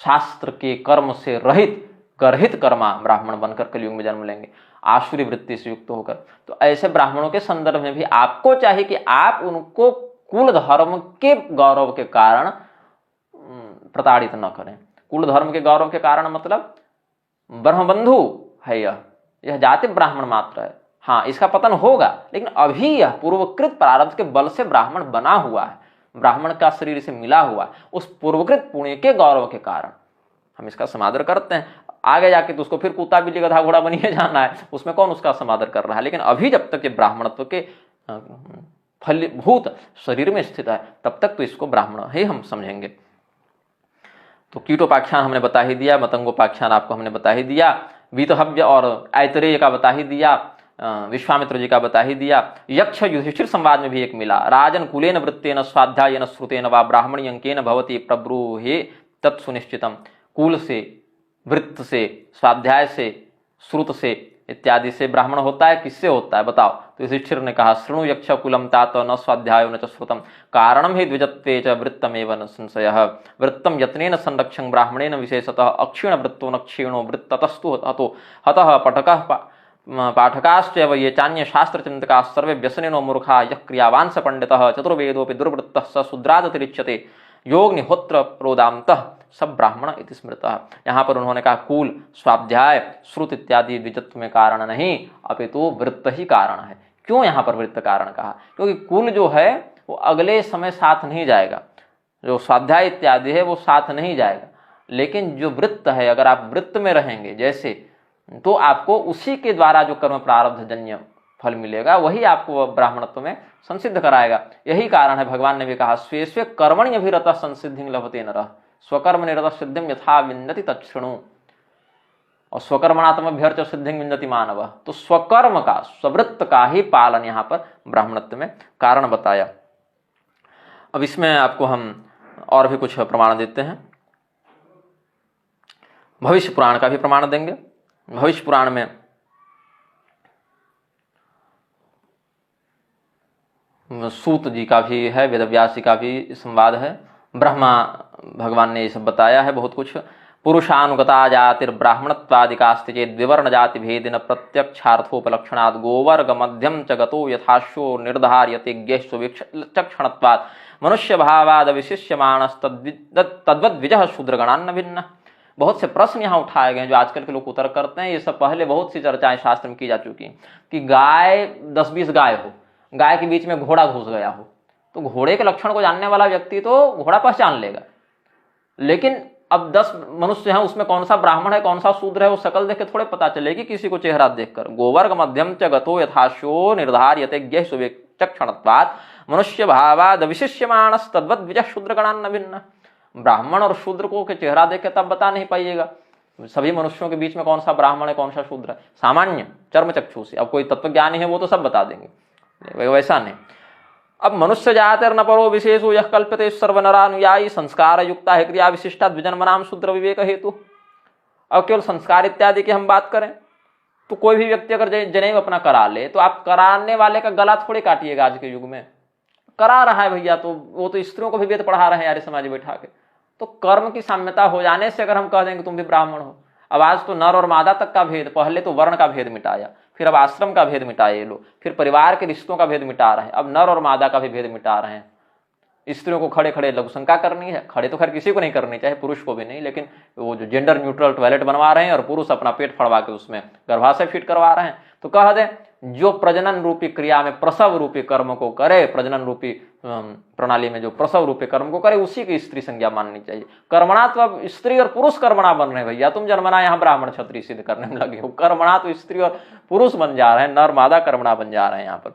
शास्त्र के कर्म से रहित गर्हित कर्मा ब्राह्मण बनकर कलयुग में जन्म लेंगे, आसुरी वृत्ति से युक्त होकर। तो ऐसे ब्राह्मणों के संदर्भ में भी आपको चाहिए कि आप उनको कुल धर्म के गौरव के कारण प्रताड़ित न करें। कुल धर्म के गौरव के कारण मतलब ब्रह्मबंधु है, यह जाति ब्राह्मण मात्र है। हाँ, इसका पतन होगा, लेकिन अभी यह पूर्वकृत प्रारब्ध के बल से ब्राह्मण बना हुआ है, ब्राह्मण का शरीर से मिला हुआ है, उस पूर्वकृत पुण्य के गौरव के कारण हम इसका समादर करते हैं। आगे जाके तो उसको फिर कुत्ता बिल्ली गधा घोड़ा बनिए जाना है, उसमें कौन उसका समादर कर रहा है। लेकिन अभी जब तक ये ब्राह्मणत्व के फलीभूत शरीर में स्थित है, तब तक तो इसको ब्राह्मण ही हम समझेंगे। तो कीटोपाख्यान हमने बता ही दिया, मतंगोपाख्यान आपको हमने बता ही दिया, वीतहव्य और ऐतरेय का बता ही दिया, विश्वामित्र जी का बता ही दिया। यक्ष युधिष्ठिर संवाद में भी एक मिला, राजन कुलेन वृत्तेन स्वाध्यायेन श्रुतेन वा ब्राह्मणी अंकेन भवति प्रब्रूहे तत्सुनिश्चितम। कुल से, वृत्त से, स्वाध्याय से, श्रुत से इत्यादि से ब्राह्मण होता है। किससे होता है बताओ? तो युधिष्ठिर ने कहा शृणु यक्ष कुलम तात न स्वाध्यायो न च श्रुतम कारणम ही द्विजत्वे च वृत्तमेव न संशयः वृत्तम यत्नेन संरक्षं ब्राह्मणेन विशेषतः अक्षीण वृत्तो न क्षीणो वृत्ततस्तु हतो हतः पठकः पाठकाश्चैव ये चान्य शास्त्रचिन्तकाः सर्वे व्यसनिनो मूर्खा यः क्रियावान् स पंडितः चतुर्वेदोऽपि दुर्वृत्तः स शूद्रादतिरिच्यते योगनिहोत्र प्रोदान्तः सब ब्राह्मण इति स्मृतः। यहाँ पर उन्होंने कहा कुल, स्वाध्याय, श्रुत इत्यादि द्विजत्व में कारण नहीं, अपितु वृत्त ही कारण है। क्यों यहाँ पर वृत्त कारण कहा? क्योंकि कुल जो है वो अगले समय साथ नहीं जाएगा, जो स्वाध्याय इत्यादि है वो साथ नहीं जाएगा, लेकिन जो वृत्त है, अगर आप वृत्त में रहेंगे जैसे, तो आपको उसी के द्वारा जो कर्म प्रारब्ध जन्य फल मिलेगा वही आपको ब्राह्मणत्व में संसिद्ध कराएगा। यही कारण है भगवान ने भी कहा स्वे स्वे कर्मणि अभिरतः संसिद्धिं लभते नरः स्वकर्म निरतः सिद्धिं यथा विन्दति तच्छृणु और स्वकर्मणात्मभ्यर्च सिद्धिं विन्दति मानवः। तो स्वकर्म का, स्ववृत्त का ही पालन यहाँ पर ब्राह्मणत्व में कारण बताया। अब इसमें आपको हम और भी कुछ प्रमाण देते हैं। भविष्य पुराण का भी प्रमाण देंगे। भविष्य पुराण में सूत जी का भी है, वेदव्यास जी का भी संवाद है, ब्रह्मा भगवान ने ये सब बताया है बहुत कुछ। पुरुषानुगता जातिर्ब्राह्मणत्वादिकास्ति चेत् विवर्ण जाति भेदेन प्रत्यक्षार्थोपलक्षणात् गोवर्ग मध्यम च गतो यथाश्यो निर्धार्यते ज्ञेष्व विचक्षणत्वात् मनुष्य भावाद विशिष्यमाणस्तद्वद्विजः शूद्रगणान्न भिन्न। बहुत से प्रश्न यहाँ उठाए गए जो आजकल के लोग उत्तर करते हैं। ये सब पहले बहुत सी चर्चाएं शास्त्र में की जा चुकी हैं कि गाय 10-20 गाय हो, गाय के बीच में घोड़ा घुस गया हो, तो घोड़े के लक्षण को जानने वाला व्यक्ति तो घोड़ा पहचान लेगा, लेकिन अब 10 मनुष्य हैं, उसमें कौन सा ब्राह्मण है कौन सा शूद्र है वो शकल देख के थोड़े पता चलेगी किसी को चेहरा देखकर। गोवर्ग मध्यम च गतो यथाशो निर्धार्यते ज्ञ सुवेक्षणत्वात् मनुष्य भावाद विशिष्यमाणस तद्वद द्विज शूद्र गणान न भिन्न। ब्राह्मण और शूद्र को के चेहरा देख के तब बता नहीं पाइएगा सभी मनुष्यों के बीच में कौन सा ब्राह्मण है कौन सा शूद्र है, सामान्य चर्म चक्षु से। अब कोई तत्वज्ञानी है वो तो सब बता देंगे, वैसा नहीं। अब मनुष्य जातर न परो विशेषो यह कल्पते सर्वनरानुयायी संस्कार युक्ता है क्रिया विशिष्टा द्विजन्मनाम शूद्र विवेक हेतु। अब केवल संस्कार इत्यादि की हम बात करें तो कोई भी व्यक्ति अगर जनेऊ अपना करा ले तो आप कराने वाले का गला थोड़ी काटिएगा। आज के युग में करा रहा है भैया तो वो तो स्त्रियों को भी वेद पढ़ा रहे हैं यार समाज में बैठा के, तो कर्म की साम्यता हो जाने से अगर हम कह देंगे तुम भी ब्राह्मण हो। अब आज तो नर और मादा तक का भेद, पहले तो वर्ण का भेद मिटाया, फिर अब आश्रम का भेद मिटाए ये लोग, फिर परिवार के रिश्तों का भेद मिटा रहे हैं, अब नर और मादा का भी भेद मिटा रहे हैं। स्त्रियों को खड़े खड़े लघुशंका करनी है, खड़े तो खैर किसी को नहीं करनी चाहिए, पुरुष को भी नहीं, लेकिन वो जो जेंडर न्यूट्रल टॉयलेट बनवा रहे हैं और पुरुष अपना पेट फड़वा के उसमें गर्भाशय फिट करवा रहे हैं। तो कह दें जो प्रजनन रूपी क्रिया में प्रसव रूपी कर्म को करे, प्रजनन रूपी प्रणाली में जो प्रसव रूपी कर्म को करे उसी की स्त्री संज्ञा माननी चाहिए। कर्मणा तो अब स्त्री और पुरुष कर्मणा बन रहे हैं भैया, तुम जन्मना यहाँ ब्राह्मण क्षत्रिय सिद्ध करने में लगे हो, कर्मणा तो स्त्री और पुरुष बन जा रहे हैं, नर मादा कर्मणा बन जा रहे हैं यहाँ पर।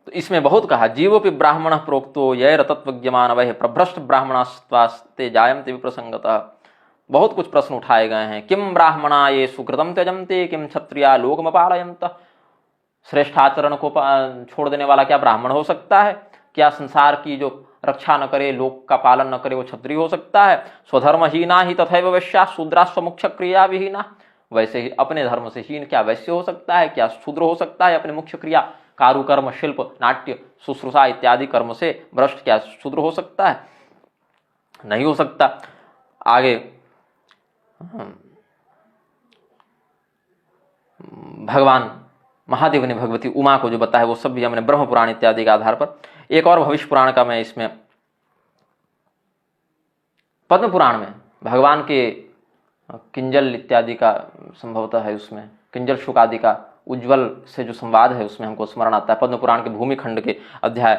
तो इसमें बहुत कहा जीवोपि ब्राह्मण प्रोक्तो यह तत्वज्ञमान वह प्रभ्रष्ट ब्राह्मणास्ते जायन्ते विप्रसंगतः। बहुत कुछ प्रश्न उठाए गए हैं। किम ब्राह्मणा ये सुकृतम त्यजन्ते किम क्षत्रिया लोकमपालयन्त। श्रेष्ठ आचरण को छोड़ देने वाला क्या ब्राह्मण हो सकता है? क्या संसार की जो रक्षा न करे, लोक का पालन न करे वो क्षत्रिय हो सकता है? स्वधर्महीना ही तथैव वैश्या शूद्रा स्वमुख्य क्रिया विहीना। वैसे ही अपने धर्म से हीन क्या वैश्य हो सकता है, क्या शूद्र हो सकता है? अपने मुख्य क्रिया कारुकर्म, शिल्प, नाट्य, शुश्रूषा इत्यादि कर्म से भ्रष्ट क्या शूद्र हो सकता है? नहीं हो सकता। आगे भगवान महादेव ने भगवती उमा को जो बताया वो सब भी हमने ब्रह्म पुराण इत्यादि के आधार पर। एक और भविष्य पुराण का मैं इसमें, पद्म पुराण में भगवान के किंजल इत्यादि का संभवतः है, उसमें किंजल शुक आदि का उज्ज्वल से जो संवाद है उसमें हमको स्मरण आता है। पद्म पुराण के भूमि खंड के अध्याय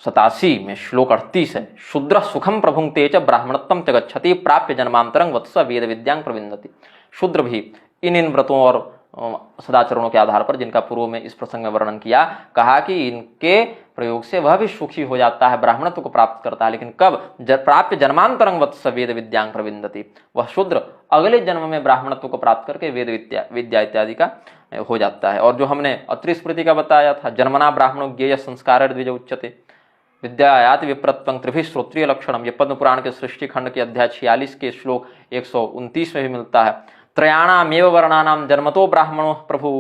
87 में श्लोक 38 है। शूद्र सुखम प्रभुंक्ते च ब्राह्मणत्वं च गच्छति प्राप्य जन्मांतरं वत्स वेद विद्यां प्रविन्दति। शूद्र भी इन व्रतों और सदाचरणों के आधार पर जिनका पूर्व में इस प्रसंग में वर्णन किया, कहा कि इनके प्रयोग से वह भी सुखी हो जाता है, ब्राह्मणत्व को प्राप्त करता है। लेकिन कब? प्राप्य जन्मांतरं वत्स वेद विद्यां प्रविन्दति। वह शूद्र अगले जन्म में ब्राह्मणत्व को प्राप्त करके वेद विद्या इत्यादि का हो जाता है। और जो हमने अत्रि स्मृति का बताया था, जन्मना ब्राह्मणो ज्ञेय संस्कार द्विज उच्यते विद्यायाति विप्रत्वं त्रिभिः श्रोत्रिय लक्षणम। ये पद्म पुराण के सृष्टि खंड के अध्याय 46 के श्लोक 129 में भी मिलता है। त्रयाणामेव वर्णानाम जन्मतो ब्राह्मणो प्रभु।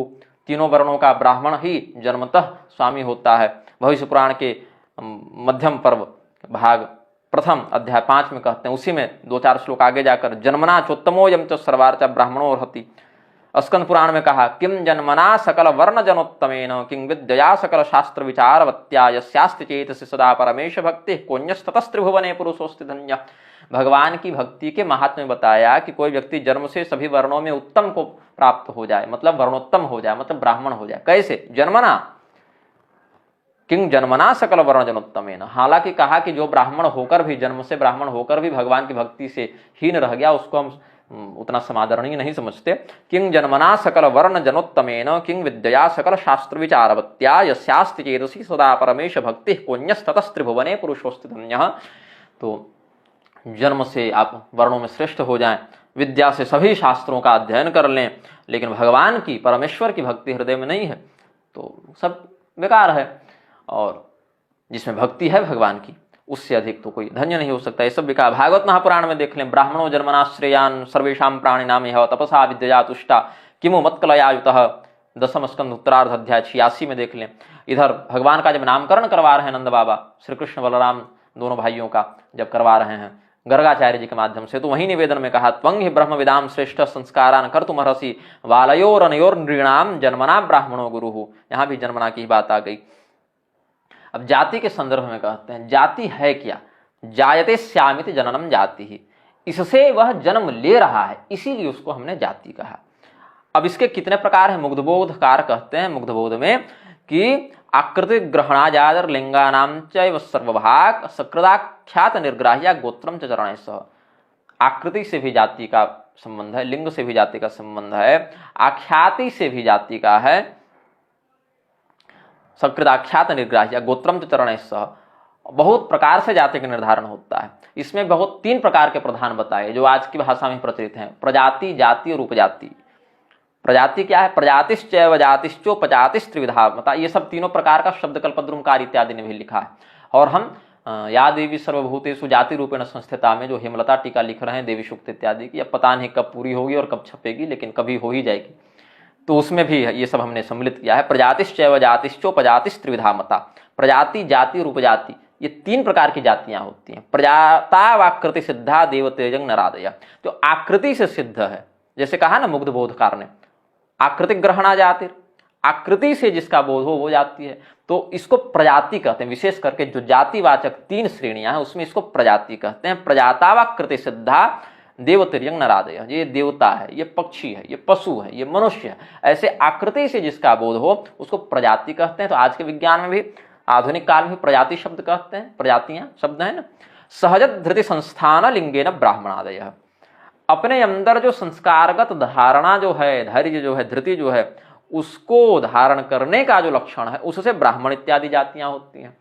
तीनों वर्णों का ब्राह्मण ही जन्मतः स्वामी होता है। भविष्य पुराण के मध्यम पर्व भाग प्रथम अध्याय 5 में कहते हैं, उसी में 2-4 श्लोक आगे जाकर जन्मना चोत्तमो यम च सर्वार्चा ब्राह्मणो अर्हति। स्कंद पुराण में कहा किम जन्मना सकल वर्ण जनोत्तमेन किं विद्या सकल शास्त्र विचारवत्या यस्यास्ति चेतसि सदा परमेश भक्ति कोन्यस्ततस्त्रिभुवने पुरुषोस्ति धन्य। भगवान की भक्ति के महात्म्य में बताया कि कोई व्यक्ति जन्म से सभी वर्णों में उत्तम को प्राप्त हो जाए, मतलब वर्णोत्तम हो जाए, मतलब ब्राह्मण हो जाए। कैसे? जन्मना किंग जन्मना सकल वर्ण जनोत्तमेन। हालांकि कहा कि जो ब्राह्मण होकर भी, जन्म से ब्राह्मण होकर भी भगवान की भक्ति से हीन रह गया, उसको हम उतना समादरणीय नहीं समझते। किंग जन्मना सकल वर्ण जनोत्तमेन किंग विद्या सकल शास्त्र विचारवत्या यस्यास्ति चेतसि सदा परमेश भक्ति कोन्यस्ततस्त्रिभुवने पुरुषोस्ति धन्यः। तो जन्म से आप वर्णों में श्रेष्ठ हो जाएं, विद्या से सभी शास्त्रों का अध्ययन कर लें, लेकिन भगवान की, परमेश्वर की भक्ति हृदय में नहीं है तो सब बेकार है। और जिसमें भक्ति है भगवान की, उससे अधिक तो कोई धन्य नहीं हो सकता। ये सब बेकार। भागवत महापुराण में देख लें, ब्राह्मणो जन्मना श्रेयान सर्वेषां प्राणिनाम यह तपसा विद्या तुष्टा किमु मत्कलयायुतः। 10वें स्कंद उत्तरार्ध अध्याय 86 में देख लें। इधर भगवान का जब नामकरण करवा रहे हैं नंद बाबा, श्री कृष्ण बलराम दोनों भाइयों का जब करवा रहे हैं गर्गाचार्य जी के माध्यम से, तो वही निवेदन में कहा त्वं हि ब्रह्म विदाम श्रेष्ठ संस्कारान कर्तुमर्हसि बालयोरनयोर नृणाम जन्मना ब्राह्मणो गुरुः। यहाँ भी जन्मना की बात आ गई। अब जाति के संदर्भ में कहते हैं, जाति है क्या? जायते श्यामिति जननम जाति ही। इससे वह जन्म ले रहा है, इसीलिए उसको हमने जाति कहा। अब इसके कितने प्रकार हैं? मुग्धबोधकार कहते हैं मुग्धबोध में कि आकृति ग्रहणाजादर लिंगानाम चैव सर्वभाग सकृदाख्यात निर्ग्राह्या गोत्रम च चरण सह। आकृति से भी जाति का संबंध है, लिंग से भी जाति का संबंध है, आख्याति से भी जाति का है, सकृदाख्यात निर्ग्राह्या गोत्रम च चरण सह। बहुत प्रकार से जाति का निर्धारण होता है। इसमें बहुत 3 प्रकार के प्रधान बताए जो आज की भाषा में प्रचलित हैं, प्रजाति, जाति और उपजाति। प्रजाति क्या है? प्रजातिश्चैव जातिश्चोपजातिस्त्रिविधा मता। ये सब तीनों प्रकार का शब्द कल्पद्रुमकार इत्यादि ने भी लिखा है। और हम या देवी सर्वभूतेषु जाति रूपेण संस्थिता में जो हेमलता टीका लिख रहे हैं देवी सूक्त इत्यादि की, अब पता नहीं कब पूरी होगी और कब छपेगी, लेकिन कभी हो ही जाएगी, तो उसमें भी ये सब हमने सम्मिलित किया है। प्रजातिश्चैव जातिश्चोपजातिस्त्रिविधा मता। प्रजाति, जाति और उपजाति, ये 3 प्रकार की जातियां होती हैं। प्रजातावाकृति सिद्धा देवतेजंग नरादय, जो आकृति से सिद्ध है, जैसे कहा ना मुग्ध बोधकार ने, आकृतिक ग्रहणा जाति, आकृति से जिसका बोध हो वो जाति है, तो इसको प्रजाति कहते हैं। विशेष करके जो जातिवाचक 3 श्रेणियां हैं उसमें इसको प्रजाति कहते हैं। प्रजातावाकृति सिद्धा देवतिर्यंग नरादय, ये देवता है, ये पक्षी है, ये पशु है, ये मनुष्य है, ऐसे आकृति से जिसका बोध हो उसको प्रजाति कहते हैं। तो आज के विज्ञान में भी, आधुनिक काल में प्रजाति शब्द कहते हैं, प्रजातियां शब्द है ना। सहज धृति संस्थान लिंगेन ब्राह्मणादय, अपने अंदर जो संस्कारगत धारणा जो है, धैर्य जो है, धृति जो है, उसको धारण करने का जो लक्षण है उससे ब्राह्मण इत्यादि जातियां होती हैं।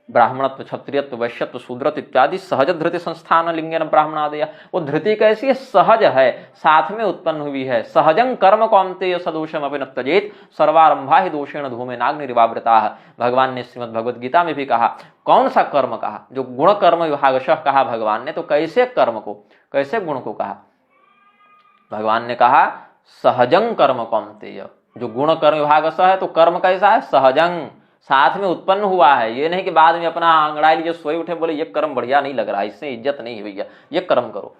ब्राह्मणत्व, क्षत्रियत्व, वैश्यत्व, शूद्रत्व इत्यादि सहज धृति संस्थान लिंगेन ब्राह्मणादय। वो धृति कैसी है? सहज है, साथ में उत्पन्न हुई है। सहजं कर्म कौन्तेय सदोषम अपि न त्यजेत सर्वारंभा ही दोषेण धूमेनाग्निरिवावृता। भगवान ने श्रीमद् भगवद गीता में भी कहा, कौन सा कर्म कहा? जो गुण कर्म विभागशः कहा भगवान ने, तो कैसे कर्म को, कैसे गुण को कहा? भगवान ने कहा सहजं कर्म कौन्तेय, जो गुण कर्म विभागशः है, तो कर्म कैसा है? सहजं, साथ में उत्पन्न हुआ है। ये नहीं कि बाद में अपना अंगड़ाई लिए सोए उठे बोले ये कर्म बढ़िया नहीं लग रहा, इससे इज्जत नहीं भैया, ये कर्म करो,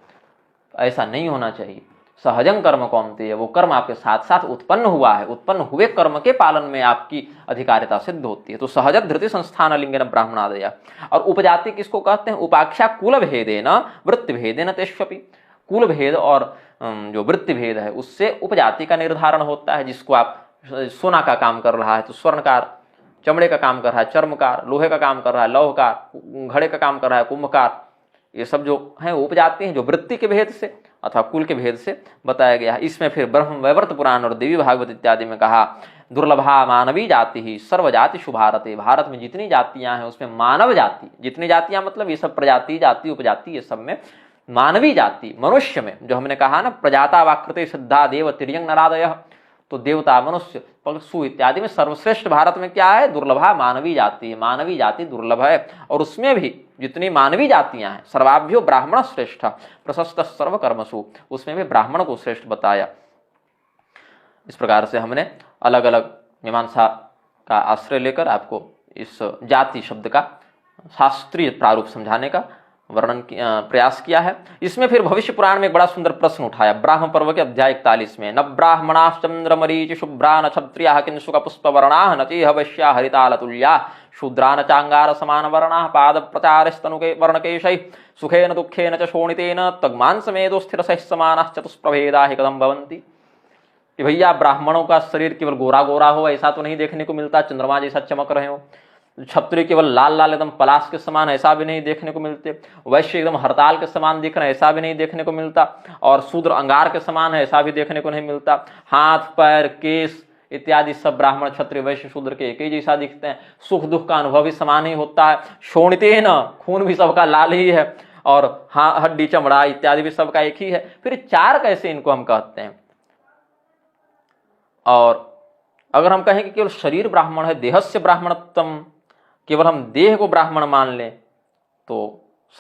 ऐसा नहीं होना चाहिए। सहजं कर्म कौन्तेय, वो कर्म आपके साथ साथ उत्पन्न हुआ है, उत्पन्न हुए कर्म के पालन में आपकी अधिकारिता सिद्ध होती है। तो सहज धृति संस्थान लिंगेन ब्राह्मणादय। और उपजाति किसको कहते हैं? उपाख्या कुल भेदेन वृत्ति भेदेन तेष्वपि। कुल भेद और जो वृत्ति भेद है उससे उपजाति का निर्धारण होता है। जिसको आप सोना का काम कर रहा है तो स्वर्णकार, चमड़े का काम कर रहा है चर्मकार, लोहे का काम कर रहा है लौहकार, घड़े का काम कर रहा है कुंभकार, ये सब जो है उपजाति हैं, जो वृत्ति के भेद से अथवा कुल के भेद से बताया गया है। इसमें फिर ब्रह्म वैवर्त पुराण और देवी भागवत इत्यादि में कहा दुर्लभा मानवी जाति ही सर्वजाति शुभारते। भारत में जितनी जातियां हैं उसमें मानव जाति, जितनी जातियां मतलब ये सब प्रजाति, जाति, उपजाति, ये सब में मानवी जाति, मनुष्य में, जो हमने कहा ना प्रजाता वाकृति सिद्धा देव तिर्यंग नरादय, तो देवता, मनुष्य, पशु इत्यादि में सर्वश्रेष्ठ भारत में क्या है? दुर्लभा मानवी जाति है। मानवी जाति दुर्लभ है, और उसमें भी जितनी मानवी जातियां हैं, सर्वाभ्यो ब्राह्मण श्रेष्ठ प्रशस्त सर्वकर्मसु, उसमें भी ब्राह्मण को श्रेष्ठ बताया। इस प्रकार से हमने अलग अलग मीमांसा का आश्रय लेकर आपको इस जाति शब्द का शास्त्रीय प्रारूप समझाने का वर्णन प्रयास किया है। इसमें फिर भविष्य पुराण में एक बड़ा सुंदर प्रश्न उठाया। ब्राह्मण पर्व के अध्याय 41 में, न ब्राह्मणा चंद्र मरीचि शुभ्रा न क्षत्रिया किंसु का पुष्प वर्णा न चेह वैश्या हरिताल तुल्या शूद्रा न चांगार समान वर्णा पाद प्रचारस्तनुके वर्णकेशै सुखेन दुखेन च शोणितेन तग्मान समेदो स्थिर सह समान चतुष्प्रभेदा ही कदम भवंती। कि भैया ब्राह्मणों का शरीर केवल गोरा गोरा हो ऐसा तो नहीं देखने को मिलता, चंद्रमा जैसा चमक रहे हो। क्षत्रिय केवल लाल लाल एकदम पलाश के समान ऐसा भी नहीं देखने को मिलते। वैश्य एकदम हरताल के समान दिख रहे हैं ऐसा भी नहीं देखने को मिलता। और शूद्र अंगार के समान है ऐसा भी देखने को नहीं मिलता। हाथ पैर केस इत्यादि सब ब्राह्मण क्षत्रिय वैश्य शूद्र के एक ही जैसा दिखते हैं। सुख दुख का अनुभव भी समान ही होता है। शोणितेन, खून भी सबका लाल ही है, और हाँ हड्डी चमड़ा इत्यादि भी सबका एक ही है। फिर चार कैसे इनको हम कहते हैं? और अगर हम कहें कि केवल शरीर ब्राह्मण है, देहस्य ब्राह्मणत्वम, केवल हम देह को ब्राह्मण मान लें तो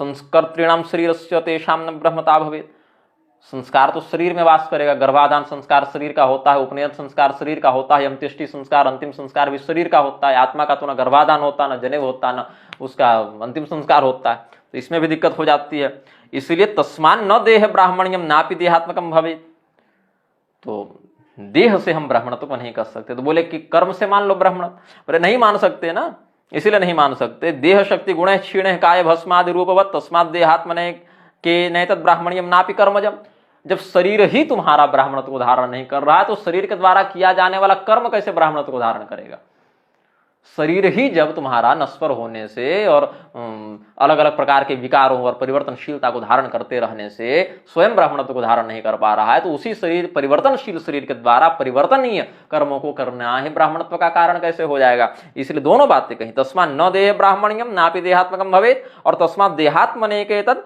संस्कर्तॄणाम शरीरस्य तेषां न ब्रह्मता भवेत्। संस्कार तो शरीर में वास करेगा, गर्भाधान संस्कार शरीर का होता है, उपनयन संस्कार शरीर का होता है, अंत्येष्टि संस्कार अंतिम संस्कार भी शरीर का होता है। आत्मा का तो न गर्भाधान होता, न जनेऊ होता, न उसका अंतिम संस्कार होता है, तो इसमें भी दिक्कत हो जाती है। इसलिए तस्मान न देह ब्राह्मण्यम नापि देहात्मकम भवेत्। तो देह से हम ब्राह्मणत्व को नहीं कर सकते। तो बोले कि कर्म से मान लो ब्राह्मण, बोले नहीं मान सकते ना, इसीलिए नहीं मान सकते। देह शक्ति गुण क्षीण काय भस्मादि रूपवत तस्मात् देहात्मने के नैतद ब्राह्मण्यम नापि कर्मजम। जब शरीर ही तुम्हारा ब्राह्मणत्व को धारण नहीं कर रहा है तो शरीर के द्वारा किया जाने वाला कर्म कैसे ब्राह्मणत्व को धारण करेगा? शरीर ही जब तुम्हारा नश्वर होने से और अलग अलग प्रकार के विकारों और परिवर्तनशीलता को धारण करते रहने से स्वयं ब्राह्मणत्व को धारण नहीं कर पा रहा है, तो उसी शरीर, परिवर्तनशील शरीर के द्वारा परिवर्तनीय कर्मों को करना ही ब्राह्मणत्व का कारण कैसे हो जाएगा। इसलिए दोनों बातें कही, तस्मात् न देह ब्राह्मण्यम नापि देहात्मकम भवेत्, और तस्मात् देहात्मनेकेतद्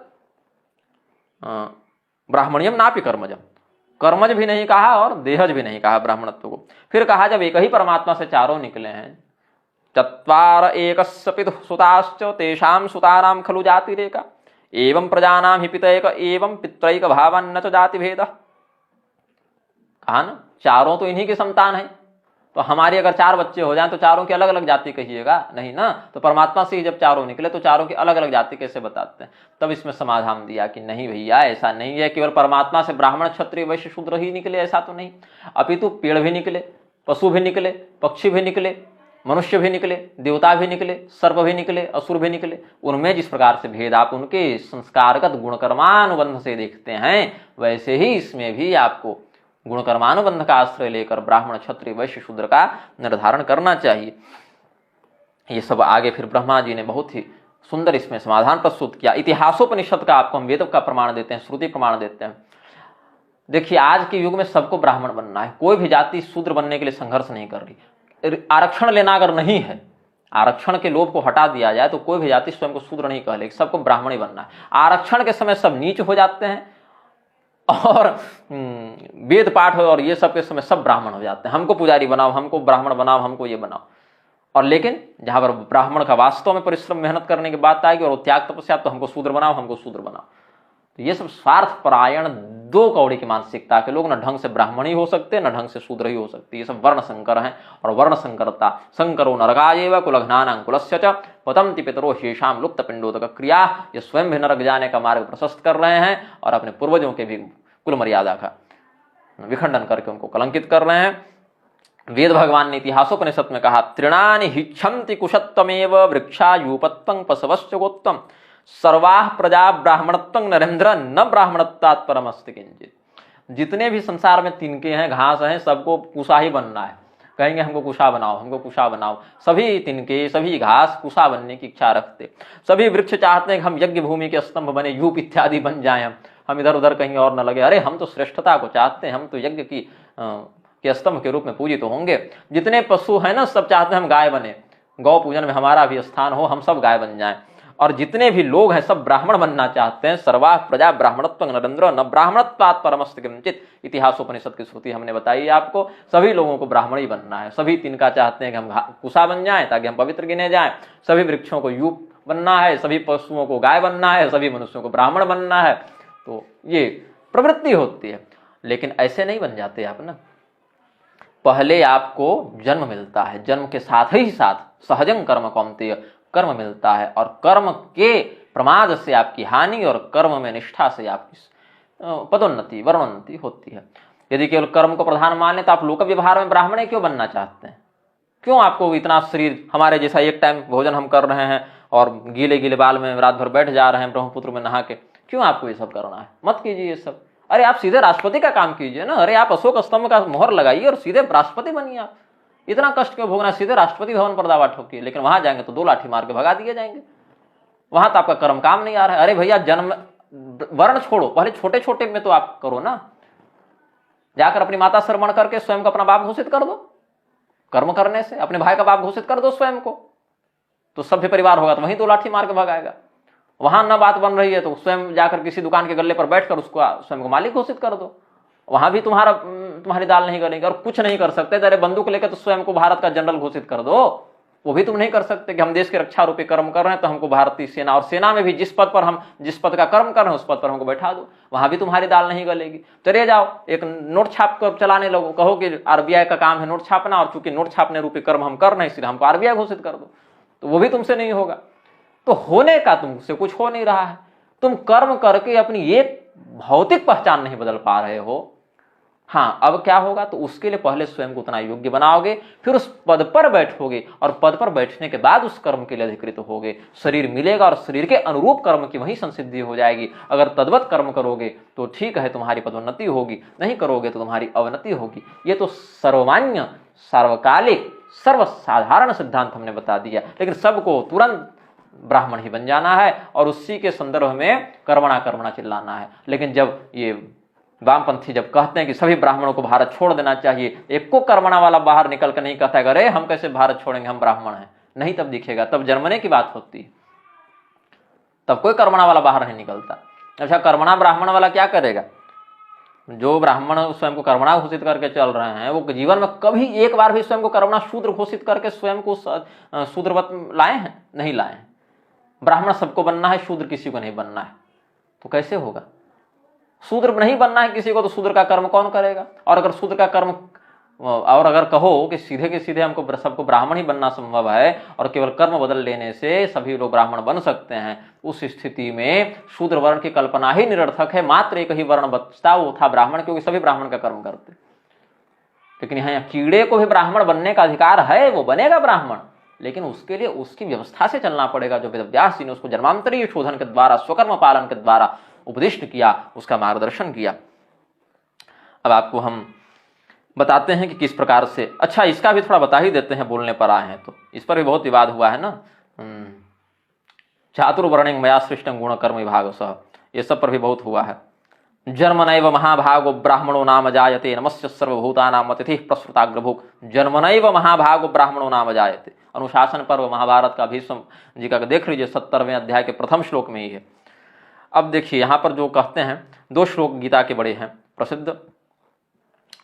ब्राह्मण्यम नापि कर्मजम, कर्मज भी नहीं कहा और देहज भी नहीं कहा ब्राह्मणत्व को। फिर कहा जब एक ही परमात्मा से चारों निकले हैं, चत्वार एकस्य पितुः सुताश्च तेषां सुतानां खलु जातिरेका, एवं प्रजानां हि पितैक एवं पित्रैक भावान्न च जाति भेदः। कहा ना, चारों तो इन्हीं के संतान हैं, तो हमारे अगर 4 बच्चे हो जाएं तो चारों की अलग अलग जाति कहिएगा, नहीं ना। तो परमात्मा से ही जब चारों निकले तो चारों की अलग अलग जाति कैसे बताते हैं। तब इसमें समाधान दिया कि नहीं भैया, ऐसा नहीं है, केवल परमात्मा से ब्राह्मण क्षत्रिय वैश्य शूद्र ही निकले, ऐसा तो नहीं, अपितु पेड़ भी निकले, पशु भी निकले, पक्षी भी निकले, मनुष्य भी निकले, देवता भी निकले, सर्प भी निकले, असुर भी निकले। उनमें जिस प्रकार से भेद आप उनके संस्कारगत गुणकर्मानुबंध से देखते हैं, वैसे ही इसमें भी आपको गुणकर्मानुबंध का आश्रय लेकर ब्राह्मण क्षत्रिय वैश्य शूद्र का निर्धारण करना चाहिए। ये सब आगे फिर ब्रह्मा जी ने बहुत ही सुंदर इसमें समाधान प्रस्तुत किया। इतिहासोपनिषद का आपको हम वेद का प्रमाण देते हैं, श्रुति प्रमाण देते हैं। देखिए, आज के युग में सबको ब्राह्मण बनना है, कोई भी जाति शूद्र बनने के लिए संघर्ष नहीं कर रही। आरक्षण लेना अगर नहीं है, आरक्षण के लोभ को हटा दिया जाए तो कोई भी जाति स्वयं को शूद्र नहीं कह लेगी, सबको ब्राह्मण ही बनना है। आरक्षण के समय सब नीच हो जाते हैं और वेद पाठ और ये सब के समय सब ब्राह्मण हो जाते हैं, हमको पुजारी बनाओ, हमको ब्राह्मण बनाओ, हमको ये बनाओ। और लेकिन जहां पर ब्राह्मण का वास्तव में परिश्रम मेहनत करने की बात आएगी और त्याग तपस्या, तो हमको शूद्र बनाओ, हमको शूद्र बनाओ। तो ये सब स्वार्थ परायण 2 कौड़ी की मानसिकता के लोग, न ढंग से ब्राह्मण ही हो सकते, न ढंग से शूद्र ही हो सकते। ये सब वर्ण संकर हैं, और वर्ण संकरता संकरो नरकायेव कुलघ्नानां कुलस्य च पतन्ति पितरो शेषाम लुप्त पिंडोदक क्रिया। ये स्वयं भी नरक जाने का मार्ग प्रशस्त कर रहे हैं और अपने पूर्वजों के भी कुल मर्यादा का विखंडन करके उनको कलंकित कर रहे हैं। वेद भगवान ने इतिहासोपनिषद में कहा, तृणानि हिच्छन्ति कुशत्वमेव वृक्षायूपत्वं पशवश्च गोत्वं सर्वाः प्रजा ब्राह्मणत्वं नरेंद्र न ब्राह्मणत्वात् परमस्ति किंचित। जितने भी संसार में तिनके हैं, घास हैं, सबको कुशा ही बनना है। कहेंगे हमको कुशा बनाओ, हमको कुशा बनाओ। सभी तिनके, सभी घास कुशा बनने की इच्छा रखते। सभी वृक्ष चाहते हैं कि हम यज्ञ भूमि के स्तंभ बने, यूप इत्यादि बन जाएं, हम इधर उधर कहीं और न लगे। अरे हम तो श्रेष्ठता को चाहते हैं, हम तो यज्ञ की के स्तंभ के रूप में पूजित होंगे। जितने पशु हैं ना, सब चाहते हैं हम गाय बने, गौ पूजन में हमारा भी स्थान हो, हम सब गाय बन जाएं। और जितने भी लोग हैं सब ब्राह्मण बनना चाहते हैं। सर्वा प्रजा ब्राह्मणत्व नरेंद्र न ब्राह्मणत्वात् परमस्ति किंचित। इतिहासोपनिषद की श्रुति हमने बताई आपको, सभी लोगों को ब्राह्मण ही बनना है। सभी तिनका चाहते हैं कि हम कुशा बन जाएं ताकि हम पवित्र गिने जाएं। सभी वृक्षों को यूप बनना है, सभी पशुओं को गाय बनना है, सभी मनुष्यों को ब्राह्मण बनना है। तो ये प्रवृत्ति होती है, लेकिन ऐसे नहीं बन जाते आप ना। पहले आपको जन्म मिलता है, जन्म के साथ ही साथ सहजं कर्म कौन्तेय, कर्म मिलता है, और कर्म के प्रमाद से आपकी हानि और कर्म में निष्ठा से आपकी पदोन्नति वर्णोन्नति होती है। यदि केवल कर्म को प्रधान मान लें तो आप लोक व्यवहार में ब्राह्मण क्यों बनना चाहते हैं? क्यों आपको इतना शरीर, हमारे जैसा एक टाइम भोजन हम कर रहे हैं और गीले गीले बाल में रात भर बैठ जा रहे हैं ब्रह्मपुत्र में नहा के, क्यों आपको ये सब करना है? मत कीजिए ये सब। अरे आप सीधे राष्ट्रपति का काम कीजिए ना। अरे आप अशोक स्तंभ का मोहर लगाइए और सीधे राष्ट्रपति बनिए। आप इतना कष्ट क्यों भोगना? सीधे राष्ट्रपति भवन पर दावा ठोकिए। लेकिन वहां जाएंगे तो 2 लाठी मार के भगा दिए जाएंगे। वहां तो आपका कर्म काम नहीं आ रहा है। अरे भैया, जन्म वर्ण छोड़ो, पहले छोटे छोटे में तो आप करो ना। जाकर अपनी माता श्रवण करके स्वयं को अपना बाप घोषित कर दो। कर्म करने से अपने भाई का बाप घोषित कर दो स्वयं को, तो सभ्य परिवार होगा तो वहीं 2 लाठी मार के भगाएगा। वहां न बात बन रही है तो स्वयं जाकर किसी दुकान के गल्ले पर बैठकर उसको स्वयं को मालिक घोषित कर दो। वहां भी तुम्हारी दाल नहीं गलेगी और कुछ नहीं कर सकते। अरे बंदूक लेकर तो स्वयं को भारत का जनरल घोषित कर दो। वो भी तुम नहीं कर सकते कि हम देश के रक्षा रूपी कर्म कर रहे हैं तो हमको भारतीय सेना, और सेना में भी जिस पद पर हम जिस पद का कर्म कर रहे हैं उस पद पर हमको बैठा दो। वहां भी तुम्हारी दाल नहीं गलेगी। चले जाओ, एक नोट छाप कर चलाने लगो, कहो कि आरबीआई का काम है नोट छापना, और चूंकि नोट छापने रूपी कर्म हम कर रहे हैं इसलिए हमको आरबीआई घोषित कर दो, तो वो भी तुमसे नहीं होगा। तो होने का तुमसे कुछ हो नहीं रहा है। तुम कर्म करके अपनी एक भौतिक पहचान नहीं बदल पा रहे हो। हाँ, अब क्या होगा? तो उसके लिए पहले स्वयं को उतना योग्य बनाओगे, फिर उस पद पर बैठोगे, और पद पर बैठने के बाद उस कर्म के लिए अधिकृत होगे। शरीर मिलेगा और शरीर के अनुरूप कर्म की वही संसिद्धि हो जाएगी। अगर तद्वत कर्म करोगे तो ठीक है, तुम्हारी पदोन्नति होगी, नहीं करोगे तो तुम्हारी अवनति होगी। ये तो सर्वमान्य, सार्वकालिक, सर्वसाधारण सिद्धांत हमने बता दिया, लेकिन सबको तुरंत ब्राह्मण ही बन जाना है और उसी के संदर्भ में कर्मणा कर्मणा चिल्लाना है। लेकिन जब ये वामपंथी जब कहते हैं कि सभी ब्राह्मणों को भारत छोड़ देना चाहिए, एक को कर्मणा वाला बाहर निकल कर नहीं कहता है अरे हम कैसे भारत छोड़ेंगे, हम ब्राह्मण हैं, नहीं तब दिखेगा, तब जर्मनी की बात होती है, तब कोई कर्मणा वाला बाहर नहीं निकलता। अच्छा, कर्मणा ब्राह्मण वाला क्या करेगा? जो ब्राह्मण स्वयं को कर्मणा घोषित करके चल रहे हैं वो जीवन में कभी एक बार भी स्वयं को कर्मणा शूद्र घोषित करके स्वयं को शूद्रवत लाए हैं? नहीं लाए हैं। ब्राह्मण सबको बनना है, शूद्र किसी को नहीं बनना है, तो कैसे होगा? शूद्र नहीं बनना है किसी को, तो शूद्र का कर्म कौन करेगा? और अगर शूद्र का कर्म, और अगर कहो कि सीधे के सीधे हमको सबको ब्राह्मण ही बनना संभव है और केवल कर्म बदल लेने से सभी लोग ब्राह्मण बन सकते हैं, उस स्थिति में शूद्र वर्ण की कल्पना ही निरर्थक है। मात्र एक ही वर्ण बचता, वो था ब्राह्मण, क्योंकि सभी ब्राह्मण का कर्म करते। लेकिन यहाँ कीड़े को भी ब्राह्मण बनने का अधिकार है, वो बनेगा ब्राह्मण, लेकिन उसके लिए उसकी व्यवस्था से चलना पड़ेगा, जो वेदव्यास जी ने उसको जन्मांतरीय शोधन के द्वारा, स्वकर्म पालन के द्वारा उपदिष्ट किया, उसका मार्गदर्शन किया। अब आपको हम बताते हैं कि किस प्रकार से, अच्छा इसका भी थोड़ा बता ही देते हैं, बोलने पर आए हैं तो इस पर भी बहुत विवाद हुआ है ना। चातुर्वर्ण्यं मया सृष्टं गुण कर्म विभाग सह, ये सब पर भी बहुत हुआ है। जन्मनैव महाभागो ब्राह्मणो नाम जायते, नमस्य सर्वभूतानां अतिथिः प्रसृताग्रभुक्। जन्मनैव महाभागो ब्राह्मणो नाम जायते, अनुशासन पर्व महाभारत का भीष्म जी का देख लीजिए, 70वें अध्याय के प्रथम श्लोक में ही है। अब देखिए यहाँ पर जो कहते हैं, दो श्लोक गीता के बड़े हैं प्रसिद्ध,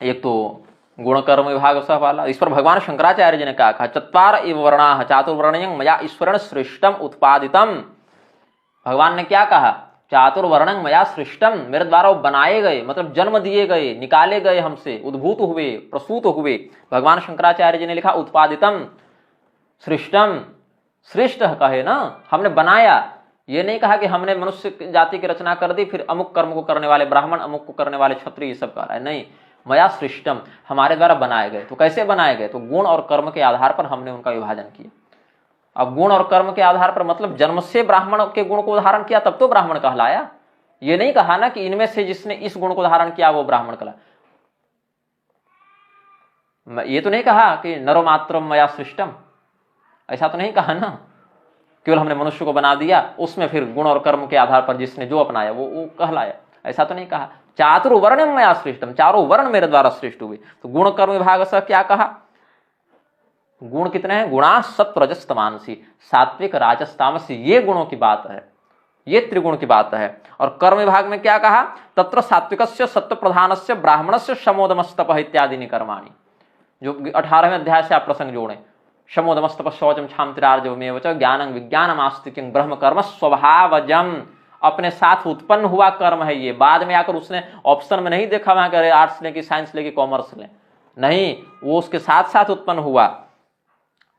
एक तो गुण कर्म विभाग सह वाला, इस पर भगवान शंकराचार्य जी ने कहा, चत्वार इव वर्णाः चातुर्वर्ण्यं मया ईश्वरेण सृष्टम उत्पादितम। भगवान ने क्या कहा? चातुर्वर्ण्यं मया सृष्टम, मेरे द्वारा वो बनाए गए, मतलब जन्म दिए गए, निकाले गए हमसे, उद्भूत हुए, प्रसूत हुए। भगवान शंकराचार्य जी ने लिखा उत्पादितम, सृष्टम, श्रेष्ठ कहे ना, हमने बनाया, ये नहीं कहा कि हमने मनुष्य जाति की रचना कर दी, फिर अमुक कर्म को करने वाले ब्राह्मण, अमुक को करने वाले क्षत्रिय, ये सब कह रहा है, नहीं, मया सृष्टम, हमारे द्वारा बनाए गए। तो कैसे बनाए गए? तो गुण और कर्म के आधार पर हमने उनका विभाजन किया। अब गुण और कर्म के आधार पर मतलब जन्म से ब्राह्मण के गुण को धारण किया तब तो ब्राह्मण कहलाया। ये नहीं कहा ना कि इनमें से जिसने इस गुण को धारण किया वो ब्राह्मण कहलाया। ये तो नहीं कहा कि नरो मात्रम मया सृष्टम, ऐसा तो नहीं कहा ना, केवल हमने मनुष्य को बना दिया, उसमें फिर गुण और कर्म के आधार पर जिसने जो अपनाया वो कहलाया, ऐसा तो नहीं कहा। चातुर्वर्ण्यं मया सृष्टम, चारों वर्ण मेरे द्वारा सृष्ट हुए। तो गुण कर्म विभाग से क्या कहा? गुण कितने हैं? गुणा सत्व रजस तमांसी, सात्विक राजस तामसी, ये गुणों की बात है, ये त्रिगुण की बात है। और कर्म विभाग में क्या कहा? तत्र सात्विकस्य सत्व प्रधानस्य ब्राह्मणस्य शमोदमस्तपः इत्यादि कर्माणि, जो 18वें अध्याय से आप प्रसंग जोड़ें। शमोदमस्तपः शौचम क्षामतिरार्जवमेव च ज्ञानं विज्ञानम् आस्तिक्यं ब्रह्म कर्म स्वभावजम्, अपने साथ उत्पन्न हुआ कर्म है ये। बाद में आकर उसने ऑप्शन में नहीं देखा वहां करे आर्ट्स ले कि साइंस ले कि कॉमर्स ले, नहीं, वो उसके साथ साथ उत्पन्न हुआ।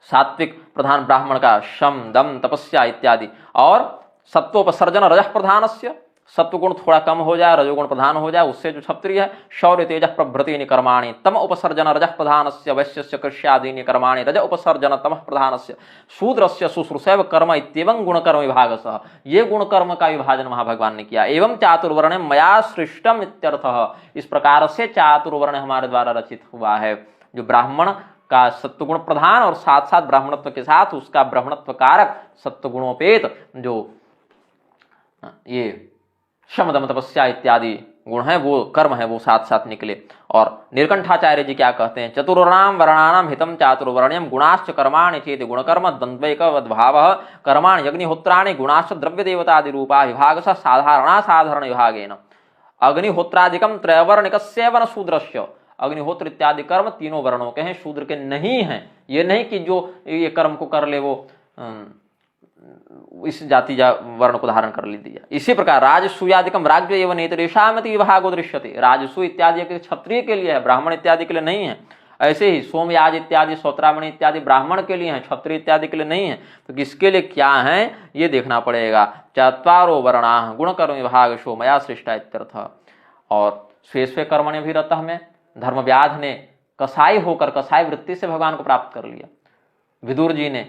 सात्विक प्रधान ब्राह्मण का शम दम तपस्या इत्यादि, और सत्वोपसर्जन रजः प्रधानस्य, सत्वगुण थोड़ा कम हो जाए, रजोगुण प्रधान हो जाए, उससे जो क्षत्रिय है, शौर्य तेजः प्रभृतीनि कर्माणि, तम उपसर्जन रजः प्रधानस्य वैश्यस्य कृष्यादीनि कर्माणि, रज उपसर्जन तमः प्रधानस्य शूद्रस्य शुश्रूषैव कर्म इत्येवं गुण कर्म विभागसः, ये गुण कर्म का विभाजन वहां भगवान ने किया। एवं चातुर्वर्ण्यं मया सृष्टम इत्यर्थः, इस प्रकार से चातुर्वर्ण हमारे द्वारा रचित हुआ है, जो ब्राह्मण का सत्वगुण प्रधान और साथ साथ ब्राह्मणत्व के साथ उसका ब्राह्मणत्व कारक सत्वगुणोपेत जो ये शम दम तपस्या इत्यादि गुण है, वो कर्म है, वो साथ साथ निकले। और नीलकंठाचार्य जी क्या कहते हैं? चतुर्णाम वर्णानाम हितम चातुर्वर्ण्यम गुणाश्च कर्माणि चेति गुणकर्म द्वंद्वैकवद्भावः कर्माणि अग्निहोत्राणि गुणाश्च द्रव्य देवतादि रूपा विभागः साधारणा साधारण विभागेन। अग्निहोत्रादिकम त्रैवर्णिकस्यैव न शूद्रस्य, अग्निहोत्र इत्यादि कर्म तीनों वर्णों के हैं, शूद्र के नहीं हैं। ये नहीं कि जो ये कर्म को कर ले वो इस जाति वर्ण को धारण कर लीजिए। इसी प्रकार राजसूयादिकम राज्य एवं नेतरेशामति विभागो दृश्यते, राजसू इत्यादि क्षत्रिय के लिए है, ब्राह्मण इत्यादि के लिए नहीं है। ऐसे ही सोमयाज इत्यादि सौत्रामणि इत्यादि ब्राह्मण के लिए है, क्षत्रिय इत्यादि के लिए नहीं है। तो किसके लिए क्या है ये देखना पड़ेगा। चत्वारो वर्णाः गुणकर्म विभागशो मया सृष्टा इत्यर्थ। और स्वे स्वे कर्मण्य भी रतः में धर्मव्याध ने कसाई होकर कसाई वृत्ति से भगवान को प्राप्त कर लिया। विदुर जी ने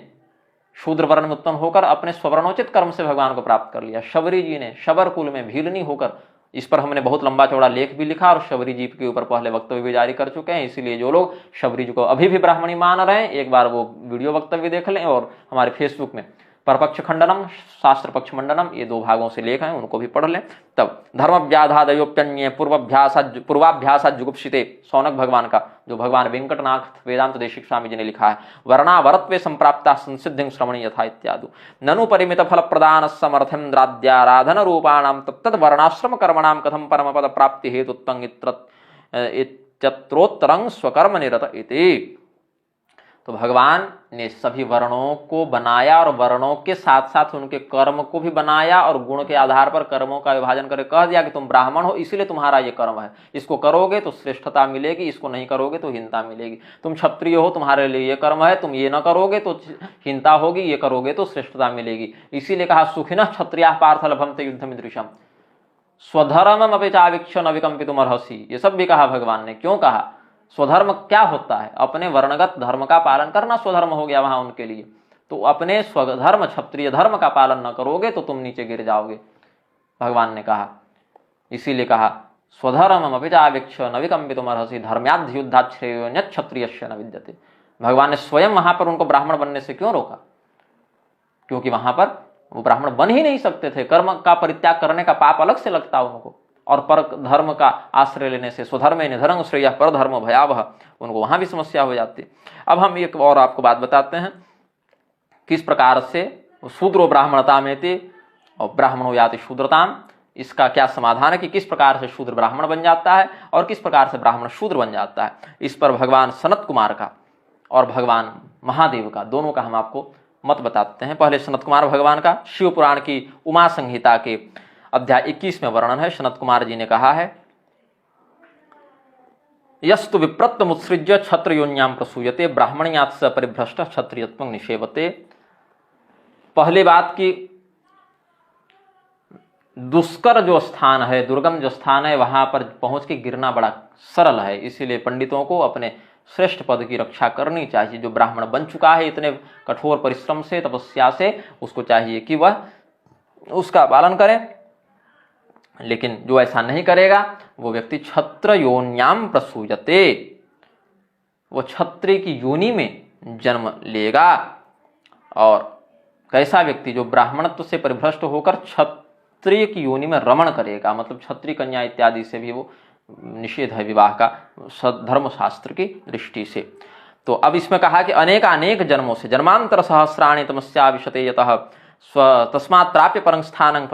शूद्र वर्ण में उत्पन्न होकर अपने स्ववर्णोचित कर्म से भगवान को प्राप्त कर लिया। शबरी जी ने शबर कुल में भीलनी होकर इस पर हमने बहुत लंबा चौड़ा लेख भी लिखा और शबरी जी के ऊपर पहले वक्तव्य भी जारी कर चुके हैं। इसीलिए जो लोग शबरी जी को अभी भी ब्राह्मणी मान रहे हैं, एक बार वो वीडियो वक्तव्य देख लें, और हमारे फेसबुक में परपक्ष खंडनम, शास्त्र पक्ष मंडनम, ये 2 भागों से लेख हैं, उनको भी पढ़ लें। तब धर्मव्याधादयोप्यन्ये पूर्वाभ्यासा जुगुप्सिते, सौनक भगवान का, जो भगवान वेंकटनाथ वेदांत देशिक स्वामी जी ने लिखा है, वर्णावरत्वे संप्राप्ता संसिद्धिं श्रवणी यथा इत्यादि, ननु परिमित फल प्रदान समर्थेन्द्राद्याराधन रूपाणाम तत्तद वर्णाश्रम कर्मणाम कथम परम पद प्राप्ति हेतुत्वं इत्यत्रोत्तरं स्वकर्म निरत इति। तो भगवान ने सभी वर्णों को बनाया और वर्णों के साथ साथ उनके कर्म को भी बनाया और गुण के आधार पर कर्मों का विभाजन करके कह दिया कि तुम ब्राह्मण हो इसलिए तुम्हारा ये कर्म है, इसको करोगे तो श्रेष्ठता मिलेगी, इसको नहीं करोगे तो हीनता मिलेगी। तुम क्षत्रिय हो, तुम्हारे लिए ये कर्म है, तुम ये न करोगे तो हीनता होगी, ये करोगे तो श्रेष्ठता मिलेगी। इसीलिए कहा सुखिनः क्षत्रियाः पार्थ लभन्ते युद्धमिदृशम् स्वधर्मम अपि चावीक्ष्य न विकम्पितुम् अर्हसि। ये सब भी कहा भगवान ने। क्यों कहा? स्वधर्म क्या होता है? अपने वर्णगत धर्म का पालन करना स्वधर्म हो गया वहां उनके लिए। तो अपने स्वधर्म क्षत्रिय धर्म का पालन न करोगे तो तुम नीचे गिर जाओगे, भगवान ने कहा। इसीलिए कहा स्वधर्मम अपि चावीक्ष्य न विकम्पितुम् अर्हसि धर्म्याद् युद्धात् श्रेयो न क्षत्रियस्य न विद्यते। भगवान ने स्वयं वहां पर उनको ब्राह्मण बनने से क्यों रोका? क्योंकि वहां पर वो ब्राह्मण बन ही नहीं सकते थे। कर्म का परित्याग करने का पाप अलग से लगता उनको, और पर धर्म का आश्रय लेने से स्वधर्मे निधनं श्रेयः पर धर्म भयावह, उनको वहां भी समस्या हो जाती। अब हम एक और आपको बात बताते हैं, किस प्रकार से शूद्रो ब्राह्मणता में थे और ब्राह्मणो याति शूद्रताम, इसका क्या समाधान है कि किस प्रकार से शूद्र ब्राह्मण बन जाता है और किस प्रकार से ब्राह्मण शूद्र बन जाता है। इस पर भगवान सनत कुमार का और भगवान महादेव का, दोनों का हम आपको मत बताते हैं। पहले सनत कुमार भगवान का शिव पुराण की उमा संहिता के अध्याय 21 में वर्णन है। सनत कुमार जी ने कहा है, यस्तु विप्रत्तमुत्सृज्य क्षत्रयोन्याम प्रसूयते ब्राह्मण्यात् स परिभ्रष्ट क्षत्रियत्वं निषेवते। पहले बात की दुष्कर जो स्थान है, दुर्गम जो स्थान है, वहां पर पहुंच के गिरना बड़ा सरल है। इसीलिए पंडितों को अपने श्रेष्ठ पद की रक्षा करनी चाहिए। जो ब्राह्मण बन चुका है इतने कठोर परिश्रम से, तपस्या से, उसको चाहिए कि वह उसका पालन करे। लेकिन जो ऐसा नहीं करेगा वो व्यक्ति क्षत्र योन्याम प्रसूयते, वो क्षत्रिय की योनि में जन्म लेगा। और कैसा व्यक्ति? जो ब्राह्मणत्व से परिभ्रष्ट होकर क्षत्रिय की योनि में रमण करेगा, मतलब क्षत्रिय कन्या इत्यादि से भी वो निषेध है विवाह का धर्मशास्त्र की दृष्टि से। तो अब इसमें कहा कि अनेक जन्मों से, जन्मांतर सहस्राणि तमस्या विशते यतः तस्मात् प्राप्य परं स्थानं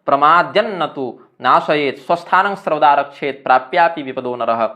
प्रमाद्यन्न तु नाशयेत् स्वस्थानं सर्वदा रक्षेत् प्राप्यापि विपदो नरः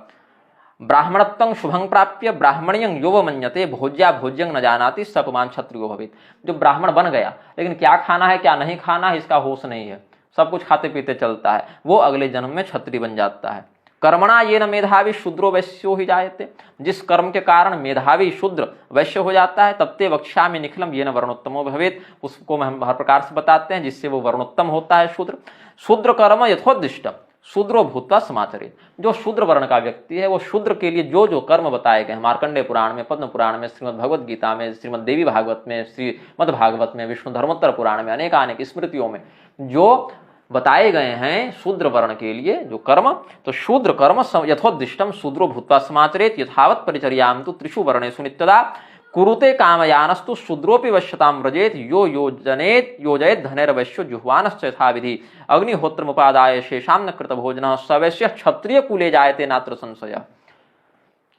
ब्राह्मणत्वं शुभं प्राप्य ब्राह्मण्यं यो मन्यते भोज्या भोज्यं न जानाति स पुमान् क्षत्रियो भवेत्। जो ब्राह्मण बन गया लेकिन क्या खाना है क्या नहीं खाना है इसका होश नहीं है, सब कुछ खाते पीते चलता है, वो अगले जन्म में क्षत्रिय बन जाता है। कर्मणा ये न मेधावी शूद्रो वैश्यो ही जायते, जिस कर्म के कारण मेधावी शूद्र वैश्य हो जाता है तत्ते वक्ष्यामि निखिलम ये न वर्णोत्तमो भवेत्, उसको हम हर प्रकार से बताते हैं जिससे वो वर्णोत्तम होता है शूद्र। शूद्र कर्म यथोद्दिष्टम शूद्रो भूत्वा समाचरेत्। जो शूद्र वर्ण का व्यक्ति है वो शूद्र के लिए जो जो कर्म बताए गए, मार्कंडेय पुराण में, पद्म पुराण में, श्रीमद् भगवद गीता में, श्रीमद् देवी भागवत में, श्रीमद् भागवत में, विष्णु धर्मोत्तर पुराण में, अनेक स्मृतियों में जो बताए गए हैं शूद्र वर्ण के लिए जो कर्म, तो शूद्र कर्म यथोद्दिष्टम शूद्रो भूत्वा समाचरेत् यथावत् परिचर्यां तु त्रिषु वर्णेषु नित्यदा कुरुते कामयानस्तु शूद्रोपि वश्यतां व्रजेत् यो योजयेत् धनेर्वैश्यो जुह्वानश्च यथाविधि अग्निहोत्रमुपादाय शेषां न कृतभोजनः स वैश्यः क्षत्रिय कुले जायते नात्र संशयः।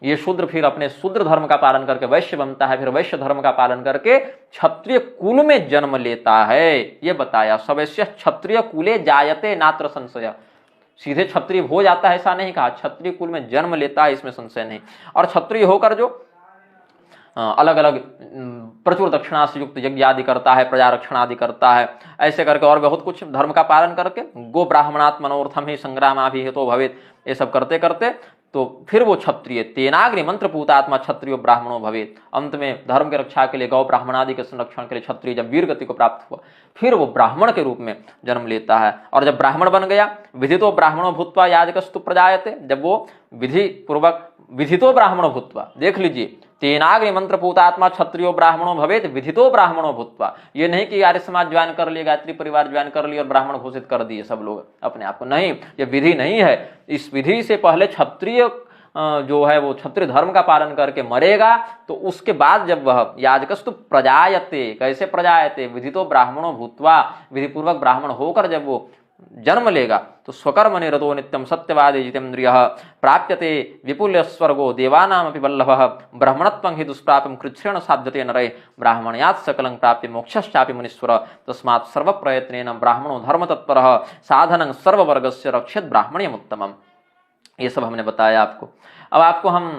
ये शूद्र फिर अपने शूद्र धर्म का पालन करके वैश्य बनता है, फिर वैश्य धर्म का पालन करके क्षत्रिय कुल में जन्म लेता है। ये बताया सवैश्य क्षत्रिय कुले जायते नात्र संशय, सीधे क्षत्रिय हो जाता है ऐसा नहीं कहा, क्षत्रिय कुल में जन्म लेता है इसमें संशय नहीं। और क्षत्रिय होकर जो अलग अलग प्रचुर दक्षिणा से युक्त यज्ञ आदि करता है, प्रजा रक्षण आदि करता है, ऐसे करके और बहुत कुछ धर्म का पालन करके गो ब्राह्मणात् मनोर्थम ही संग्रामाभिहितो भवेत्, ये सब करते करते तो फिर वो क्षत्रिय तेनाग्नि मंत्र पूतात्मा क्षत्रियो ब्राह्मणो भवेत्। अंत में धर्म की रक्षा के लिए गौ ब्राह्मण आदि के संरक्षण के लिए क्षत्रिय जब वीर गति को प्राप्त हुआ फिर वो ब्राह्मण के रूप में जन्म लेता है। और जब ब्राह्मण बन गया विधितो ब्राह्मणो भूत्वा याजकस्तु प्रजायते, जब वो विधि पूर्वक विधितो ब्राह्मणो भूत्वा, देख लीजिए तेनाग्नि मंत्र पूतात्मा क्षत्रियो ब्राह्मणों भवेत विधितो ब्राह्मणों भूत्वा। ये नहीं कि आर्य समाज ज्वाइन कर लिया, गायत्री परिवार ज्वाइन कर लिया और ब्राह्मण घोषित कर दिए सब लोग अपने आप को, नहीं, ये विधि नहीं है। इस विधि से पहले क्षत्रिय जो है वो क्षत्रिय धर्म का पालन करके मरेगा, तो उसके बाद जब वह याजकस्तु प्रजायते, कैसे प्रजायते, विधितो ब्राह्मणों भूत्वा, विधि पूर्वक ब्राह्मण होकर जब वो जन्म लेगा तो स्वकर्म निरतो नित्यम सत्यवादी जितेन्द्रिय प्राप्यते विपुल्य स्वर्गो देवानामपि वल्लभः ब्राह्मणत्वं हि दुष्प्राप्यं कृच्छ्रेण साध्यते नरे ब्राह्मण्यात् सकलं प्राप्य मोक्षश्चापि मुनीश्वर तस्मात् सर्वप्रयत्नेन ब्राह्मणो धर्मतत्परः साधनं सर्ववर्गस्य रक्षेत ब्राह्मण्यम् उत्तमम्। ये सब हमने बताया आपको। अब आपको हम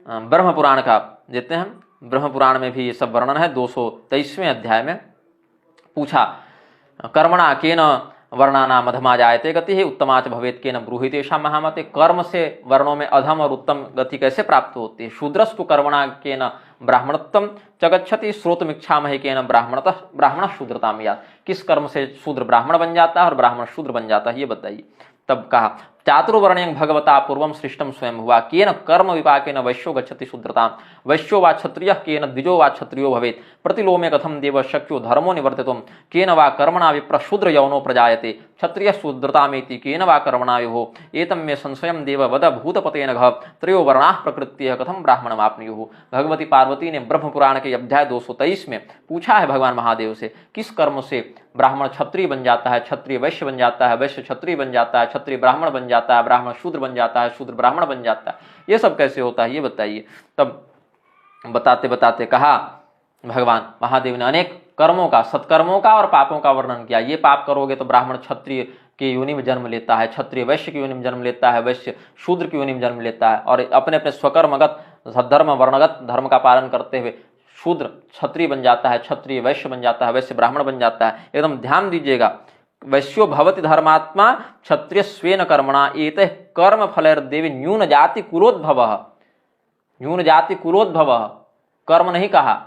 ब्रह्म पुराण का देते हैं। ब्रह्म पुराण में भी ये सब वर्णन है। 223वें अध्याय में पूछा, कर्मणा केन वर्णानाम अधमा जायते गति है उत्तमाच भवेत केन ब्रूहि तेषां महामते। कर्म से वर्णों में अधम और उत्तम गति कैसे प्राप्त होती है। शूद्रस्तु कर्मणा केन ब्राह्मणत्वं च गच्छति श्रोतुमिच्छामहि केन ब्राह्मण शूद्रताम यात्। किस कर्म से शूद्र ब्राह्मण बन जाता है और ब्राह्मण शूद्र बन जाता है, ये बताइए। तब कहा, चातुर्वर्ण्यं भगवता पूर्वं सृष्टं स्वयं हुआ केन कर्म विपाकेन वैश्यो गच्छति शूद्रतां वैश्यो वा क्षत्रियः केन द्विजो वा क्षत्रियो भवेत् प्रतिलोमे कथं देव शक्यो धर्मो निवर्तितुं केन वा कर्मणा विप्र शूद्र यौनो प्रजायते क्षत्रिय शूद्रतामेति केन वा कर्मणा विभो एतं मे संशयं देव वद भूतपतेन घ त्रयो वर्णाः प्रकृत्यः कथं ब्राह्मणमाप्नुयुः। भगवती पार्वती ने ब्रह्म पुराण के अध्याय 223 में पूछा है भगवान महादेव से, किस कर्म से ब्राह्मण क्षत्रिय बन जाता है, क्षत्रिय वैश्य बन जाता है, वैश्य क्षत्रिय बन जाता है, क्षत्रिय ब्राह्मण बन जाता है, ब्राह्मण शूद्र बन जाता है, शूद्र ब्राह्मण बन जाता है, ये सब कैसे होता है, ये बताइए। तब बताते बताते कहा भगवान महादेव ने अनेक कर्मों का, सत्कर्मों का और पापों का वर्णन किया। ये पाप करोगे तो ब्राह्मण क्षत्रिय की योनि में जन्म लेता है, क्षत्रिय वैश्य की योनि में जन्म लेता है, वैश्य शूद्र की योनि में जन्म लेता है, और अपने अपने स्वकर्मगत सद्धर्म वर्णगत धर्म का पालन करते हुए शूद्र क्षत्रिय बन जाता है, क्षत्रिय वैश्य बन जाता है, वैश्य ब्राह्मण बन जाता है। एकदम ध्यान दीजिएगा, वैश्यो भवति धर्मात्मा क्षत्रिय स्वेन कर्मणा एतः कर्म फलैर्देवी न्यून जाति कुलोद्भवः। न्यून जाति कुलोद्भवः कर्म नहीं कहा।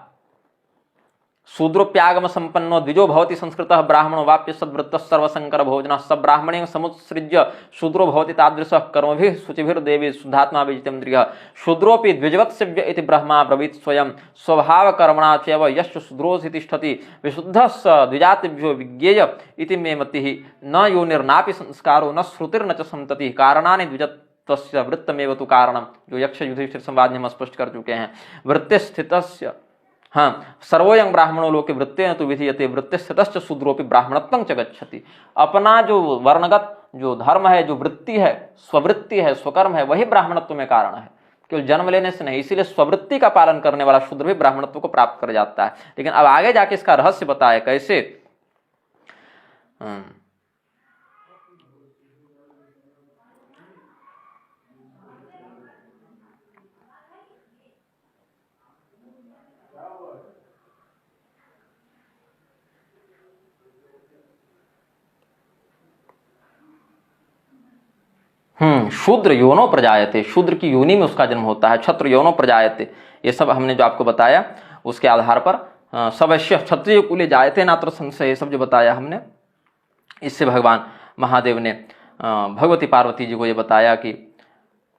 शूद्रोप्यागम संपन्नो द्विजो भवति संस्कृतः ब्राह्मणो वाप्य सद्वृत्तः सर्वसंकर भोजनः सब ब्राह्मणेन समुत्सृज्य शूद्रो भवति तादृशः कर्मभिः शुचिभिर्देवी शुद्धात्मा विजितेन्द्रियः शूद्रोऽपि द्विजवत्सेव्य इति ब्रह्मा ब्रवीत् स्वयं स्वभावकर्मणा चैव यश्च शूद्रोऽसि तिष्ठति विशुद्धः स द्विजातिभ्यो विज्ञेय इति मे मतिः न योनिर्नापि संस्कारो न श्रुतिर्न च सन्ततिः कारणानि द्विजत्वस्य वृत्तमेव तु कारणम्। जो यक्ष युधिष्ठिर संवाद में हम स्पष्ट कर चुके हैं। वृत्ते स्थितस्य सर्वोयं ब्राह्मणो लोके वृत्तेन तु विधीयते वृत्ते स्थितश्च शूद्रोपि ब्राह्मणत्वं च गच्छति। अपना जो वर्णगत जो धर्म है, जो वृत्ति है, स्ववृत्ति है, स्वकर्म है, वही ब्राह्मणत्व में कारण है, केवल जन्म लेने से नहीं। इसीलिए स्ववृत्ति का पालन करने वाला शूद्र भी ब्राह्मणत्व को प्राप्त कर जाता है। लेकिन अब आगे जाके इसका रहस्य बताया कैसे। शूद्र योनो प्रजायते, शूद्र की योनि में उसका जन्म होता है। क्षत्र योनो प्रजायते, ये सब हमने जो आपको बताया उसके आधार पर सवैश्य क्षत्रिय कुले जायते नात्र संशय, ये सब जो बताया हमने, इससे भगवान महादेव ने भगवती पार्वती जी को ये बताया कि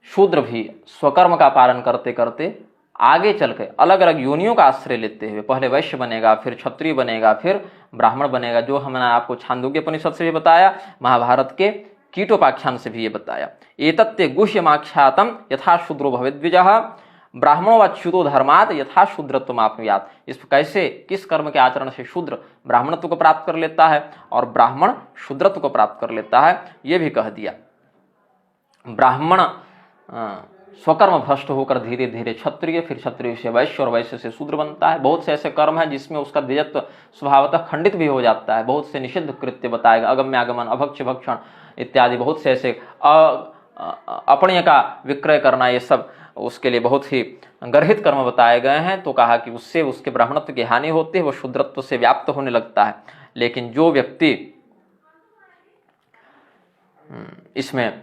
शूद्र भी स्वकर्म का पालन करते करते आगे चल के अलग अलग योनियों का आश्रय लेते हुए पहले वैश्य बनेगा, फिर क्षत्रिय बनेगा, फिर ब्राह्मण बनेगा। जो हमने आपको छांदोग्य उपनिषद से भी बताया, महाभारत के कीटोपाख्यान से भी ये बताया। एतत्ते गुह्यमाख्यातम यथा शूद्रो भवेद्विजः ब्राह्मणो च्युतो धर्मात् यथा शूद्रत्वम आप्नुयात्। इस कैसे किस कर्म के आचरण से शूद्र ब्राह्मणत्व को प्राप्त कर लेता है और ब्राह्मण शूद्रत्व को प्राप्त कर लेता है, ये भी कह दिया। ब्राह्मण स्वकर्म भ्रष्ट होकर धीरे धीरे क्षत्रिय, फिर क्षत्रिय से वैश्य और वैश्य से शूद्र बनता है। बहुत से ऐसे कर्म हैं जिसमें उसका द्विजत्व स्वभावतः खंडित भी हो जाता है। बहुत से निषिद्ध कृत्य बताएगा, अगम्यागमन, अभक्ष्य भक्षण इत्यादि बहुत से ऐसे अपण्य का विक्रय करना, ये सब उसके लिए बहुत ही गर्हित कर्म बताए गए हैं। तो कहा कि उससे उसके ब्राह्मणत्व की हानि होती है, वो शूद्रत्व से व्याप्त होने लगता है। लेकिन जो व्यक्ति इसमें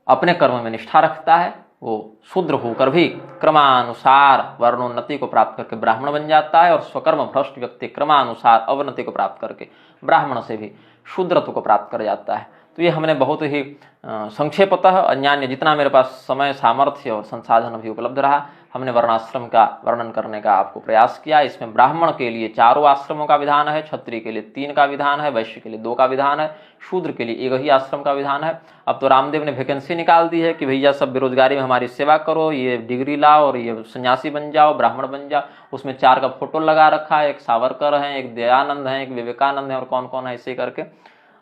अपने कर्म में निष्ठा रखता है वो शूद्र होकर भी क्रमानुसार वर्णोन्नति को प्राप्त करके ब्राह्मण बन जाता है, और स्वकर्म भ्रष्ट व्यक्ति क्रमानुसार अवनति को प्राप्त करके ब्राह्मण से भी शूद्रत्व को प्राप्त कर जाता है। तो ये हमने बहुत ही संक्षेपतः अन्यान्य जितना मेरे पास समय सामर्थ्य और संसाधन भी उपलब्ध रहा हमने वर्णाश्रम का वर्णन करने का आपको प्रयास किया। इसमें ब्राह्मण के लिए 4 आश्रमों का विधान है, क्षत्रिय के लिए 3 का विधान है, वैश्य के लिए 2 का विधान है, शूद्र के लिए 1 ही आश्रम का विधान है। अब तो रामदेव ने वैकेंसी निकाल दी है कि भैया सब बेरोजगारी में हमारी सेवा करो, ये डिग्री लाओ और ये सन्यासी बन जाओ, ब्राह्मण बन जाओ। उसमें 4 का फोटो लगा रखा है, एक सावरकर है, एक दयानंद है, एक विवेकानंद है और कौन कौन है ऐसे करके।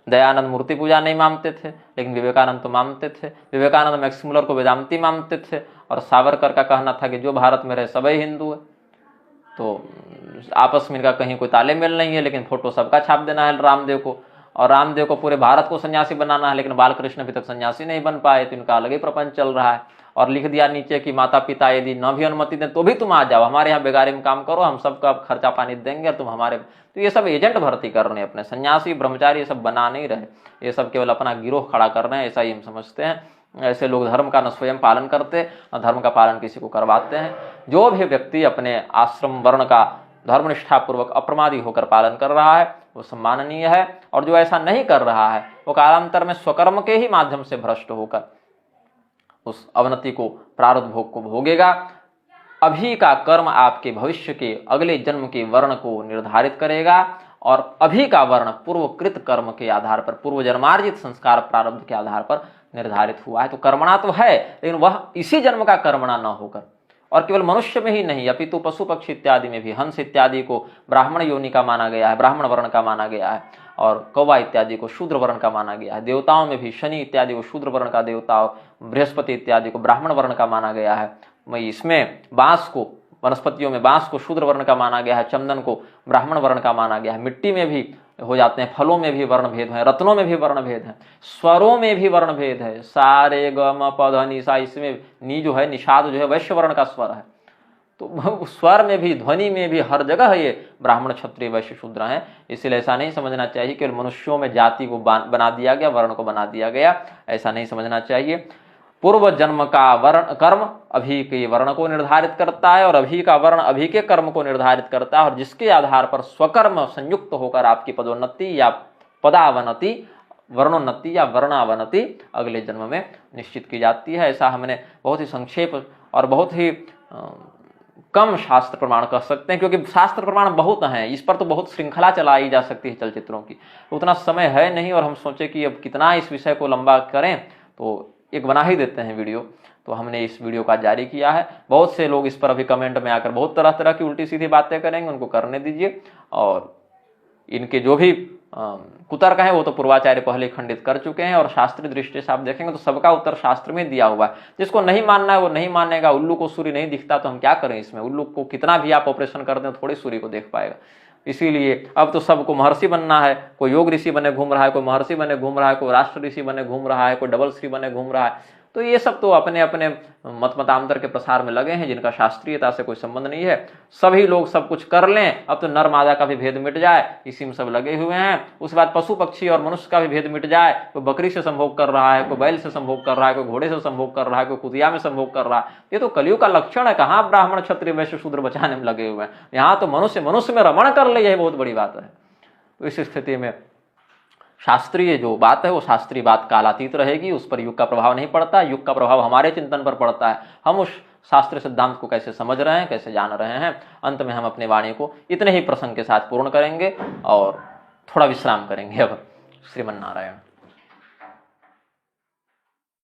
दयानंद मूर्ति पूजा नहीं मानते थे लेकिन विवेकानंद तो मानते थे। विवेकानंद मैक्स मुलर को वेदांती मानते थे और सावरकर का कहना था कि जो भारत में रहे सभी हिंदू है। तो आपस में इनका कहीं कोई तालमेल नहीं है, लेकिन फोटो सबका छाप देना है रामदेव को, और रामदेव को पूरे भारत को सन्यासी बनाना है, लेकिन बालकृष्ण अभी तक सन्यासी नहीं बन पाए, तो इनका अलग ही प्रपंच चल रहा है। और लिख दिया नीचे कि माता पिता यदि न भी अनुमति दें तो भी तुम आ जाओ, हमारे यहाँ बेगारी में काम करो, हम सबका खर्चा पानी देंगे और तुम हमारे। तो ये सब एजेंट भर्ती कर रहे हैं, अपने सन्यासी ब्रह्मचारी ये सब बना नहीं रहे, ये सब केवल अपना गिरोह खड़ा कर रहे हैं, ऐसा ही हम समझते हैं। ऐसे लोग धर्म का न स्वयं पालन करते और धर्म का पालन किसी को करवाते हैं। जो भी व्यक्ति अपने आश्रम वर्ण का धर्मनिष्ठापूर्वक अप्रमादी होकर पालन कर रहा है वो सम्माननीय है, और जो ऐसा नहीं कर रहा है वो कालांतर में स्वकर्म के ही माध्यम से भ्रष्ट होकर उस अवनति को प्रारब्ध भोग को भोगेगा। अभी का कर्म आपके भविष्य के अगले जन्म के वर्ण को निर्धारित करेगा, और अभी का वर्ण पूर्वकृत कर्म के आधार पर, पूर्व जन्मार्जित संस्कार प्रारब्ध के आधार पर निर्धारित हुआ है। तो कर्मणा तो है, लेकिन वह इसी जन्म का कर्मणा न होकर, और केवल मनुष्य में ही नहीं अपितु पशु पक्षी इत्यादि में भी, हंस इत्यादि को ब्राह्मण योनि का माना गया है, ब्राह्मण वर्ण का माना गया है, और कौवा इत्यादि को शूद्र वर्ण का माना गया है। देवताओं में भी शनि इत्यादि को शूद्र वर्ण का देवता, और बृहस्पति इत्यादि को ब्राह्मण वर्ण का माना गया है। इसमें बांस को, वनस्पतियों में बांस को शूद्र वर्ण का माना गया है, चंदन को ब्राह्मण वर्ण का माना गया है। मिट्टी में भी हो जाते हैं, फलों में भी वर्ण भेद है, रत्नों में भी वर्ण भेद है, स्वरों में भी वर्ण भेद है। सारे ग म प ध नि सा, इसमें नी जो है, निषाद जो है वैश्य वर्ण का स्वर है। तो स्वर में भी, ध्वनि में भी, हर जगह ये ब्राह्मण क्षत्रिय वैश्य शूद्र हैं। इसलिए ऐसा नहीं समझना चाहिए कि मनुष्यों में जाति को बना दिया गया, वर्ण को बना दिया गया, ऐसा नहीं समझना चाहिए। पूर्व जन्म का वर्ण कर्म अभी के वर्ण को निर्धारित करता है, और अभी का वर्ण अभी के कर्म को निर्धारित करता है, और जिसके आधार पर स्वकर्म संयुक्त होकर आपकी पदोन्नति या पदावनति, वर्णोन्नति या वर्णावनति अगले जन्म में निश्चित की जाती है। ऐसा हमने बहुत ही संक्षेप और बहुत ही कम शास्त्र प्रमाण कह सकते हैं, क्योंकि शास्त्र प्रमाण बहुत हैं, इस पर तो बहुत श्रृंखला चलाई जा सकती है चलचित्रों की, उतना समय है नहीं, और हम सोचे कि अब कितना इस विषय को लंबा करें, तो एक बना ही देते हैं वीडियो। तो हमने इस वीडियो का जारी किया है। बहुत से लोग इस पर अभी कमेंट में आकर बहुत तरह तरह की उल्टी सीधी बातें करेंगे, उनको करने दीजिए, और इनके जो भी कुतर्क है वो तो पूर्वाचार्य पहले खंडित कर चुके हैं, और शास्त्रीय दृष्टि से आप देखेंगे तो सबका उत्तर शास्त्र में दिया हुआ है। जिसको नहीं मानना है वो नहीं मानेगा। उल्लू को सूर्य नहीं दिखता तो हम क्या करें इसमें, उल्लू को कितना भी आप ऑपरेशन कर दें थोड़ी सूर्य को देख पाएगा। इसीलिए अब तो सबको महर्षि बनना है, कोई योग ऋषि बने घूम रहा है, कोई महर्षि बने घूम रहा है, कोई राष्ट्र ऋषि बने घूम रहा है, कोई डबल श्री बने घूम रहा है। तो ये सब तो अपने अपने मतांतर के प्रसार में लगे हैं, जिनका शास्त्रीयता से कोई संबंध नहीं है। सभी लोग सब कुछ कर लें, अब तो नर मादा का भी भेद मिट जाए, इसी में सब लगे हुए हैं। उसके बाद पशु पक्षी और मनुष्य का भी भेद मिट जाए, कोई बकरी से संभोग कर रहा है, कोई बैल से संभोग कर रहा है, कोई घोड़े से संभोग कर रहा है, कोई कुतिया में संभोग कर रहा है। ये तो कलियुग का लक्षण है। कहाँ ब्राह्मण क्षत्रिय वैश्य शूद्र बचाने में लगे हुए हैं, यहाँ तो मनुष्य मनुष्य में रमण कर ले, यही बहुत बड़ी बात है। तो इस स्थिति में शास्त्रीय जो बात है वो शास्त्रीय बात कालातीत रहेगी, उस पर युग का प्रभाव नहीं पड़ता। युग का प्रभाव हमारे चिंतन पर पड़ता है, हम उस शास्त्रीय सिद्धांत को कैसे समझ रहे हैं, कैसे जान रहे हैं। अंत में हम अपनी वाणी को इतने ही प्रसंग के साथ पूर्ण करेंगे और थोड़ा विश्राम करेंगे। अब श्रीमन नारायण।